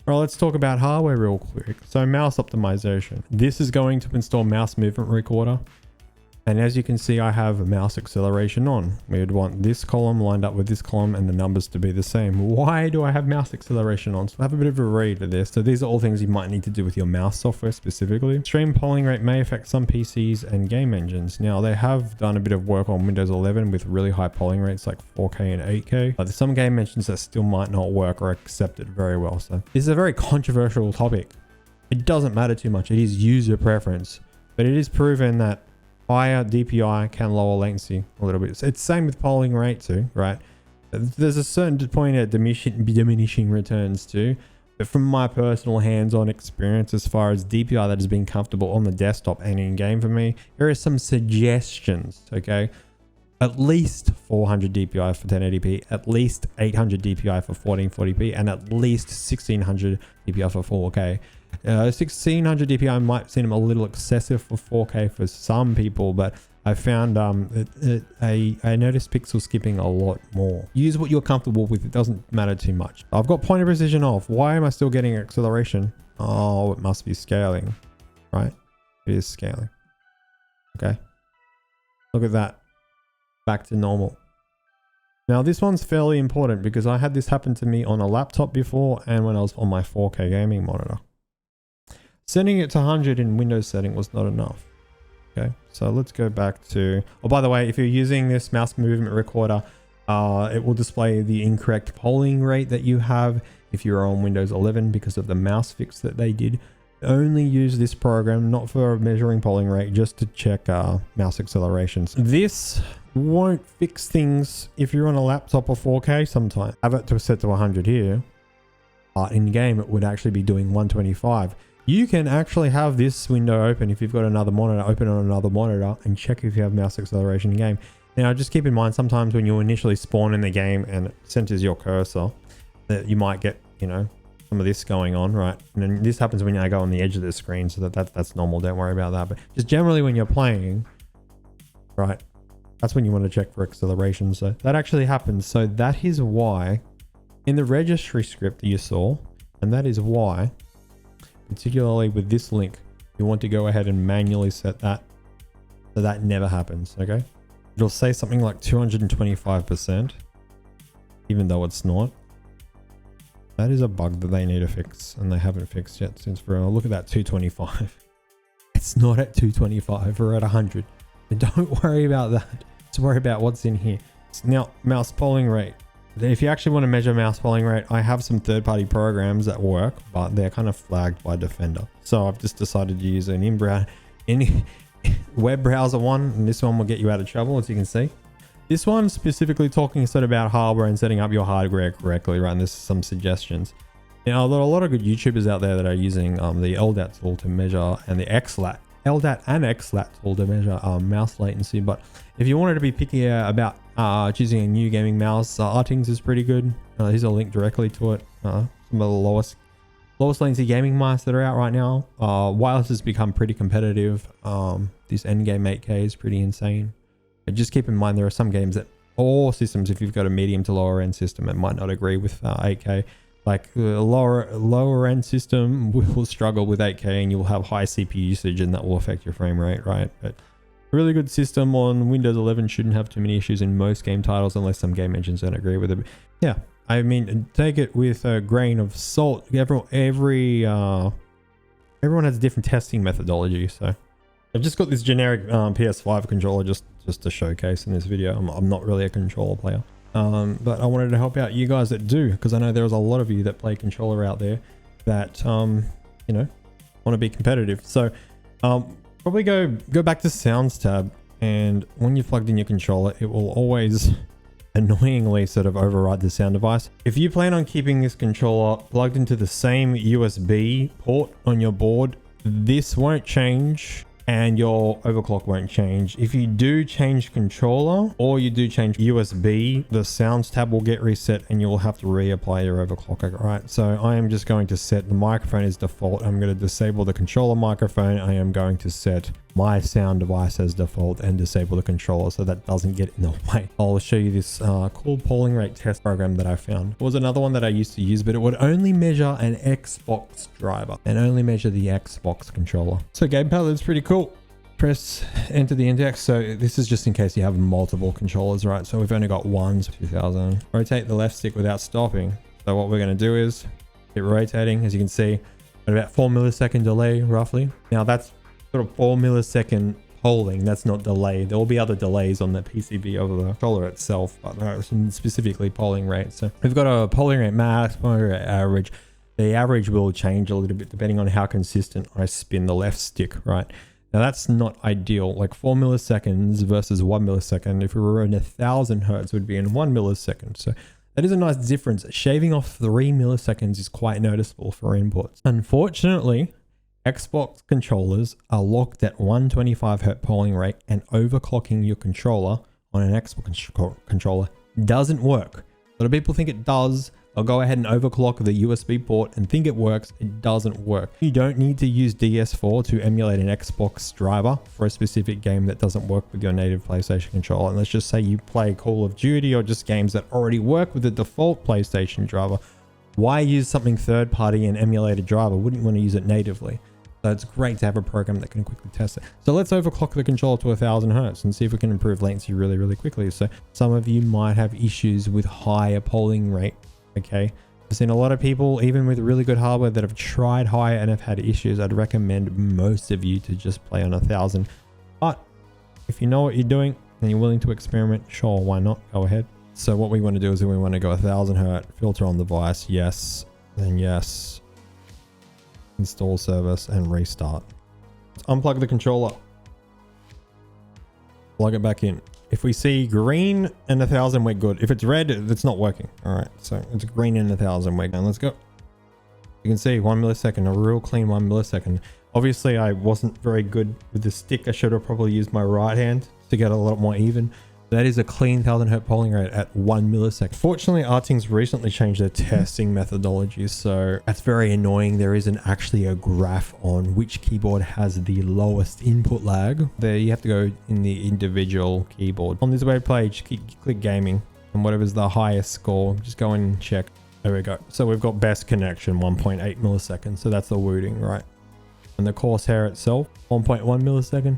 All right, let's talk about hardware real quick. So mouse optimization. This is going to install mouse movement recorder. And as you can see, I have mouse acceleration on. We would want this column lined up with this column and the numbers to be the same. Why do I have mouse acceleration on? So have a bit of a read of this. So these are all things you might need to do with your mouse software specifically. Stream polling rate may affect some PCs and game engines. Now they have done a bit of work on Windows 11 with really high polling rates like 4K and 8K. But there's some game engines that still might not work or accept it very well. So this is a very controversial topic. It doesn't matter too much. It is user preference, but it is proven that higher DPI can lower latency a little bit. It's the same with polling rate too, right? There's a certain point at diminishing returns too. But from my personal hands-on experience, as far as DPI that has been comfortable on the desktop and in game for me, here are some suggestions, okay? At least 400 DPI for 1080p, at least 800 DPI for 1440p, and at least 1600 DPI for 4K. 1600 DPI might seem a little excessive for 4K for some people, but I found I noticed pixel skipping a lot more. Use what you're comfortable with. It doesn't matter too much. I've got point of precision off. Why am I still getting acceleration? Oh, it must be scaling, right? It is scaling. Okay. Look at that. Back to normal. Now this one's fairly important because I had this happen to me on a laptop before and when I was on my 4K gaming monitor. Setting it to 100 in Windows setting was not enough. Okay, so let's go back to, oh, by the way, if you're using this mouse movement recorder, it will display the incorrect polling rate that you have if you're on Windows 11 because of the mouse fix that they did. Only use this program, not for measuring polling rate, just to check mouse accelerations. This won't fix things if you're on a laptop or 4K sometimes. Have it to set to 100 here, but in game it would actually be doing 125. You can actually have this window open if you've got another monitor, open on another monitor and check if you have mouse acceleration in game. Now just keep in mind, sometimes when you initially spawn in the game and it centers your cursor, that you might get, you know, some of this going on, right? And then this happens when I go on the edge of the screen, so that's normal, don't worry about that. But just generally when you're playing, right, that's when you want to check for acceleration. So that actually happens. So that is why in the registry script that you saw, and that is why, particularly with this link, you want to go ahead and manually set that so that never happens. Okay, it'll say something like 225%, even though it's not. That is a bug that they need to fix, and they haven't fixed yet since forever. Look at that, 225. It's not at 225, we're at 100. And don't worry about that. Just worry about what's in here. Now, mouse polling rate. If you actually want to measure mouse polling rate, I have some third-party programs that work, but they're kind of flagged by Defender. So I've just decided to use an web browser one, and this one will get you out of trouble, as you can see. This one's specifically talking sort of about hardware and setting up your hardware correctly, right? And there's some suggestions. Now, there are a lot of good YouTubers out there that are using the LDAT tool to measure, and the LDAT and XLAT tool to measure mouse latency. But if you wanted to be picky about choosing a new gaming mouse, Artings is pretty good. Here's a link directly to it. Some of the lowest latency gaming mice that are out right now. Wireless has become pretty competitive. This Endgame 8K is pretty insane. But just keep in mind, there are some games that, or systems, if you've got a medium to lower end system, it might not agree with 8K. Like a lower end system will struggle with 8K, and you'll have high CPU usage, and that will affect your frame rate, right? But a really good system on Windows 11 shouldn't have too many issues in most game titles, unless some game engines don't agree with it. Yeah, I mean, take it with a grain of salt. Everyone has a different testing methodology, so I've just got this generic PS5 controller just to showcase in this video. I'm not really a controller player. But I wanted to help out you guys that do, because I know there's a lot of you that play controller out there that, you know, want to be competitive. So probably go back to sounds tab, and when you've plugged in your controller, it will always annoyingly sort of override the sound device. If you plan on keeping this controller plugged into the same USB port on your board, this won't change, and your overclock won't change. If you do change controller, or you do change USB, the sounds tab will get reset and you will have to reapply your overclock. Right, so I am just going to set the microphone as default. I'm going to disable the controller microphone. I am going to set my sound device as default and disable the controller so that doesn't get in the way. I'll show you this cool polling rate test program that I found. It was another one that I used to use, but it would only measure an Xbox driver and only measure the Xbox controller. So gamepad is pretty cool. Press enter the index. So this is just in case you have multiple controllers, right? So we've only got one, so 2000. Rotate the left stick without stopping. So what we're going to do is keep rotating, as you can see, at about 4 millisecond delay roughly. Now that's sort of 4 millisecond polling. That's not delay. There will be other delays on the PCB over the controller itself, but specifically polling rate. So we've got a polling rate max, polling rate average. The average will change a little bit depending on how consistent I spin the left stick, right? Now that's not ideal. Like 4 milliseconds versus 1 millisecond. If we were in 1000 hertz, it would be in 1 millisecond. So that is a nice difference. Shaving off 3 milliseconds is quite noticeable for inputs. Unfortunately, Xbox controllers are locked at 125 hertz polling rate, and overclocking your controller on an Xbox controller doesn't work. A lot of people think it does. I'll go ahead and overclock the USB port and think it works. It doesn't work. You don't need to use DS4 to emulate an Xbox driver for a specific game that doesn't work with your native PlayStation controller. And let's just say you play Call of Duty or just games that already work with the default PlayStation driver. Why use something third party and emulate a driver? Wouldn't want to use it natively. So it's great to have a program that can quickly test it. So let's overclock the controller to 1000 hertz and see if we can improve latency really, really quickly. So some of you might have issues with higher polling rate. Okay, I've seen a lot of people, even with really good hardware, that have tried higher and have had issues. I'd recommend most of you to just play on 1000. But If you know what you're doing and you're willing to experiment, sure, why not? Go ahead. So what we want to do is we want to go 1000 hertz, filter on device, yes, then yes, install service and restart. Let's unplug the controller, plug it back in. If we see green and 1000, we're good. If it's red, it's not working. All right, so it's green and 1000, we're going. Let's go. You can see 1 millisecond, a real clean 1 millisecond. Obviously, I wasn't very good with the stick. I should have probably used my right hand to get a lot more even. That is a clean 1000 hertz polling rate at 1 millisecond. Fortunately, Arting's recently changed their testing methodology, so that's very annoying. There isn't actually a graph on which keyboard has the lowest input lag. There, you have to go in the individual keyboard. On this web page, click gaming, and whatever's the highest score, just go in and check. There we go. So we've got best connection, 1.8 milliseconds. So that's the Wooting, right? And the Corsair itself, 1.1 millisecond.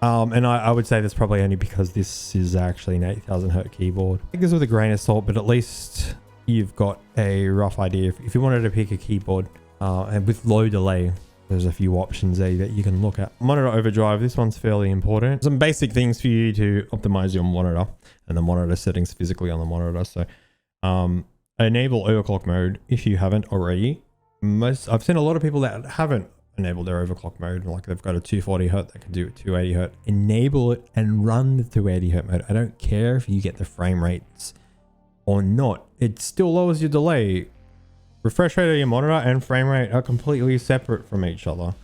And I would say that's probably only because this is actually an 8000 hertz keyboard. I think this with a grain of salt, but at least you've got a rough idea. If you wanted to pick a keyboard and with low delay, there's a few options there that you can look at. Monitor overdrive, this one's fairly important. Some basic things for you to optimize your monitor and the monitor settings physically on the monitor. So enable overclock mode if you haven't already. I've seen a lot of people that haven't enable their overclock mode, like they've got a 240 hertz that can do 280 hertz. Enable it and run the 280 hertz mode. I don't care if you get the frame rates or not, it still lowers your delay. Refresh rate of your monitor and frame rate are completely separate from each other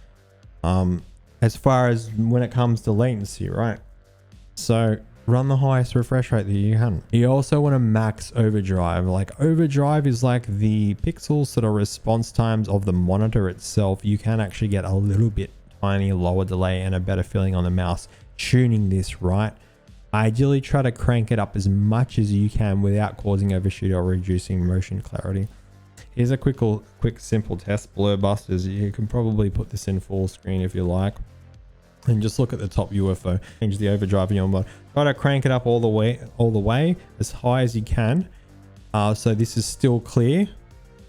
as far as when it comes to latency, right? So run the highest refresh rate that you can. You also want to max overdrive. Like overdrive is like the pixels sort of response times of the monitor itself. You can actually get a little bit tiny lower delay and a better feeling on the mouse tuning this right. Ideally try to crank it up as much as you can without causing overshoot or reducing motion clarity. Here's a quick simple test. Blur busters, you can probably put this in full screen if you like. And just look at the top UFO. Change the overdrive in your mode. Try to crank it up all the way as high as you can. So this is still clear.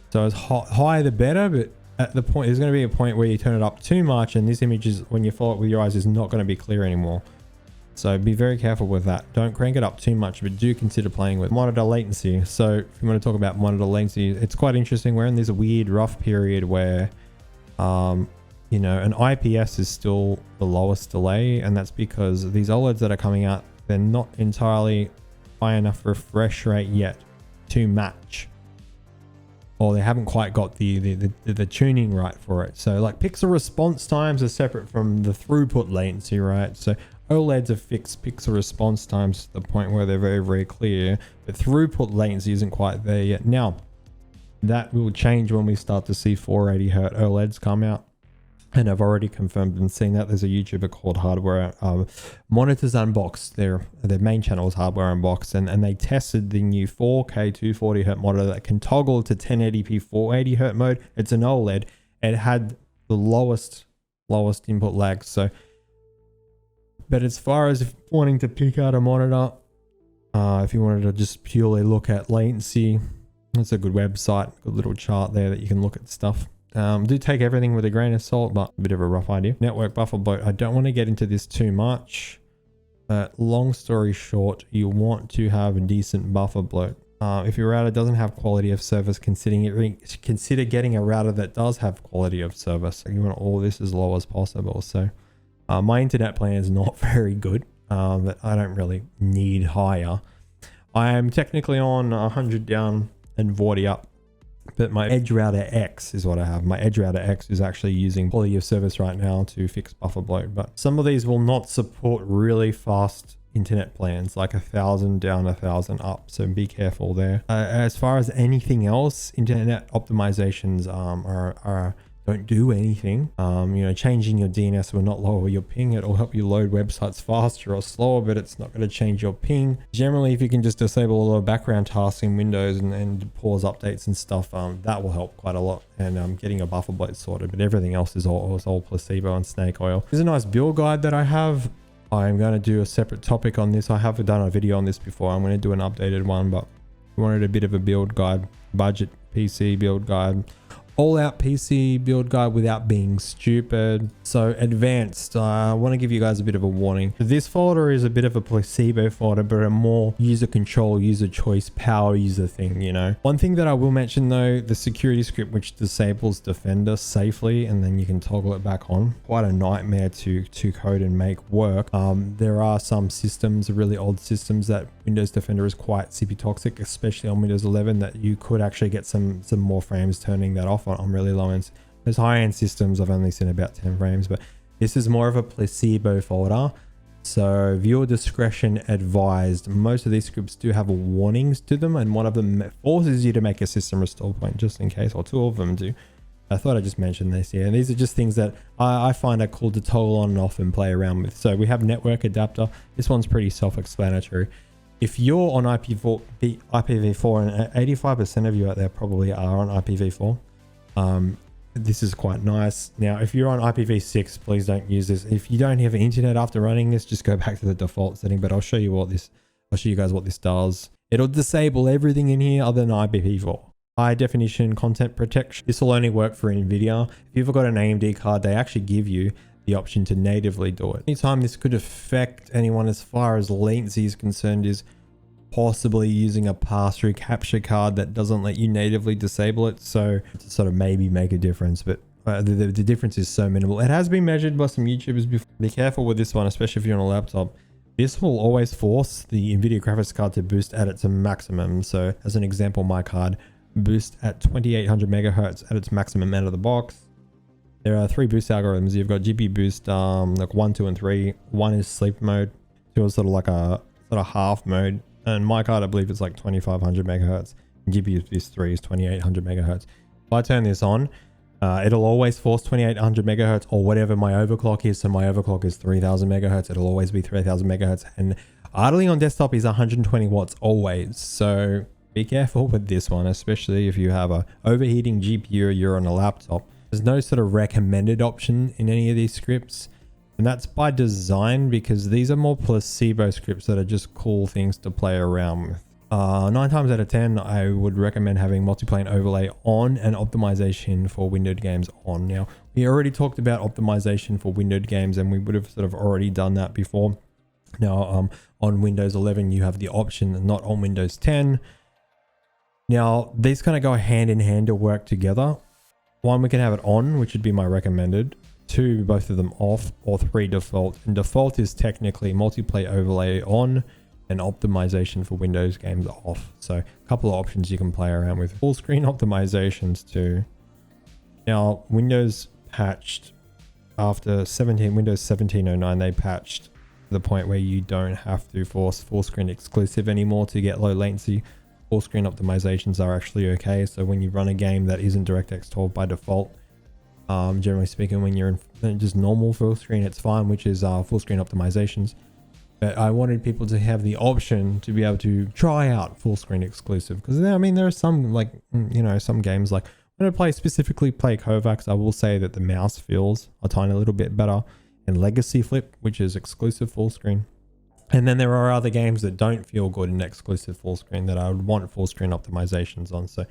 So as high the better, but at the point, there's going to be a point where you turn it up too much, and this image is, when you follow it with your eyes, is not going to be clear anymore. So be very careful with that. Don't crank it up too much, but do consider playing with monitor latency. So if you want to talk about monitor latency, it's quite interesting. We're in this weird rough period where you know, an IPS is still the lowest delay, and that's because these OLEDs that are coming out, they're not entirely high enough refresh rate yet to match, or they haven't quite got the tuning right for it. So like pixel response times are separate from the throughput latency, right? So OLEDs are fixed pixel response times to the point where they're very, very clear, but throughput latency isn't quite there yet. Now, that will change when we start to see 480 hertz OLEDs come out. And I've already confirmed and seen that. There's a YouTuber called Hardware Monitors Unboxed. Their main channel is Hardware Unboxed, and they tested the new 4K 240 hertz monitor that can toggle to 1080p 480 hertz mode. It's an OLED. It had the lowest input lag. So, but as far as wanting to pick out a monitor, if you wanted to just purely look at latency, that's a good website, good little chart there that you can look at stuff. Do take everything with a grain of salt, but a bit of a rough idea. Network buffer bloat. I don't want to get into this too much, but long story short, you want to have a decent buffer bloat. If your router doesn't have quality of service, consider getting a router that does have quality of service. You want all this as low as possible. So my internet plan is not very good, but I don't really need higher. I am technically on 100 down and 40 up. But my Edge Router X is what I have. My Edge Router X is actually using quality of service right now to fix buffer bloat. But some of these will not support really fast internet plans, like 1000 down, 1000 up. So be careful there. As far as anything else, internet optimizations don't do anything. You know, changing your DNS will not lower your ping. It'll help you load websites faster or slower, but it's not going to change your ping. Generally, if you can just disable all the background tasks in Windows and pause updates and stuff, that will help quite a lot. And getting a buffer bloat sorted, but everything else is all placebo and snake oil. There's a nice build guide that I have. I'm going to do a separate topic on this. I have done a video on this before. I'm going to do an updated one, but I wanted a bit of a build guide, budget PC build guide. all out PC build guide without being stupid. So advanced, I want to give you guys a bit of a warning. This folder is a bit of a placebo folder, but a more user control, user choice, power user thing, you know. One thing that I will mention though, the security script which disables Defender safely and then you can toggle it back on. Quite a nightmare to code and make work. There are some systems, really old systems, that Windows Defender is quite CPU toxic, especially on Windows 11, that you could actually get some more frames turning that off on really low ends. Those high-end systems I've only seen about 10 frames, but this is more of a placebo folder, so viewer discretion advised. Most of these scripts do have warnings to them, and one of them forces you to make a system restore point just in case, or two of them do. I thought I just mentioned this here, and these are just things that I find are cool to toggle on and off and play around with. So we have network adapter. This one's pretty self-explanatory. If you're on IPv4, and 85% of you out there probably are on IPv4, this is quite nice. Now, if you're on IPv6, please don't use this. If you don't have internet after running this, just go back to the default setting. But I'll show you guys what this does. It'll disable everything in here other than IPv4. High definition content protection. This will only work for NVIDIA. If you've got an AMD card, they actually give you the option to natively do it. Anytime this could affect anyone as far as latency is concerned is possibly using a pass-through capture card that doesn't let you natively disable it. So to sort of maybe make a difference, but the difference is so minimal. It has been measured by some YouTubers before. Be careful with this one, especially if you're on a laptop. This will always force the NVIDIA graphics card to boost at its maximum. So as an example, my card boost at 2800 megahertz at its maximum out of the box. There are 3 boost algorithms. You've got GPU boost, like 1, 2, and 3. 1 is sleep mode. 2 is sort of like a sort of half mode. And my card, I believe it's like 2500 megahertz. And GPU boost 3 is 2800 megahertz. If I turn this on, it'll always force 2800 megahertz or whatever my overclock is. So my overclock is 3000 megahertz. It'll always be 3000 megahertz. And idling on desktop is 120 watts always. So be careful with this one, especially if you have a overheating GPU or you're on a laptop. There's no sort of recommended option in any of these scripts. And that's by design because these are more placebo scripts that are just cool things to play around with. 9 times out of 10, I would recommend having multiplayer and overlay on and optimization for windowed games on. Now, we already talked about optimization for windowed games and we would have sort of already done that before. Now, on Windows 11, you have the option, not on Windows 10. Now, these kind of go hand in hand to work together. 1, we can have it on, which would be my recommended. 2, both of them off, or 3, default. And default is technically multiplayer overlay on and optimization for Windows games off. So a couple of options you can play around with. Full screen optimizations too. Now, Windows patched after Windows 1709, they patched to the point where you don't have to force full screen exclusive anymore to get low latency. Full screen optimizations are actually okay. So when you run a game that isn't DirectX 12 by default, generally speaking, when you're in just normal full screen, it's fine, which is full screen optimizations. But I wanted people to have the option to be able to try out full screen exclusive, because I mean, there are some, like, you know, some games, like when I specifically play Kovacs, I will say that the mouse feels a tiny little bit better in Legacy Flip, which is exclusive full screen. And then there are other games that don't feel good in exclusive full screen that I would want full screen optimizations on. So,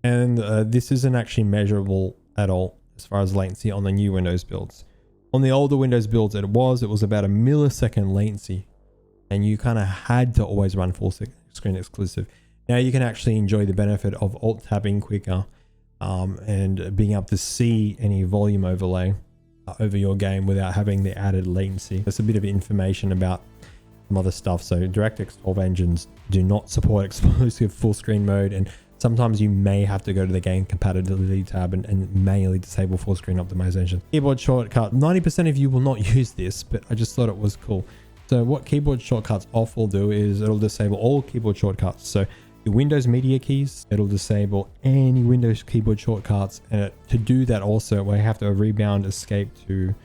and this isn't actually measurable at all as far as latency on the new Windows builds. On the older Windows builds, it was about a millisecond latency, and you kind of had to always run full screen exclusive. Now you can actually enjoy the benefit of alt tabbing quicker and being able to see any volume overlay over your game without having the added latency. There's a bit of information about some other stuff. So DirectX 12 engines do not support exclusive full screen mode, and sometimes you may have to go to the game compatibility tab and manually disable full screen optimization. Keyboard shortcut. 90% of you will not use this, but I just thought it was cool. So what keyboard shortcuts off will do is it'll disable all keyboard shortcuts. So the Windows media keys, it'll disable any Windows keyboard shortcuts. And to do that also, we have to rebound escape to,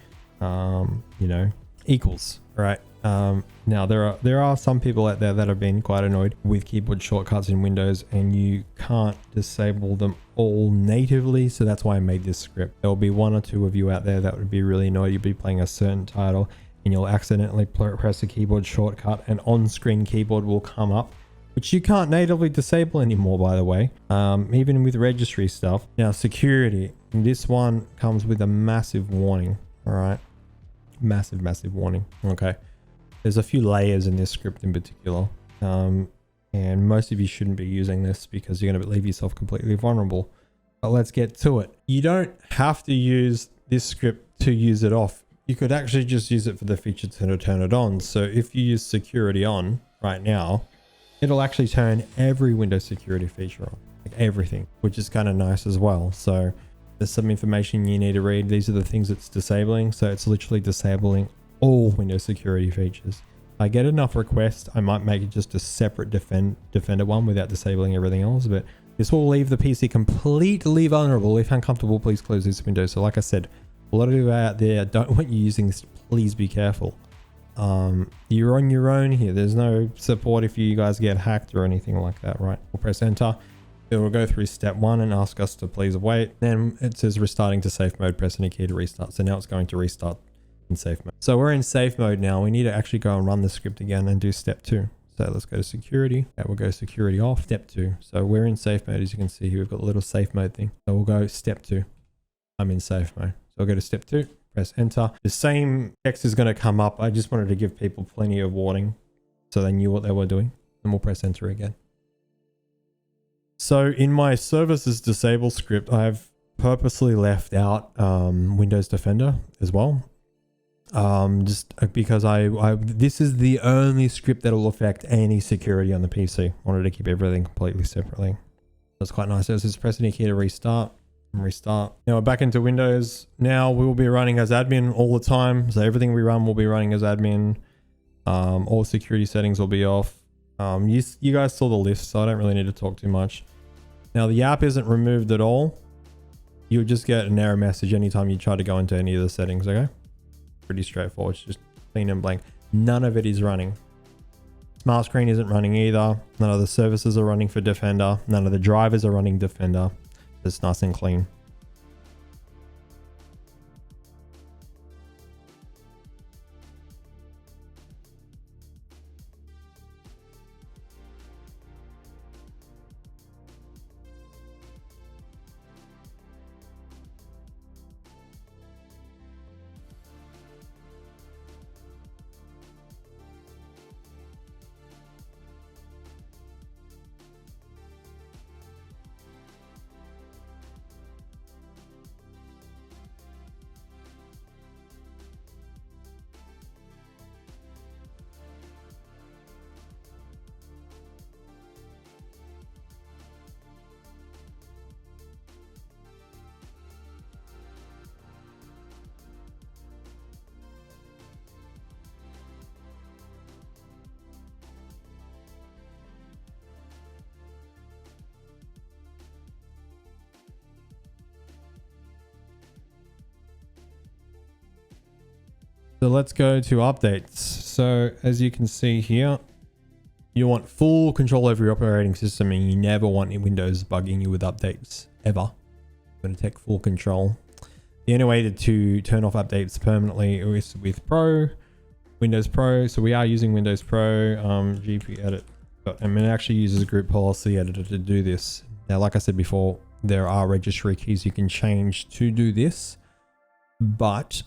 you know, equals, right? Now there are some people out there that have been quite annoyed with keyboard shortcuts in Windows, and you can't disable them all natively. So that's why I made this script. There'll be 1 or 2 of you out there that would be really annoyed. You'll be playing a certain title and you'll accidentally press a keyboard shortcut and on-screen keyboard will come up, which you can't natively disable anymore, by the way, even with registry stuff. Now, security. This one comes with a massive warning. All right. Massive, massive warning. Okay. There's a few layers in this script in particular. And most of you shouldn't be using this because you're going to leave yourself completely vulnerable. But let's get to it. You don't have to use this script to use it off. You could actually just use it for the feature to turn it on. So if you use security on right now, it'll actually turn every Windows security feature on, like everything, which is kind of nice as well. So there's some information you need to read. These are the things it's disabling. So it's literally disabling all Windows security features. I get enough requests, I might make it just a separate Defender one without disabling everything else, but this will leave the PC completely vulnerable. If uncomfortable, please close this window. So like I said, a lot of you out there don't want you using this. Please be careful. You're on your own here. There's no support if you guys get hacked or anything like that, right? We'll press enter. It will go through step 1 and ask us to please wait. Then it says restarting to safe mode, press any key to restart. So now it's going to restart in safe mode. So we're in safe mode now. We need to actually go and run the script again and do step 2. So let's go to security. Okay, we'll go security off, step 2. So we're in safe mode. As you can see here, we've got a little safe mode thing. So we'll go step 2. I'm in safe mode. So I'll go to step 2, press enter. The same text is going to come up. I just wanted to give people plenty of warning so they knew what they were doing. And we'll press enter again. So in my services disable script, I've purposely left out Windows Defender as well. Just because this is the only script that will affect any security on the PC. I wanted to keep everything completely separately. That's quite nice. So it's just press any key to restart and restart. Now we're back into Windows. Now we will be running as admin all the time. So everything we run will be running as admin. All security settings will be off. You guys saw the list, so I don't really need to talk too much. Now the app isn't removed at all. You'll just get an error message anytime you try to go into any of the settings, okay? Pretty straightforward. It's just clean and blank. None of it is running. Smart screen isn't running either. None of the services are running for Defender. None of the drivers are running Defender. It's nice and clean. So let's go to updates. So as you can see here, you want full control over your operating system and you never want Windows bugging you with updates ever. I'm going to take full control. The only way to turn off updates permanently is with Windows Pro. So we are using Windows Pro, GP edit. And it actually uses group policy editor to do this. Now, like I said before, there are registry keys you can change to do this, but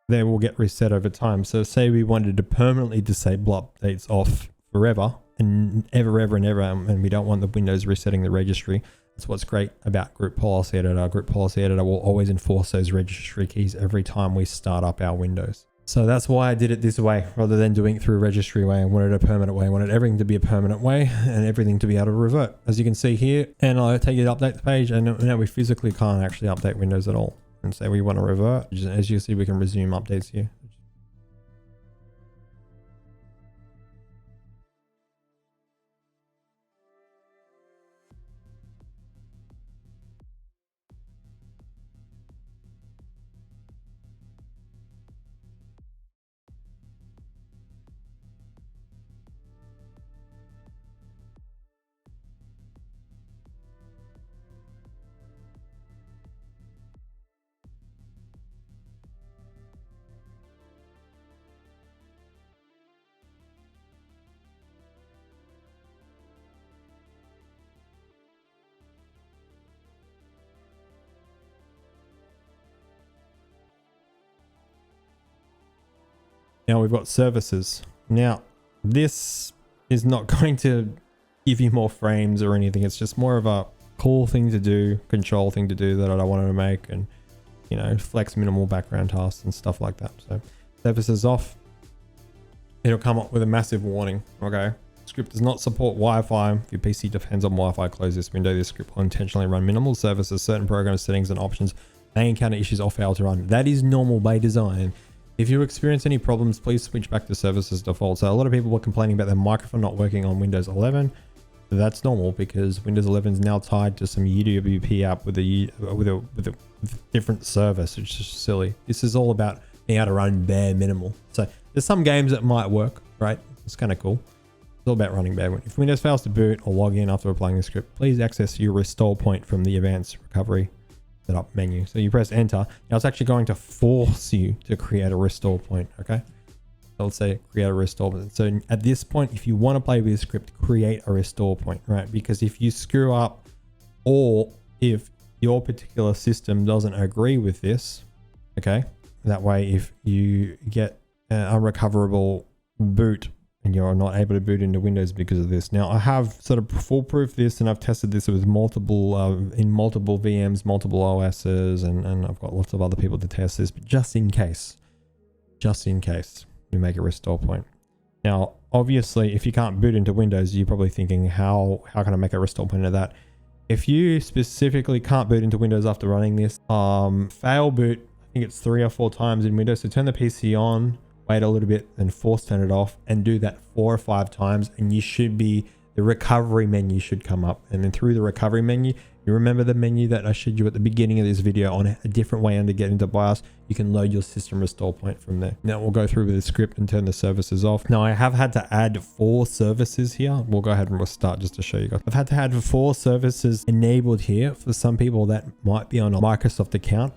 they will get reset over time. So say we wanted to permanently disable updates off forever and ever, and we don't want the Windows resetting the registry. That's what's great about Group Policy Editor. Group Policy Editor will always enforce those registry keys every time we start up our Windows. So that's why I did it this way rather than doing it through a registry way. I wanted a permanent way. I wanted everything to be a permanent way and everything to be able to revert. As you can see here, and I'll take you to update the page, and now we physically can't actually update Windows at all. And say we want to revert. As you see, we can resume updates here. Now we've got services. Now this is not going to give you more frames or anything. It's just more of a cool thing to do, control thing to do that I wanted to make, and you know, flex minimal background tasks and stuff like that. So services off. It'll come up with a massive warning. Okay. Script does not support Wi-Fi. If your PC depends on Wi-Fi, close this window. This script will intentionally run minimal services. Certain program settings and options may encounter issues or fail to run. That is normal by design. If you experience any problems, please switch back to services default. So a lot of people were complaining about their microphone not working on Windows 11. That's normal because Windows 11 is now tied to some UWP app with a different service, which is silly. This is all about being able to run bare minimal. So there's some games that might work, right? It's kind of cool. It's all about running bare. If Windows fails to boot or log in after applying the script, please access your restore point from the advanced recovery setup menu. So you press enter. Now it's actually going to force you to create a restore point. Okay. So let's say create a restore point. So at this point, if you want to play with the script, create a restore point, right? Because if you screw up or if your particular system doesn't agree with this, okay, that way if you get an unrecoverable boot and you're not able to boot into Windows because of this. Now I have sort of foolproof this, and I've tested this with multiple in multiple VMs, multiple OSs, and I've got lots of other people to test this, but just in case you make a restore point. Now obviously if you can't boot into Windows, you're probably thinking how can I make a restore point of that? If you specifically can't boot into Windows after running this, fail boot, I think it's 3 or 4 times in Windows. So turn the PC on, wait a little bit, then force turn it off, and do that 4 or 5 times, and you should be, the recovery menu should come up. And then through the recovery menu, you remember the menu that I showed you at the beginning of this video on a different way under get into BIOS, you can load your system restore point from there. Now we'll go through with the script and turn the services off. Now I have had to add 4 services here. We'll go ahead and we'll start just to show you guys. I've had to add 4 services enabled here for some people that might be on a Microsoft account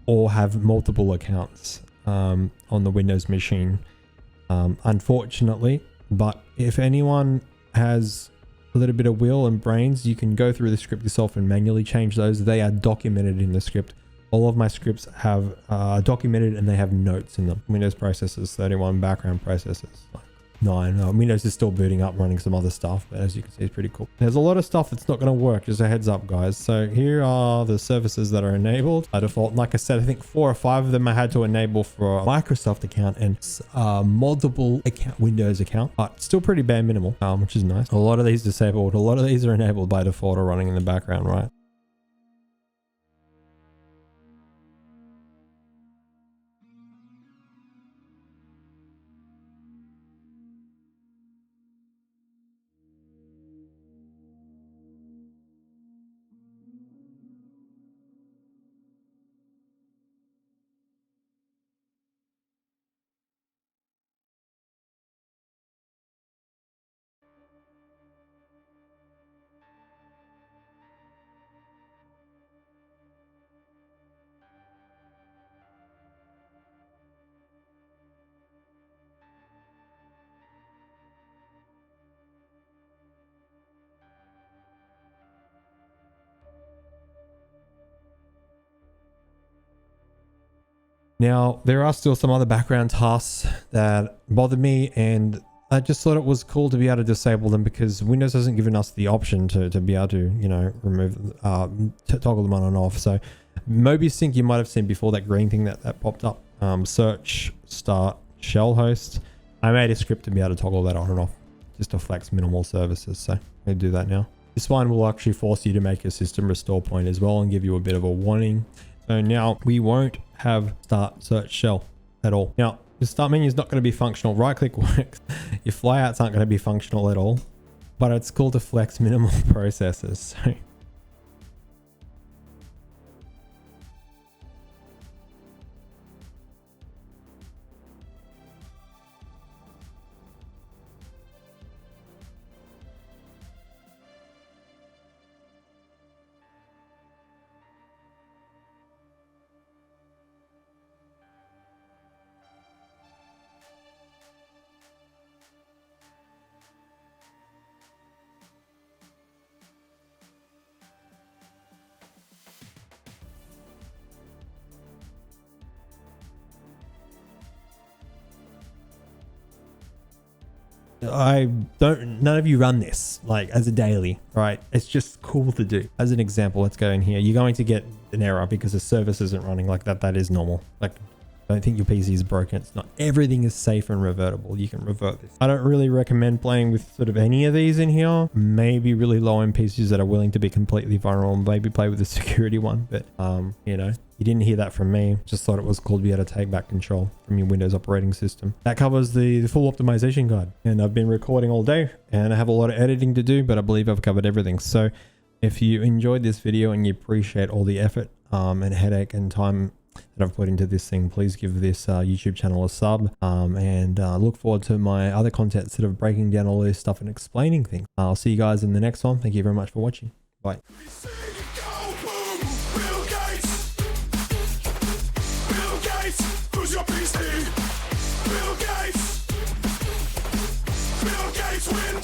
or have multiple accounts on the Windows machine, unfortunately. But if anyone has a little bit of will and brains, you can go through the script yourself and manually change those. They are documented in the script. All of my scripts have documented, and they have notes in them. Windows processes 31, background processes like 9. Windows is still booting up, running some other stuff, but as you can see, it's pretty cool. There's a lot of stuff that's not going to work, just a heads up guys. So here are the services that are enabled by default. Like I said, I think 4 or 5 of them I had to enable for a Microsoft account and multiple account Windows account, but still pretty bare minimal, which is nice. A lot of these disabled, a lot of these are enabled by default or running in the background, right? Now, there are still some other background tasks that bother me, and I just thought it was cool to be able to disable them because Windows hasn't given us the option to be able to, you know, remove, toggle them on and off. So Mobius Sync, you might have seen before, that green thing that popped up. Search, start, shell host. I made a script to be able to toggle that on and off just to flex minimal services. So I'm going to do that now. This one will actually force you to make a system restore point as well and give you a bit of a warning. So now we won't have start search shell at all. Now the start menu is not going to be functional. Right click works. Your flyouts aren't going to be functional at all, but it's cool to flex minimal processes. So none of you run this like as a daily, right? It's just cool to do. As an example, let's go in here. You're going to get an error because the service isn't running like that. That is normal. Like, don't think your PC is broken. It's not. Everything is safe and revertible. You can revert this. I don't really recommend playing with sort of any of these in here. Maybe really low end PCs that are willing to be completely vulnerable. Maybe play with the security one. But you know, you didn't hear that from me. Just thought it was cool to be able to take back control from your Windows operating system. That covers the full optimization guide. And I've been recording all day and I have a lot of editing to do, but I believe I've covered everything. So if you enjoyed this video and you appreciate all the effort and headache and time that I've put into this thing, please give this YouTube channel a sub and look forward to my other content sort of breaking down all this stuff and explaining things. I'll see you guys in the next one. Thank you very much for watching. Bye. Bill Gates win.